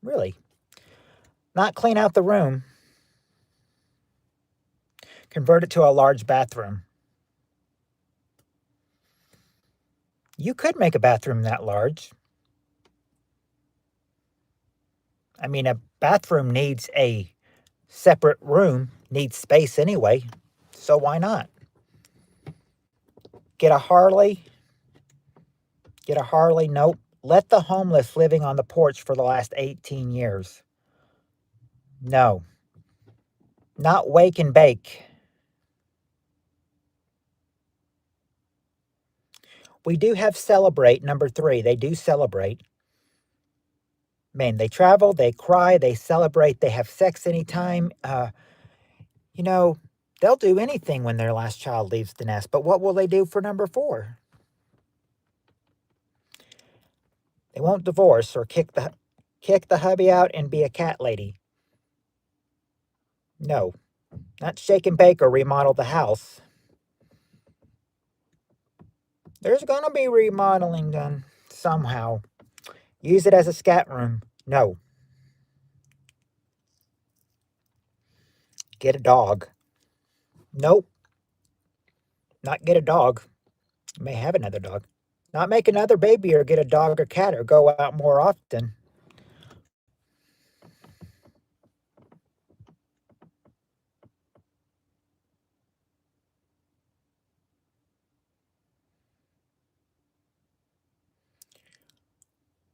Speaker 1: Really? Not clean out the room. Convert it to a large bathroom. You could make a bathroom that large. I mean, a bathroom needs a separate room, needs space anyway. So why not? Get a Harley. Get a Harley. Nope. Let the homeless living on the porch for the last 18 years. No. Not wake and bake. We do have celebrate, number 3. They do celebrate. Man, they travel, they cry, they celebrate, they have sex anytime. You know, they'll do anything when their last child leaves the nest. But what will they do for number 4? They won't divorce or kick the hubby out and be a cat lady. No. Not shake and bake or remodel the house. There's going to be remodeling done somehow. Use it as a scat room. No. Get a dog. Nope. Not get a dog. You may have another dog. Not make another baby or get a dog or cat or go out more often.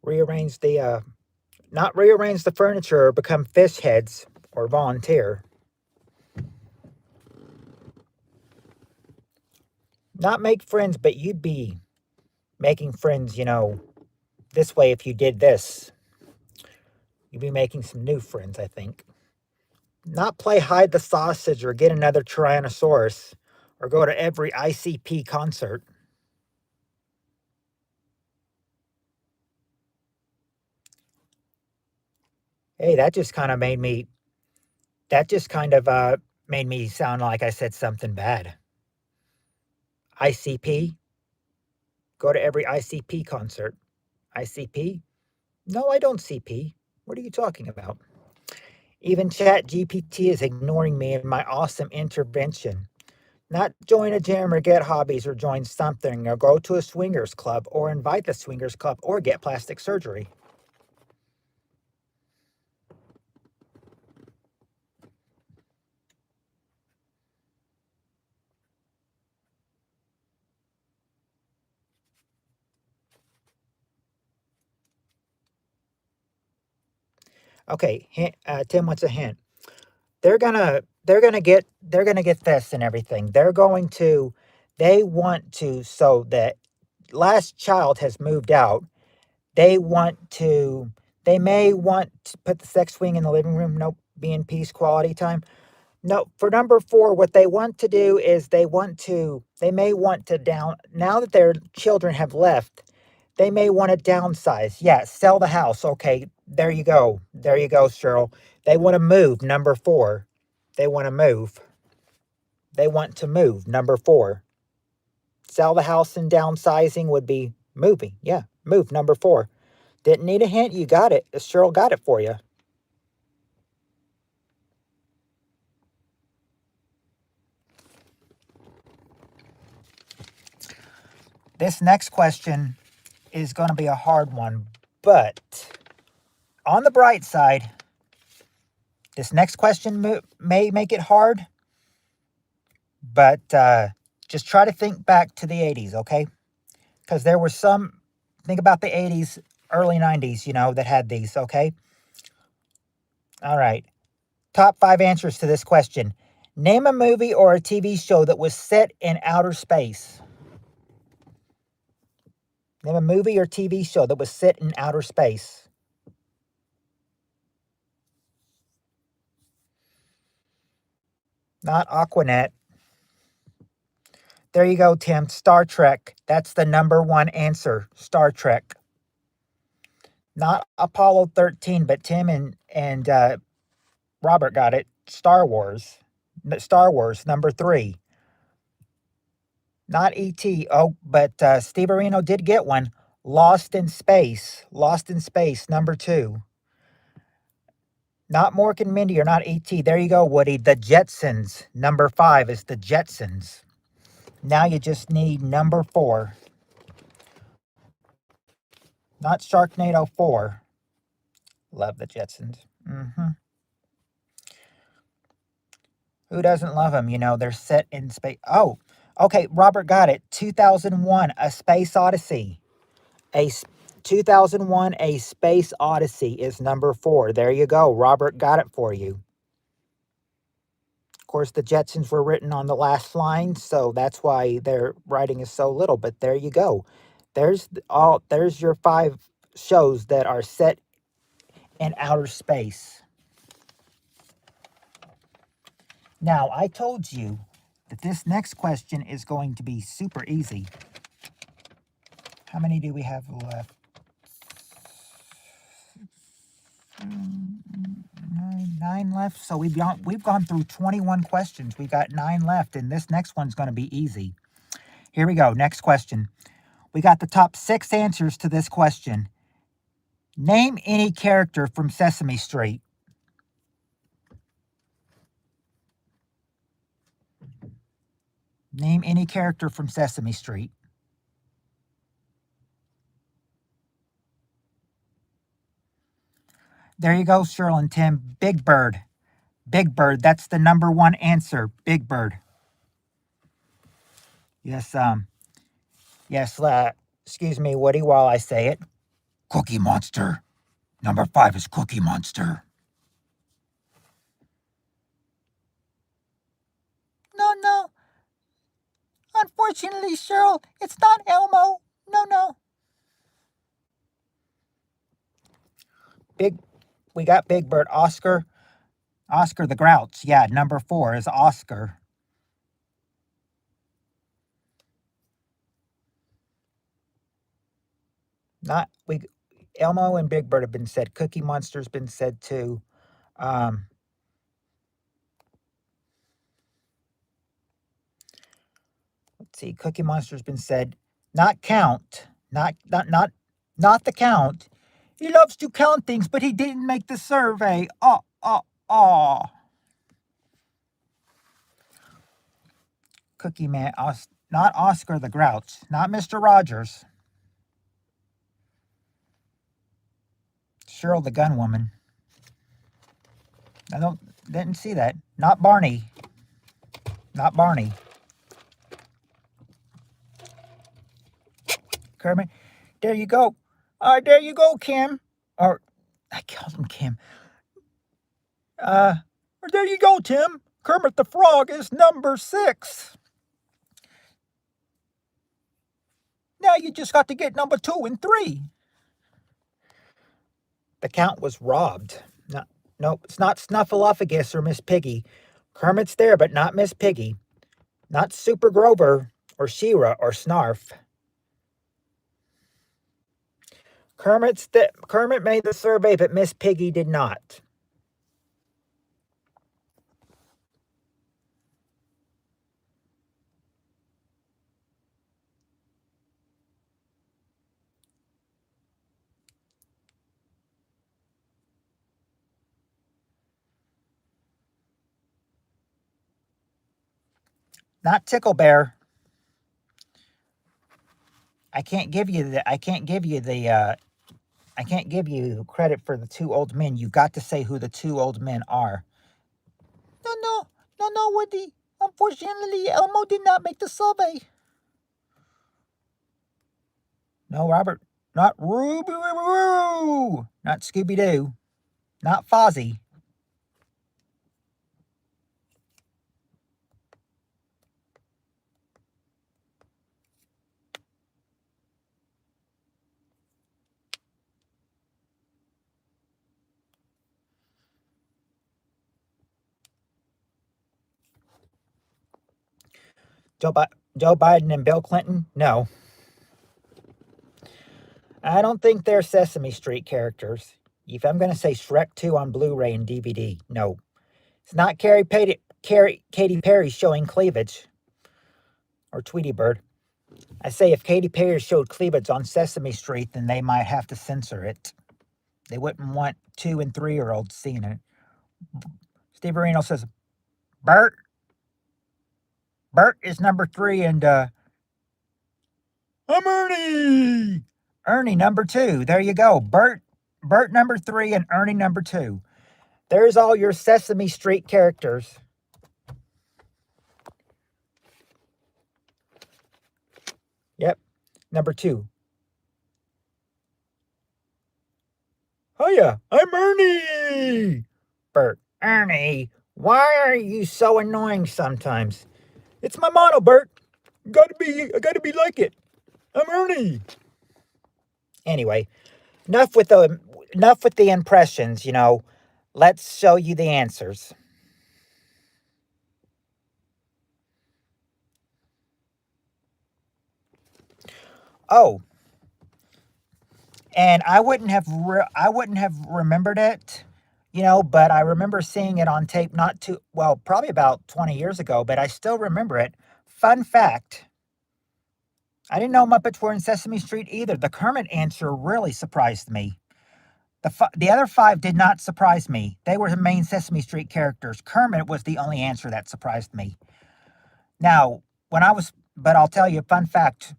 Speaker 1: Not rearrange the furniture or become fish heads or volunteer. Not make friends, but you'd be making friends, this way if you did this. You'd be making some new friends, I think. Not play hide the sausage or get another Tyrannosaurus or go to every ICP concert. Hey, that just kind of made me sound like I said something bad. ICP? Go to every ICP concert. ICP? No, I don't CP. What are you talking about? Even Chat GPT is ignoring me in my awesome intervention. Not join a gym or get hobbies or join something or go to a swingers club or invite the swingers club or get plastic surgery. Okay, Tim wants a hint. They're gonna get this and everything. They want to, so that last child has moved out. They may want to put the sex swing in the living room. Nope. Be in peace, quality time. No, for number 4, what they want to do is they may want to now that their children have left, they may want to downsize. Yeah, sell the house. Okay, there you go. There you go, Cheryl. They want to move, number 4. They want to move. They want to move, number 4. Sell the house and downsizing would be moving. Yeah, move, number 4. Didn't need a hint. You got it. Cheryl got it for you. This next question is going to be a hard one, but on the bright side, this next question may make it hard, but just try to think back to the 80s, okay? Because there were think about the 80s, early 90s, that had these, okay? All right. Top 5 answers to this question. Name a movie or a TV show that was set in outer space. Name a movie or TV show that was set in outer space. Not Aquanet. There you go, Tim. Star Trek. That's the #1 answer. Star Trek. Not Apollo 13, but Tim and Robert got it. Star Wars. Star Wars, #3. Not E.T. Oh, but Steve Areno did get one. Lost in Space. Lost in Space, #2. Not Mork and Mindy or not E.T. There you go, Woody. The Jetsons. #5 is the Jetsons. Now you just need #4. Not Sharknado 4. Love the Jetsons. Who doesn't love them? You know, they're set in space. Oh, okay. Robert got it. 2001, A Space Odyssey. 2001, A Space Odyssey is #4. There you go. Robert got it for you. Of course, the Jetsons were written on the last line, so that's why their writing is so little. But there you go. There's your 5 shows that are set in outer space. Now, I told you that this next question is going to be super easy. How many do we have left? 9 left. So we've gone through 21 questions. We got 9 left, and this next one's going to be easy. Here we go. Next question. We got the top 6 answers to this question. Name any character from Sesame Street. Name any character from Sesame Street. There you go, Cheryl and Tim. Big Bird. Big Bird. That's the #1 answer. Big Bird. Yes, excuse me, Woody, while I say it. Cookie Monster. #5 is Cookie Monster. No. Unfortunately, Cheryl, it's not Elmo. No. We got Big Bird. Oscar the Grouch. Yeah, #4 is Oscar. Elmo and Big Bird have been said. Cookie Monster's been said too. Let's see. Cookie Monster's been said. Not Count. Not the Count. He loves to count things, but he didn't make the survey. Cookie Man. Not Oscar the Grouch. Not Mr. Rogers. Cheryl the Gun Woman. I didn't see that. Not Barney. Not Barney. Kermit. There you go. There you go, Kim. Or I called him Kim. There you go, Tim. Kermit the Frog is #6. Now you just got to get #2 and 3. The count was robbed. Nope, it's not Snuffleupagus or Miss Piggy. Kermit's there, but not Miss Piggy. Not Super Grover or Shira or Snarf. Kermit made the survey, but Miss Piggy did not. Not Tickle Bear. I can't give you credit for the 2 old men. You got to say who the 2 old men are. No, Woody. Unfortunately, Elmo did not make the survey. No, Robert. Not Roo-boo-boo-boo. Not Scooby-Doo. Not Fozzie. Joe Biden and Bill Clinton? No. I don't think they're Sesame Street characters. If I'm going to say Shrek 2 on Blu-ray and DVD, no. It's not Katy Perry showing cleavage. Or Tweety Bird. I say if Katy Perry showed cleavage on Sesame Street, then they might have to censor it. They wouldn't want 2- and 3-year-olds seeing it. Steve Areno says, Bert is number 3, and I'm Ernie. Ernie number 2. There you go. Bert number 3 and Ernie number 2. There's all your Sesame Street characters. Yep. Number 2. Hiya, I'm Ernie. Bert, Ernie, why are you so annoying sometimes? It's my motto, Bert. I gotta be like it. I'm Ernie. Anyway, enough with the impressions, you know. Let's show you the answers. Oh, and I wouldn't have remembered it, you know, but I remember seeing it on tape probably about 20 years ago, but I still remember it. Fun fact, I didn't know Muppets were in Sesame Street either. The Kermit answer really surprised me. The other 5 did not surprise me. They were the main Sesame Street characters. Kermit was the only answer that surprised me. Now, but I'll tell you, fun fact,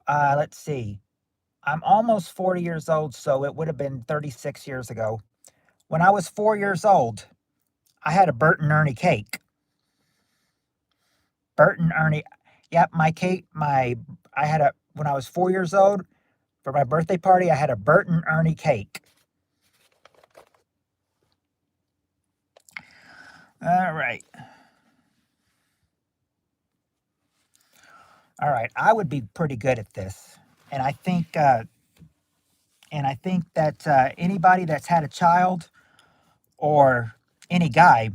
Speaker 1: let's see. I'm almost 40 years old, so it would have been 36 years ago. When I was 4 years old, I had a Bert and Ernie cake. Bert and Ernie, yep, my cake, when I was 4 years old, for my birthday party, I had a Bert and Ernie cake. All right. All right, I would be pretty good at this, and I think that anybody that's had a child or any guy,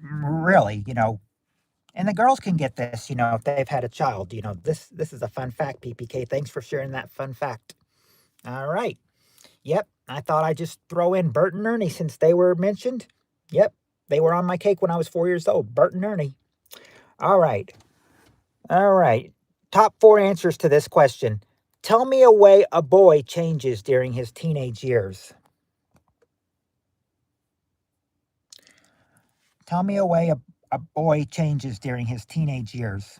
Speaker 1: really, you know, and the girls can get this, you know, if they've had a child. You know, this is a fun fact, PPK. Thanks for sharing that fun fact. All right. Yep, I thought I'd just throw in Bert and Ernie since they were mentioned. Yep, they were on my cake when I was 4 years old. Bert and Ernie. All right. All right. Top 4 answers to this question. Tell me a way a boy changes during his teenage years. Tell me a way a boy changes during his teenage years.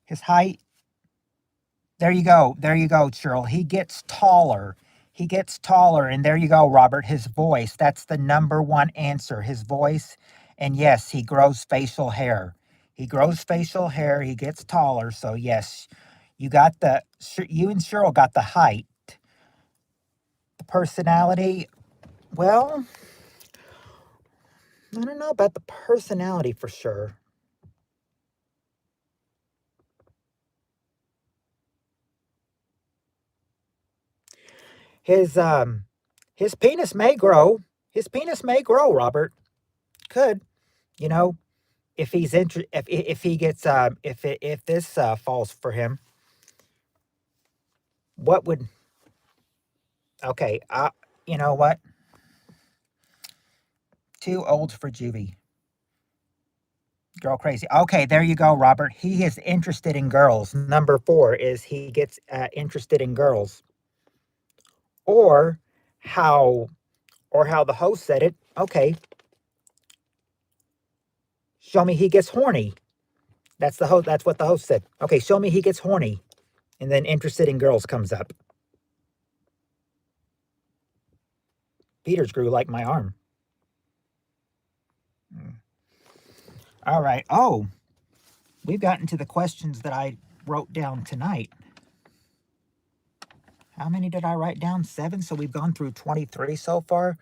Speaker 1: His height. There you go. There you go, Cheryl. He gets taller. He gets taller. And there you go, Robert. His voice. That's the number 1 answer. His voice. And yes, he grows facial hair. He grows facial hair. He gets taller. So yes, you and Cheryl got the height. The personality. Well, I don't know about the personality for sure. His penis may grow. His penis may grow, Robert. Could. You know, if he's if he gets if this falls for him, what would okay, you know what? Too old for juvie. Girl crazy. Okay, there you go, Robert. He is interested in girls. Number 4 is he gets interested in girls. Or how the host said it. Okay. Show me he gets horny. That's what the host said. Okay, show me he gets horny. And then interested in girls comes up. Peter's grew like my arm. All right. Oh, we've gotten to the questions that I wrote down tonight. How many did I write down? 7. So we've gone through 23 so far.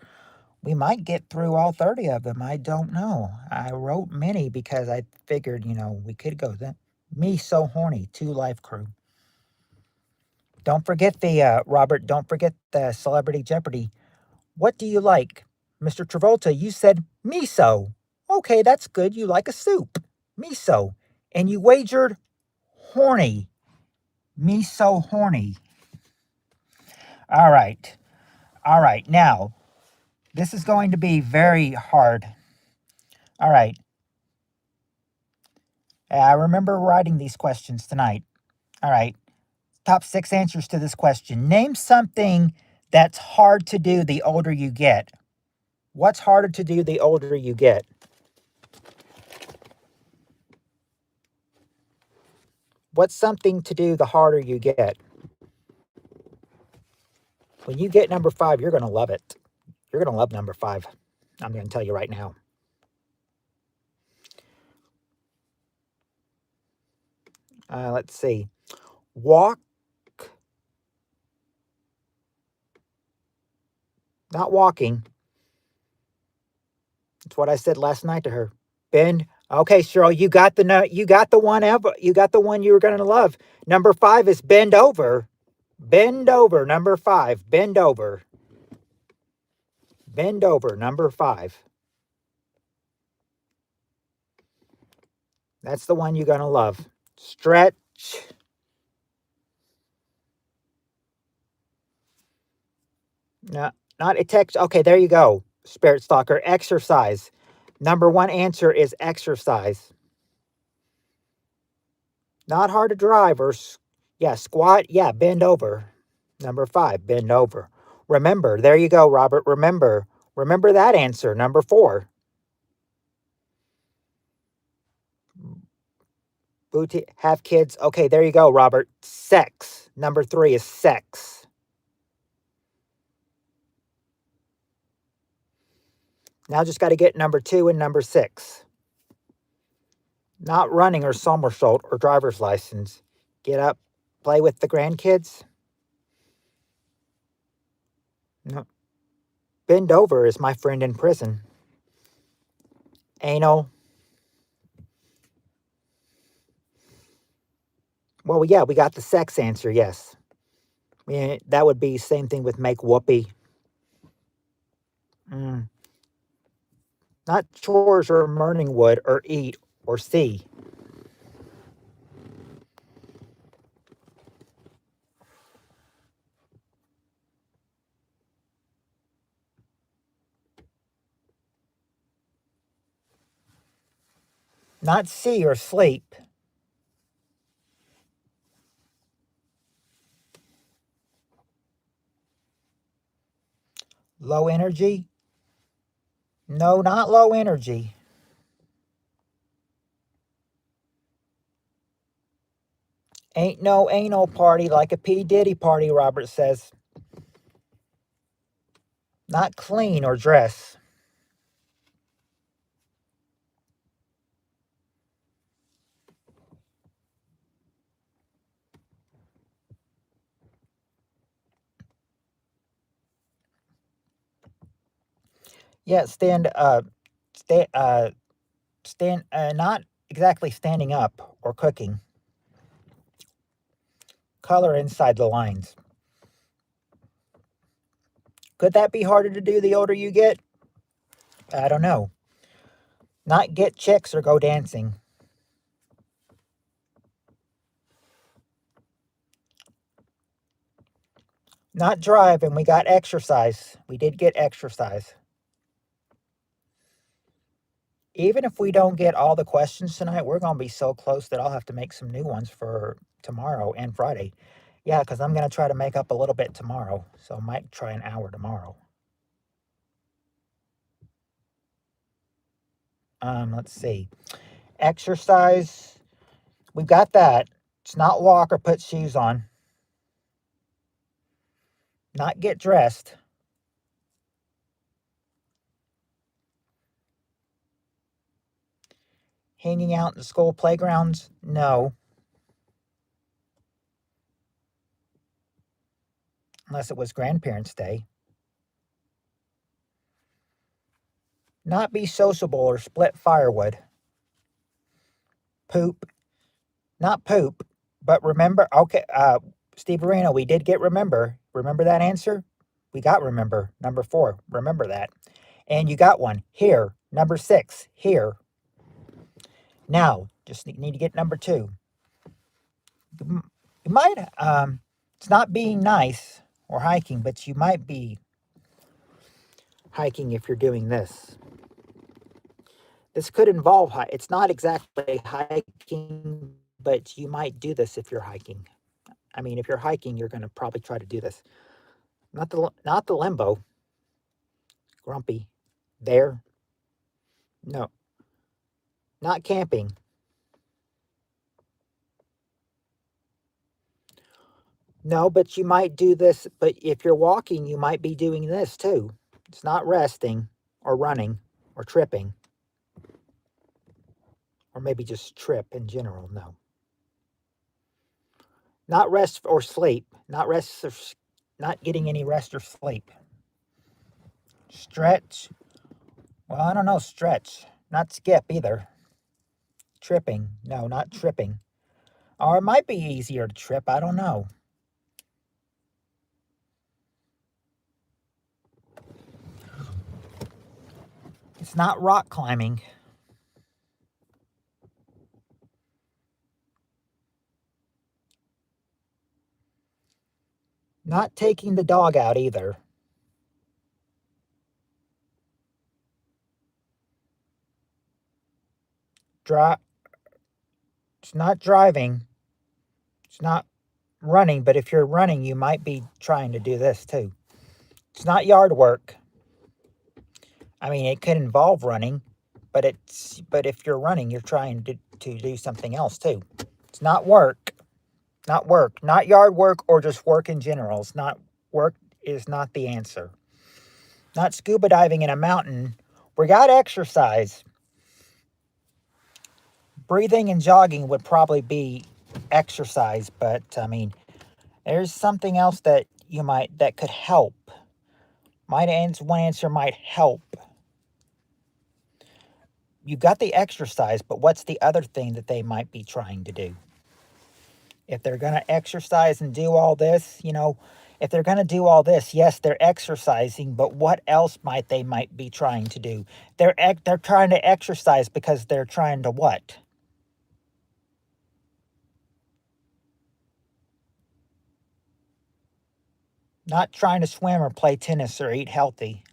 Speaker 1: We might get through all 30 of them. I don't know. I wrote many because I figured, you know, we could go. Me so horny. 2 life crew. Don't forget the, Robert, don't forget the Celebrity Jeopardy. What do you like? Mr. Travolta, you said miso. Okay, that's good. You like a soup. Miso. And you wagered horny. Miso horny. All right. All right. Now, this is going to be very hard. All right. I remember writing these questions tonight. All right. Top 6 answers to this question. Name something that's hard to do the older you get. What's harder to do the older you get? What's something to do the harder you get? When you get number 5, you're going to love it. You're going to love number 5. I'm going to tell you right now. Let's see. Walk. Not walking. That's what I said last night to her. Bend. Okay, Cheryl, you got the one you were going to love. Number 5 is bend over. Bend over. Number 5. Bend over. Bend over. Number 5. That's the one you're going to love. Stretch. No, not a text. Okay, there you go. Spirit Stalker. Exercise. Number 1 answer is exercise. Not hard to drive or, yeah, squat. Yeah, bend over. Number 5, bend over. Remember, there you go, Robert. Remember that answer. Number 4. Booty, have kids. Okay, there you go, Robert. Sex. Number 3 is sex. Now just got to get number 2 and number 6. Not running or somersault or driver's license. Get up, play with the grandkids. No. Bend over is my friend in prison. Anal. Well, yeah, we got the sex answer, yes. That would be same thing with make whoopee. Not chores or morning wood or eat or see. Not see or sleep. Low energy? No, not low energy. Ain't no anal party like a P. Diddy party, Robert says. Not clean or dress. Yeah, not exactly standing up or cooking. Color inside the lines. Could that be harder to do the older you get? I don't know. Not get chicks or go dancing. Not drive, and we got exercise. We did get exercise. Even if we don't get all the questions tonight, we're going to be so close that I'll have to make some new ones for tomorrow and Friday. Yeah, because I'm going to try to make up a little bit tomorrow. So I might try an hour tomorrow. Let's see. Exercise. We've got that. It's not walk or put shoes on. Not get dressed. Hanging out in the school playgrounds? No. Unless it was Grandparents' Day. Not be sociable or split firewood. Poop. Not poop, but remember, okay, Steve Arena, we did get remember. Remember that answer? We got remember. Number 4. Remember that. And you got one. Here. Number 6. Here. Now, just need to get number 2. You might, it's not being nice or hiking, but you might be hiking if you're doing this. This could involve, it's not exactly hiking, but you might do this if you're hiking. I mean, if you're hiking, you're going to probably try to do this. Not the limbo. Grumpy. There. No. Not camping. No, but you might do this. But if you're walking, you might be doing this too. It's not resting or running or tripping. Or maybe just trip in general. No. Not rest or sleep. Not getting any rest or sleep. Stretch. Well, I don't know. Stretch. Not skip either. Tripping. No, not tripping. Or it might be easier to trip. I don't know. It's not rock climbing. Not taking the dog out either. It's not driving. It's not running, but if you're running, you might be trying to do this too. It's not yard work. I mean, it could involve running, but if you're running, you're trying to do something else too. It's not work. Not work. Not yard work or just work in general. It's not work is not the answer. Not scuba diving in a mountain. We got exercise. Breathing and jogging would probably be exercise, but I mean, there's something else that could help. One answer might help. You got the exercise, but what's the other thing that they might be trying to do? If they're going to exercise and do all this, if they're going to do all this, yes, they're exercising, but what else might be trying to do? They're trying to exercise because they're trying to what? Not trying to swim or play tennis or eat healthy.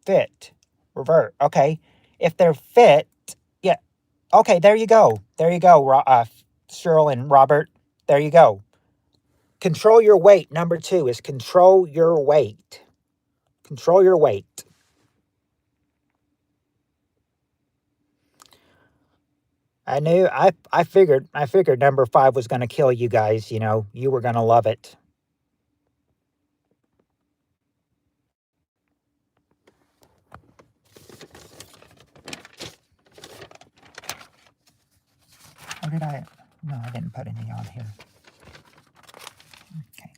Speaker 1: Fit. Revert. Okay. If they're fit, yeah. Okay, there you go. There you go, Cheryl and Robert. There you go. Control your weight. Number 2 is control your weight. Control your weight. I figured number 5 was going to kill you guys, you were going to love it. Or did I? No, I didn't put any on here. Okay.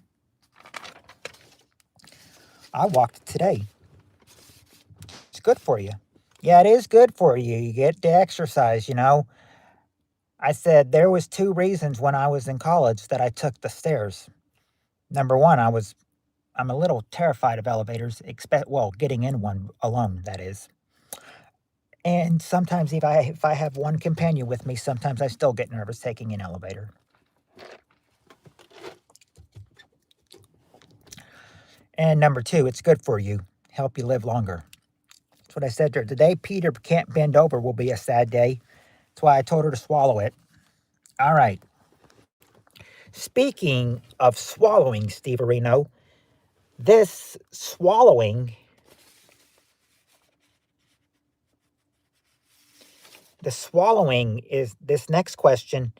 Speaker 1: I walked today. It's good for you. Yeah, it is good for you. You get to exercise, I said there was 2 reasons when I was in college that I took the stairs. Number 1, I'm a little terrified of elevators, getting in one alone, that is. And sometimes if I have one companion with me, sometimes I still get nervous taking an elevator. And number 2, it's good for you. Help you live longer. That's what I said to her. The day Peter can't bend over will be a sad day. That's why I told her to swallow it. All right. Speaking of swallowing, Steve Areno, this swallowing, is this next question.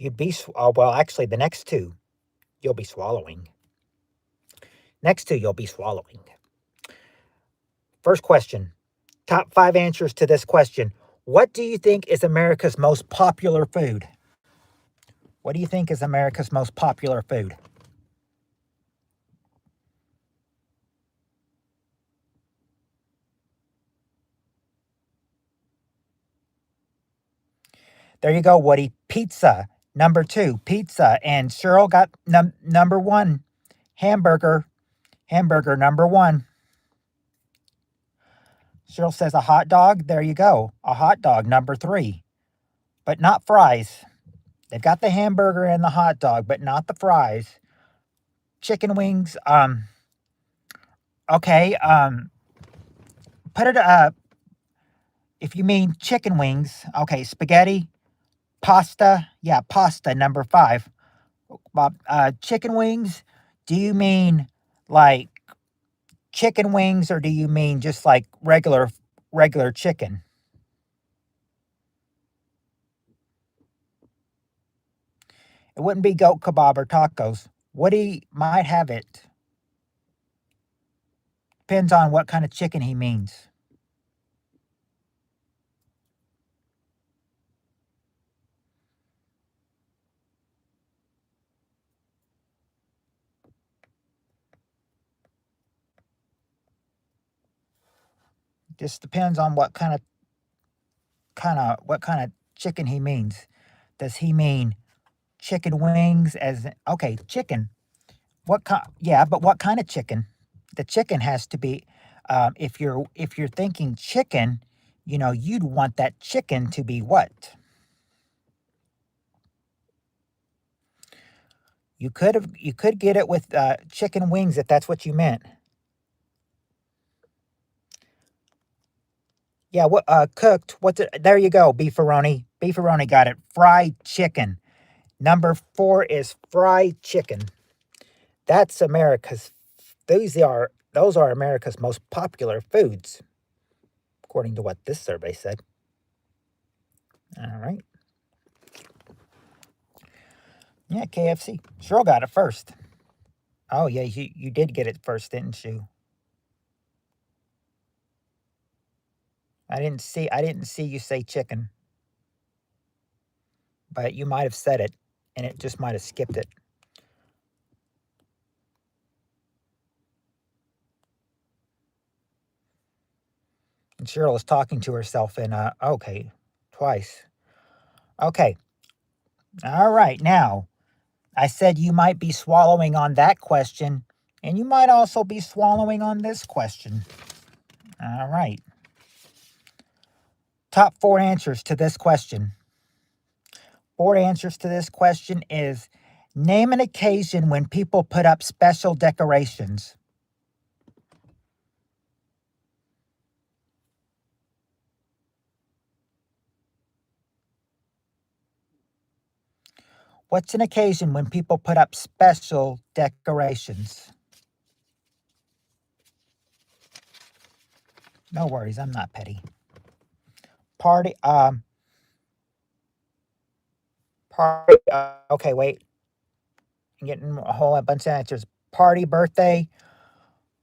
Speaker 1: Actually, the next 2, you'll be swallowing. Next 2, you'll be swallowing. First question, top 5 answers to this question. What do you think is America's most popular food? What do you think is America's most popular food? There you go, Woody. Pizza. Number 2, pizza. And Cheryl got number 1, hamburger. Hamburger, number 1. Cheryl says a hot dog. There you go. A hot dog, number 3. But not fries. They've got the hamburger and the hot dog, but not the fries. Chicken wings. Okay. Put it. If you mean chicken wings, okay. Spaghetti, pasta. Yeah, pasta. Number 5. Chicken wings. Do you mean like chicken wings, or do you mean just like regular chicken? It wouldn't be goat kebab or tacos. Woody might have it. Depends on what kind of chicken he means. Just depends on what kind of chicken he means. Does he mean chicken wings as okay, chicken? What kind? Yeah, but what kind of chicken? The chicken has to be. If you're thinking chicken, you'd want that chicken to be what? You could get it with chicken wings if that's what you meant. Yeah, what cooked? What's it? There you go, beefaroni. Beefaroni got it. Fried chicken. Number 4 is fried chicken. That's America's. Those are America's most popular foods, according to what this survey said. All right. Yeah, KFC. Cheryl got it first. Oh yeah, you did get it first, didn't you? I didn't see you say chicken, but you might have said it, and it just might have skipped it. And Cheryl is talking to herself in okay, twice. Okay. All right. Now, I said you might be swallowing on that question, and you might also be swallowing on this question. All right. Top 4 answers to this question. 4 answers to this question is name an occasion when people put up special decorations. What's an occasion when people put up special decorations? No worries, I'm not petty. Party, okay, wait. I'm getting a whole bunch of answers. Party, birthday.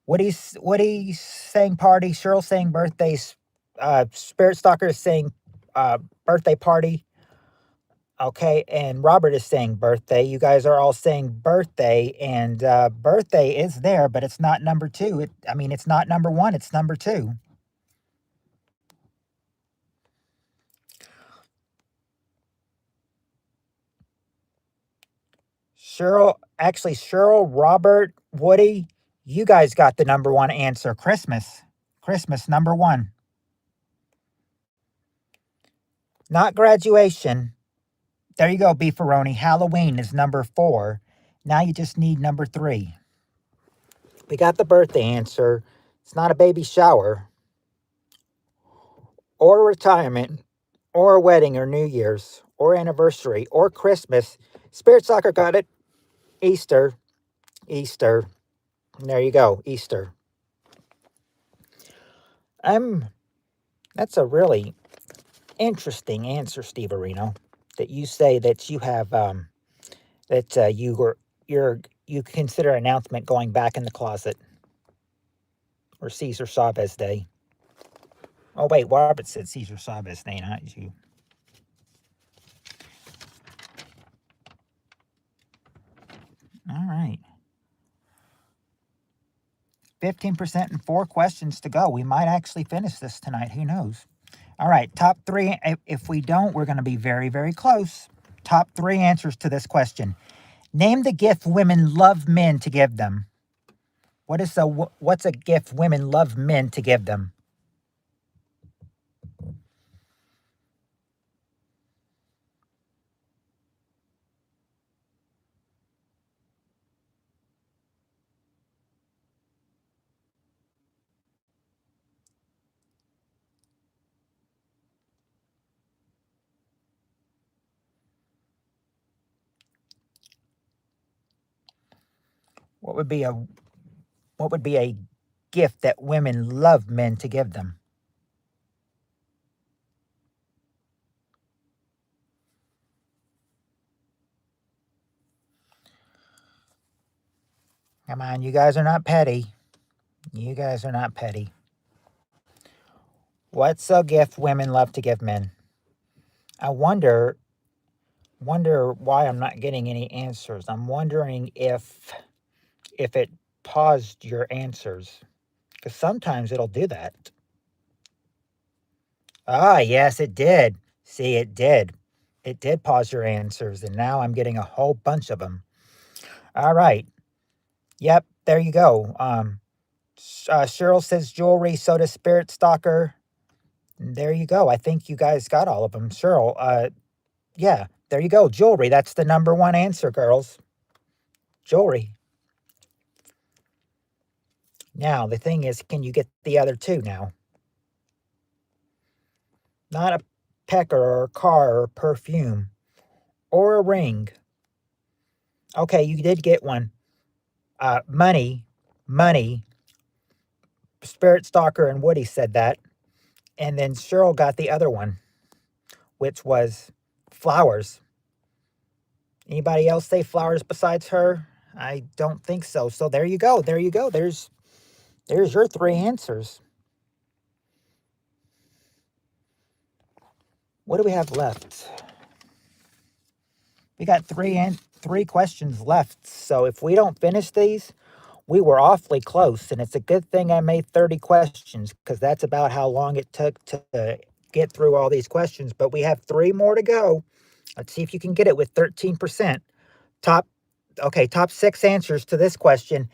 Speaker 1: Woody's saying party. Cheryl's saying birthdays. Spirit Stalker is saying birthday party. Okay, and Robert is saying birthday. You guys are all saying birthday, and birthday is there, but it's not number 2. It's not number 1. It's number 2. Cheryl, Robert, Woody, you guys got the number 1 answer. Christmas. Christmas, number 1. Not graduation. There you go, Beefaroni. Halloween is number 4. Now you just need number 3. We got the birthday answer. It's not a baby shower, or retirement, or a wedding, or New Year's, or anniversary, or Christmas. Spirit Soccer got it. Easter. Easter. There you go, Easter. That's a really interesting answer, Steve Areno, that you say that you have you consider announcement going back in the closet, or Cesar Chavez Day. Oh wait, Robert said Cesar Chavez Day, not you. All right. 15% and 4 questions to go. We might actually finish this tonight. Who knows? All right, top 3. If we don't, we're going to be very, very close. top 3 answers to this question. Name the gift women love men to give them. What's a gift women love men to give them? What would be a gift that women love men to give them? Come on, you guys are not petty. You guys are not petty. What's a gift women love to give men? I wonder why I'm not getting any answers. I'm wondering if it paused your answers, because sometimes it'll do that. Ah, yes, it did. See, it did. It did pause your answers, and now I'm getting a whole bunch of them. All right. Yep, there you go. Cheryl says jewelry, so does Spirit Stalker. There you go. I think you guys got all of them. Cheryl, yeah, there you go. Jewelry. That's the number 1 answer, girls. Jewelry. Now, the thing is, can you get the other 2 now? Not a pecker or a car or perfume or a ring. Okay, you did get one. Money. Spirit Stalker and Woody said that. And then Cheryl got the other one, which was flowers. Anybody else say flowers besides her? I don't think so. So there you go. There you go. There's your 3 answers. What do we have left? We got 3 questions left. So if we don't finish these, we were awfully close. And it's a good thing I made 30 questions, because that's about how long it took to get through all these questions. But we have 3 more to go. Let's see if you can get it with 13%. Top 6 answers to this question.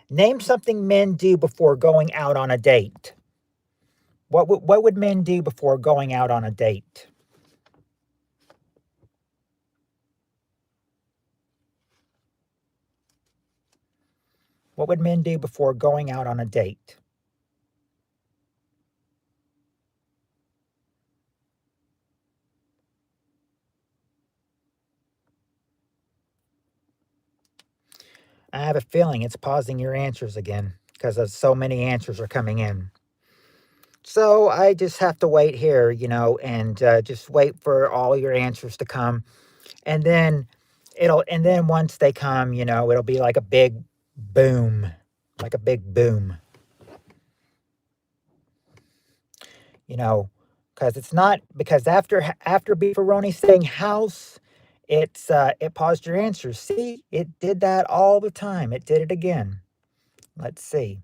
Speaker 1: Name something men do before going out on a date. What would men do before going out on a date? What would men do before going out on a date? I have a feeling it's pausing your answers again, because so many answers are coming in. So I just have to wait here, and just wait for all your answers to come. And then once they come, it'll be like a big boom. Like a big boom. Because after Beefaroni saying house, it paused your answers. See, it did that all the time. It did it again. Let's see.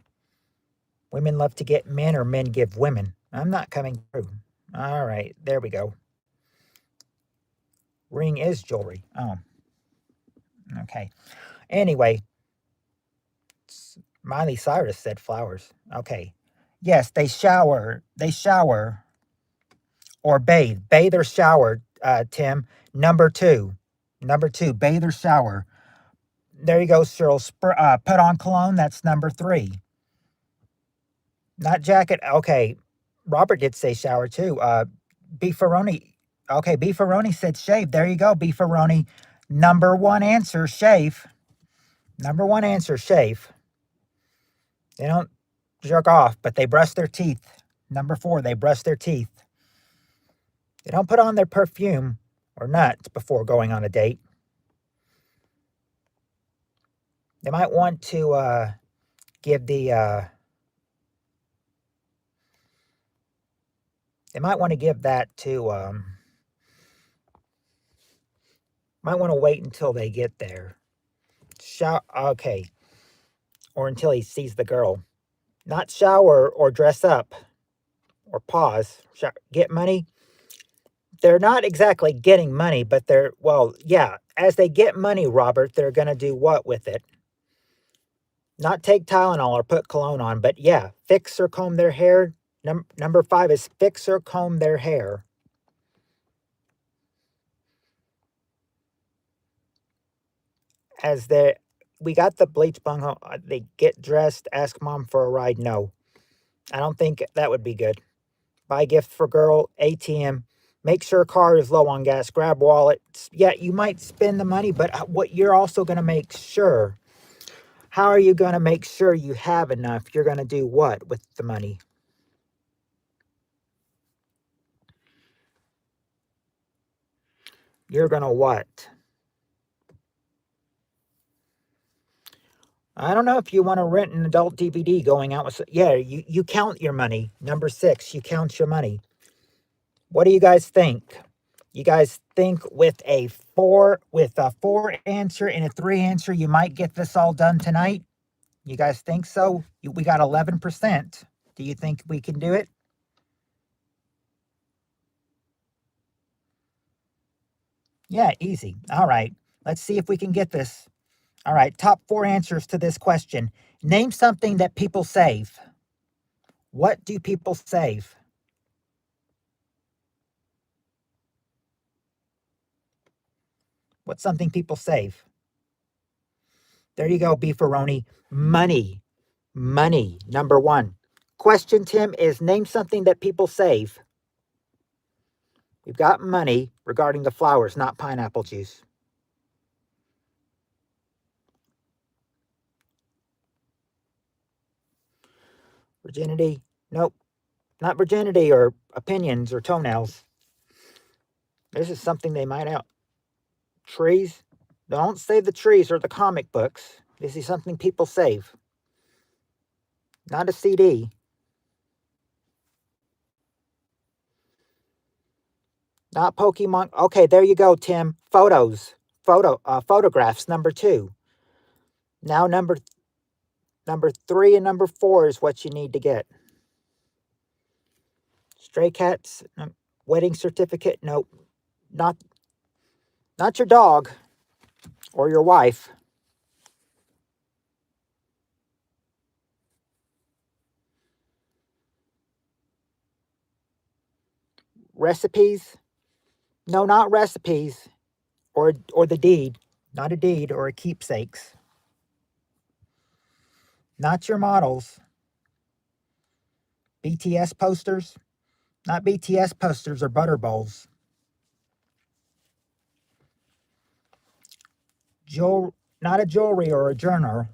Speaker 1: Women love to get men, or men give women. I'm not coming through. All right, there we go. Ring is jewelry. Oh, okay. Anyway, Miley Cyrus said flowers. Okay. Yes, they shower. Or bathe. Bathe or shower, Tim. Number 2. Bathe or shower. There you go, Cheryl. Put on cologne. That's number 3. Not jacket. Okay. Robert did say shower too. Beefaroni. Okay, Beefaroni said shave. There you go, Beefaroni. Number 1 answer, shave. Number 1 answer, shave. They don't jerk off, but they brush their teeth. Number 4, they brush their teeth. They don't put on their perfume or nuts before going on a date. They might want to give the... they might want to give that to... might want to wait until they get there. Okay. Or until he sees the girl. Not shower or dress up. Or pause. Get money. they're not exactly getting money, but they're, well, yeah, as they get money, Robert, they're going to do what with it? Not take Tylenol or put cologne on, but yeah, fix or comb their hair. Number 5 is fix or comb their hair. As we got the bleach bung, they get dressed, ask mom for a ride. No, I don't think that would be good. Buy gift for girl, ATM. Make sure car is low on gas. Grab wallet. Yeah, you might spend the money, but what you're also going to make sure. How are you going to make sure you have enough? You're going to do what with the money? You're going to what? I don't know if you want to rent an adult DVD going out with. Yeah, you count your money. Number 6, you count your money. What do you guys think? You guys think with a 4 answer and a 3 answer, you might get this all done tonight? You guys think so? We got 11%. Do you think we can do it? Yeah, easy. All right. Let's see if we can get this. All right. Top 4 answers to this question. Name something that people save. What do people save? What's something people save? There you go, Beefaroni. Money. Money. Number 1. Question, Tim, is name something that people save. We've got money regarding the flowers, not pineapple juice. Virginity? Nope. Not virginity or opinions or toenails. This is something they might out. Trees? Don't save the trees or the comic books. This is something people save. Not a CD. Not Pokemon. Okay, there you go, Tim. Photos. Photographs, number 2. Now number 3 and number 4 is what you need to get. Stray cats, wedding certificate, nope. Not your dog or your wife. Recipes? No, not recipes. Or the deed. Not a deed or a keepsakes. Not your models. BTS posters? Not BTS posters or butter bowls. Not a jewelry or a journal.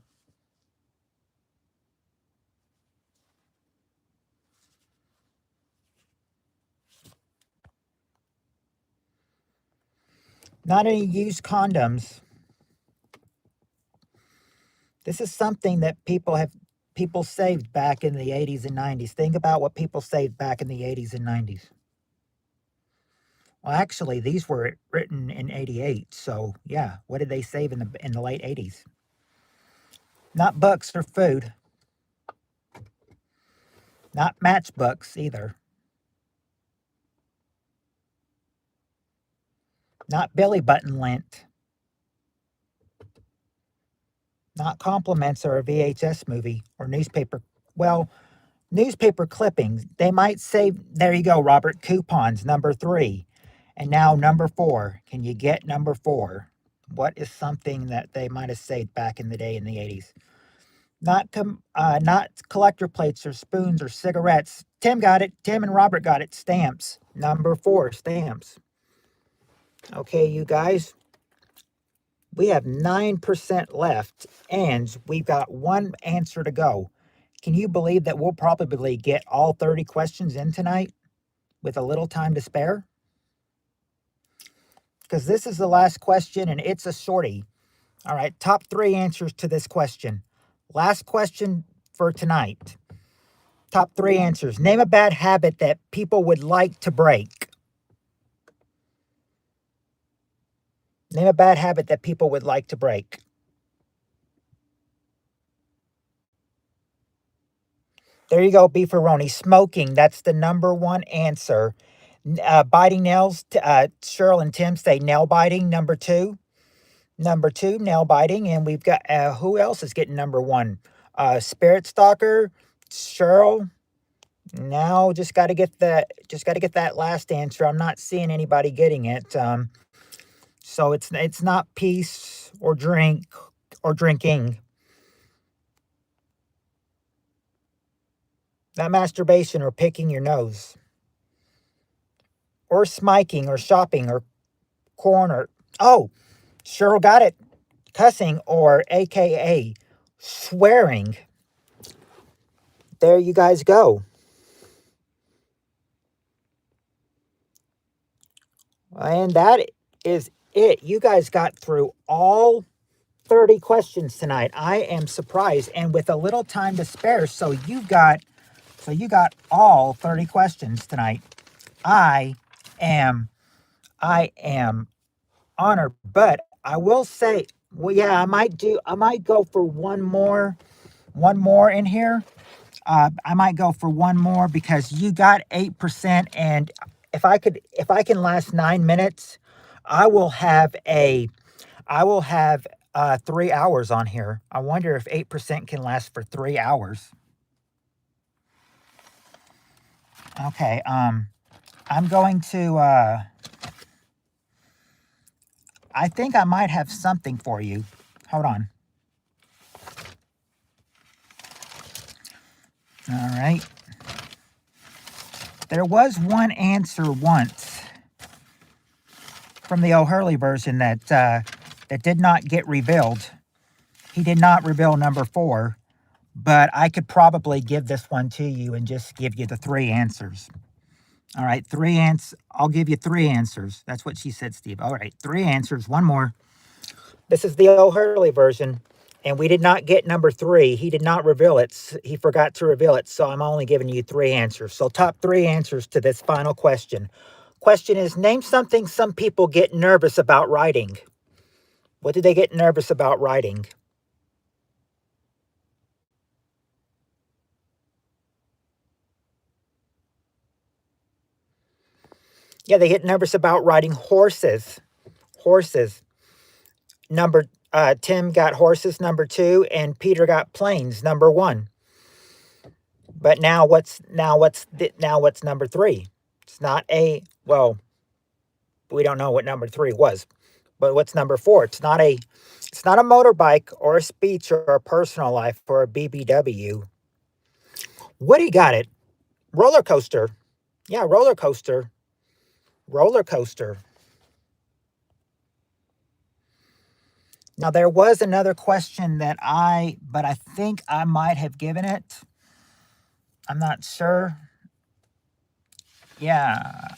Speaker 1: Not any used condoms. This is something that people saved back in the 80s and 90s. Think about what people saved back in the 80s and 90s. Well, actually, these were written in 88. So, yeah, what did they save in the late 80s? Not books or food. Not matchbooks either. Not belly button lint. Not compliments or a VHS movie or newspaper. Well, newspaper clippings. They might save. There you go, Robert. Coupons, number 3. And now number 4. Can you get number 4? What is something that they might have saved back in the day in the 80s? Not collector plates or spoons or cigarettes. Tim got it. Tim and Robert got it. Stamps. Number 4, stamps. Okay, you guys. We have 9% left, and we've got 1 answer to go. Can you believe that we'll probably get all 30 questions in tonight with a little time to spare? Because this is the last question, and it's a shorty. All right, top 3 answers to this question. Last question for tonight. Top 3 answers. Name a bad habit that people would like to break. Name a bad habit that people would like to break. There you go, Beefaroni. Smoking, that's the number 1 answer. Biting nails. Cheryl and Tim say nail biting, number 2. Number 2, nail biting. And we've got, who else is getting number 1? Spirit Stalker, Cheryl. Now just got to get that last answer. I'm not seeing anybody getting it. So it's not peace or drink or drinking. Not masturbation or picking your nose. Or smiking or shopping or corner. Oh, Cheryl got it. Cussing or AKA swearing. There you guys go. And that is it. You guys got through all 30 questions tonight. I am surprised, and with a little time to spare. So you got all 30 questions tonight. I am honored, but I will say, well, yeah, I might go for one more in here. I might go for one more because you got 8%, and if I can last 9 minutes, I will have 3 hours on here. I wonder if 8% can last for 3 hours. Okay, I'm going to I think I might have something for you. Hold on. All right. There was one answer once from the O'Hurley version that did not get revealed. He did not reveal number 4, but I could probably give this one to you and just give you the 3 answers. All right, I'll give you 3 answers. That's what she said, Steve. All right, 3 answers. One more. This is the O'Hurley version, and we did not get number 3. He did not reveal it. He forgot to reveal it, so I'm only giving you 3 answers. So top 3 answers to this final question. Question is, name something some people get nervous about writing. What do they get nervous about writing? Yeah, they get nervous about riding horses. Horses. Tim got horses, number 2, and Peter got planes, number 1. But now what's number 3? It's not we don't know what number 3 was. But what's number 4? It's not a motorbike or a speech or a personal life or a BBW. Woody got it. Roller coaster. Yeah, roller coaster. Roller coaster. Now, there was another question but I think I might have given it. I'm not sure. Yeah.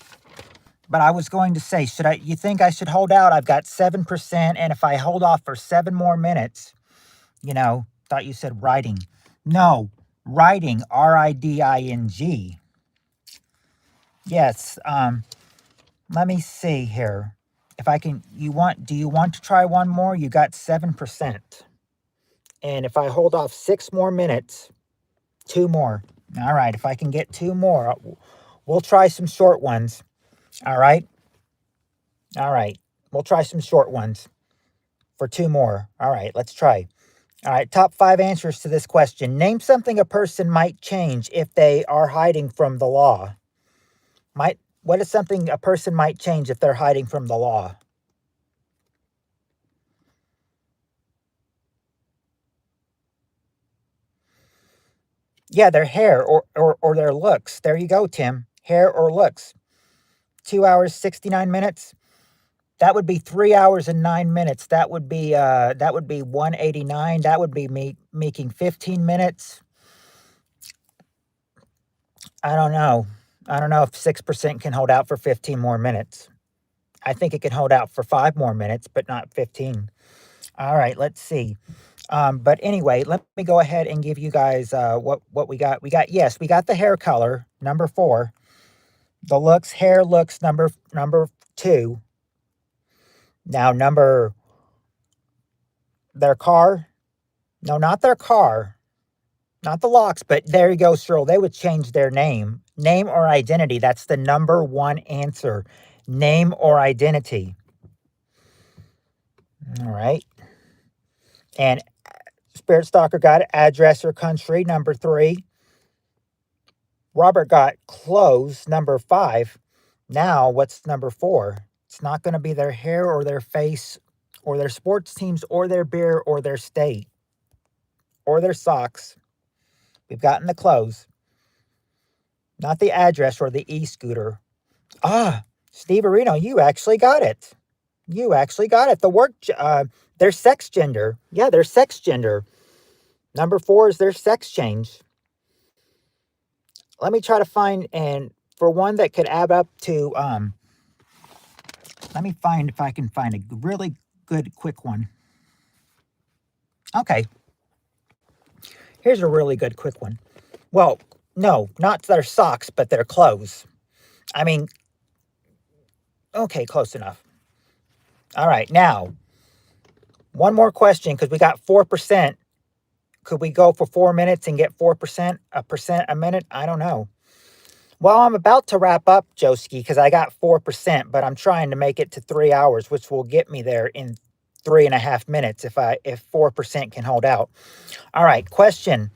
Speaker 1: But I was going to say, you think I should hold out? I've got 7%, and if I hold off for 7 more minutes, thought you said writing. No, writing, RIDING. Yes, let me see here. If I can, do you want to try one more? You got 7%. And if I hold off 6 more minutes, 2 more. All right, if I can get 2 more, we'll try some short ones. All right? All right, we'll try some short ones for 2 more. All right, let's try. All right, top 5 answers to this question. Name something a person might change if they are hiding from the law. What is something a person might change if they're hiding from the law? Yeah, their hair or their looks. There you go, Tim. Hair or looks. 2 hours, 69 minutes. That would be 3 hours and 9 minutes. That would be 189. That would be me making 15 minutes. I don't know. I don't know if 6% can hold out for 15 more minutes. I think it can hold out for 5 more minutes, but not 15. All right, let's see. But anyway, let me go ahead and give you guys what we got. We got the hair color, number 4. The hair looks, number 2. Now their car. No, not their car. Not the locks, but there you go, Cyril. They would change their name. Name or identity. That's the number one answer. Name or identity. All right. And Spirit Stalker got address or country, number 3. Robert got clothes, number 5. Now, what's number 4? It's not going to be their hair or their face or their sports teams or their beer or their state or their socks. We've gotten the clothes, not the address or the e-scooter. Ah, Steve Areno, you actually got it. You actually got it. The work, their sex gender. Yeah, their sex gender. Number 4 is their sex change. Let me try to find, and for one that could add up to, let me find if I can find a really good, quick one. Okay. Here's a really good, quick one. Well, no, not their socks, but their clothes. I mean, okay, close enough. All right, now, one more question because we got 4%. Could we go for 4 minutes and get 4%, a percent a minute? I don't know. Well, I'm about to wrap up, Joski, because I got 4%, but I'm trying to make it to 3 hours, which will get me there in 3.5 minutes if 4% can hold out. All right, question.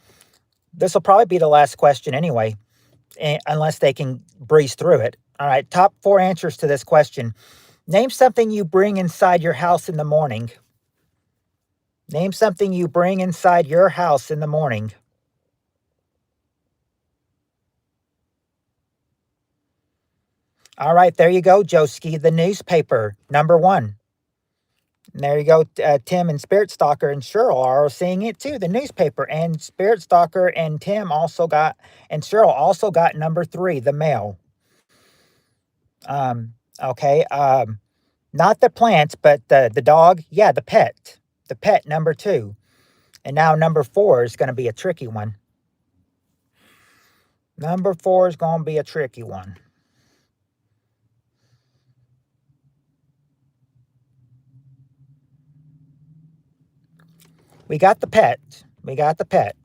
Speaker 1: This will probably be the last question anyway, unless they can breeze through it. All right, top 4 answers to this question. Name something you bring inside your house in the morning. Name something you bring inside your house in the morning. All right, there you go, Joski. The newspaper, number 1. And there you go. Tim and Spirit Stalker and Cheryl are seeing it too. The newspaper, and Spirit Stalker and Tim also got, and Cheryl also got number 3, the mail. Okay. Not the plants, but the dog. Yeah, the pet. The pet, number 2. And now number 4 is going to be a tricky one. Number 4 is going to be a tricky one. We got the pet. We got the pet.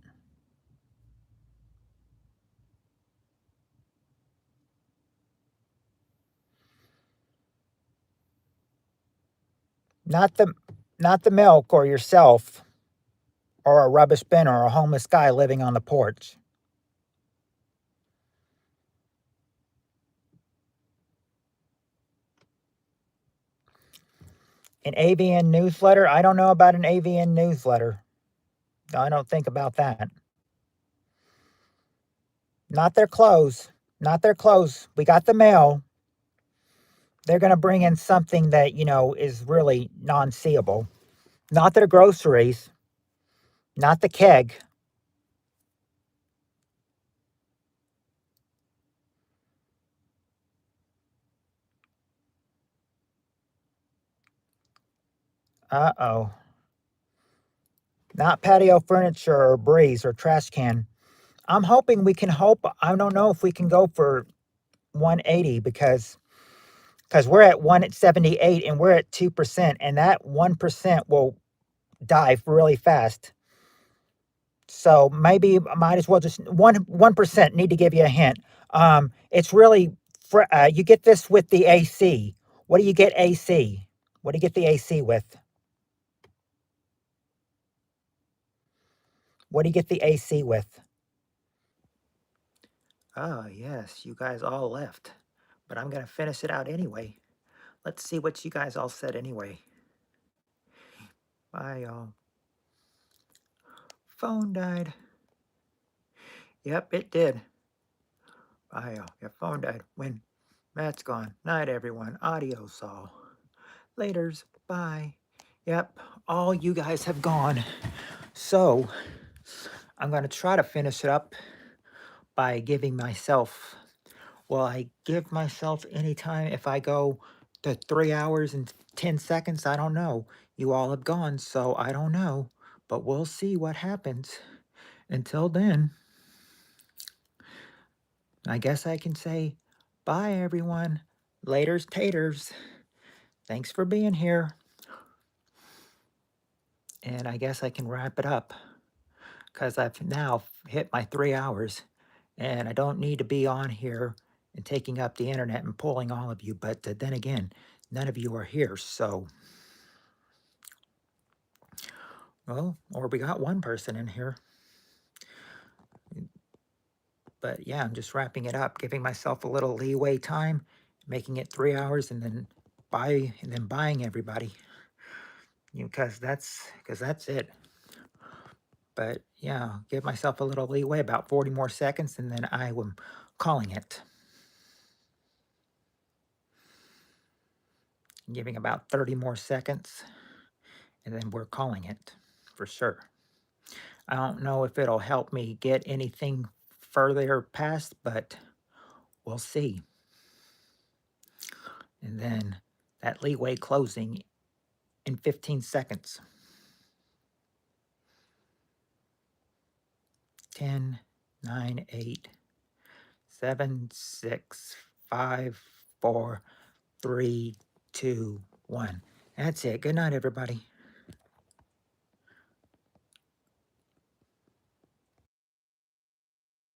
Speaker 1: Not the milk or yourself or a rubbish bin or a homeless guy living on the porch. An AVN newsletter? I don't know about an AVN newsletter. I don't think about that. Not their clothes. Not their clothes. We got the mail. They're going to bring in something that, is really non-seeable. Not their groceries. Not the keg. Uh-oh. Not patio furniture or breeze or trash can. I'm hoping we can hope. I don't know if we can go for 180 because we're at 178 and we're at 2%, and that 1% will dive really fast. So maybe I might as well just 1% need to give you a hint. It's really you get this with the AC. What do you get AC? What do you get the AC with? What do you get the AC with? Oh, yes, you guys all left. But I'm going to finish it out anyway. Let's see what you guys all said anyway. Bye, y'all. Phone died. Yep, it did. Bye, y'all. Your phone died. When Matt's gone. Night, everyone. Adios, all. Laters. Bye. Yep, all you guys have gone. So, I'm going to try to finish it up by giving myself, well, I give myself any time if I go to 3 hours and 10 seconds. I don't know. You all have gone, so I don't know. But we'll see what happens. Until then, I guess I can say bye, everyone. Laters, taters. Thanks for being here. And I guess I can wrap it up. because I've now hit my 3 hours, and I don't need to be on here and taking up the internet and pulling all of you. But then again, none of you are here, so well, or we got one person in here. But yeah, I'm just wrapping it up, giving myself a little leeway time, making it 3 hours, and then buying everybody, because that's it. But yeah, give myself a little leeway, about 40 more seconds, and then I am calling it. Giving about 30 more seconds, and then we're calling it for sure. I don't know if it'll help me get anything further past, but we'll see. And then that leeway closing in 15 seconds. 10, 9, 8, 7, 6, 5, 4, 3, 2, 1. That's it. Good night, everybody.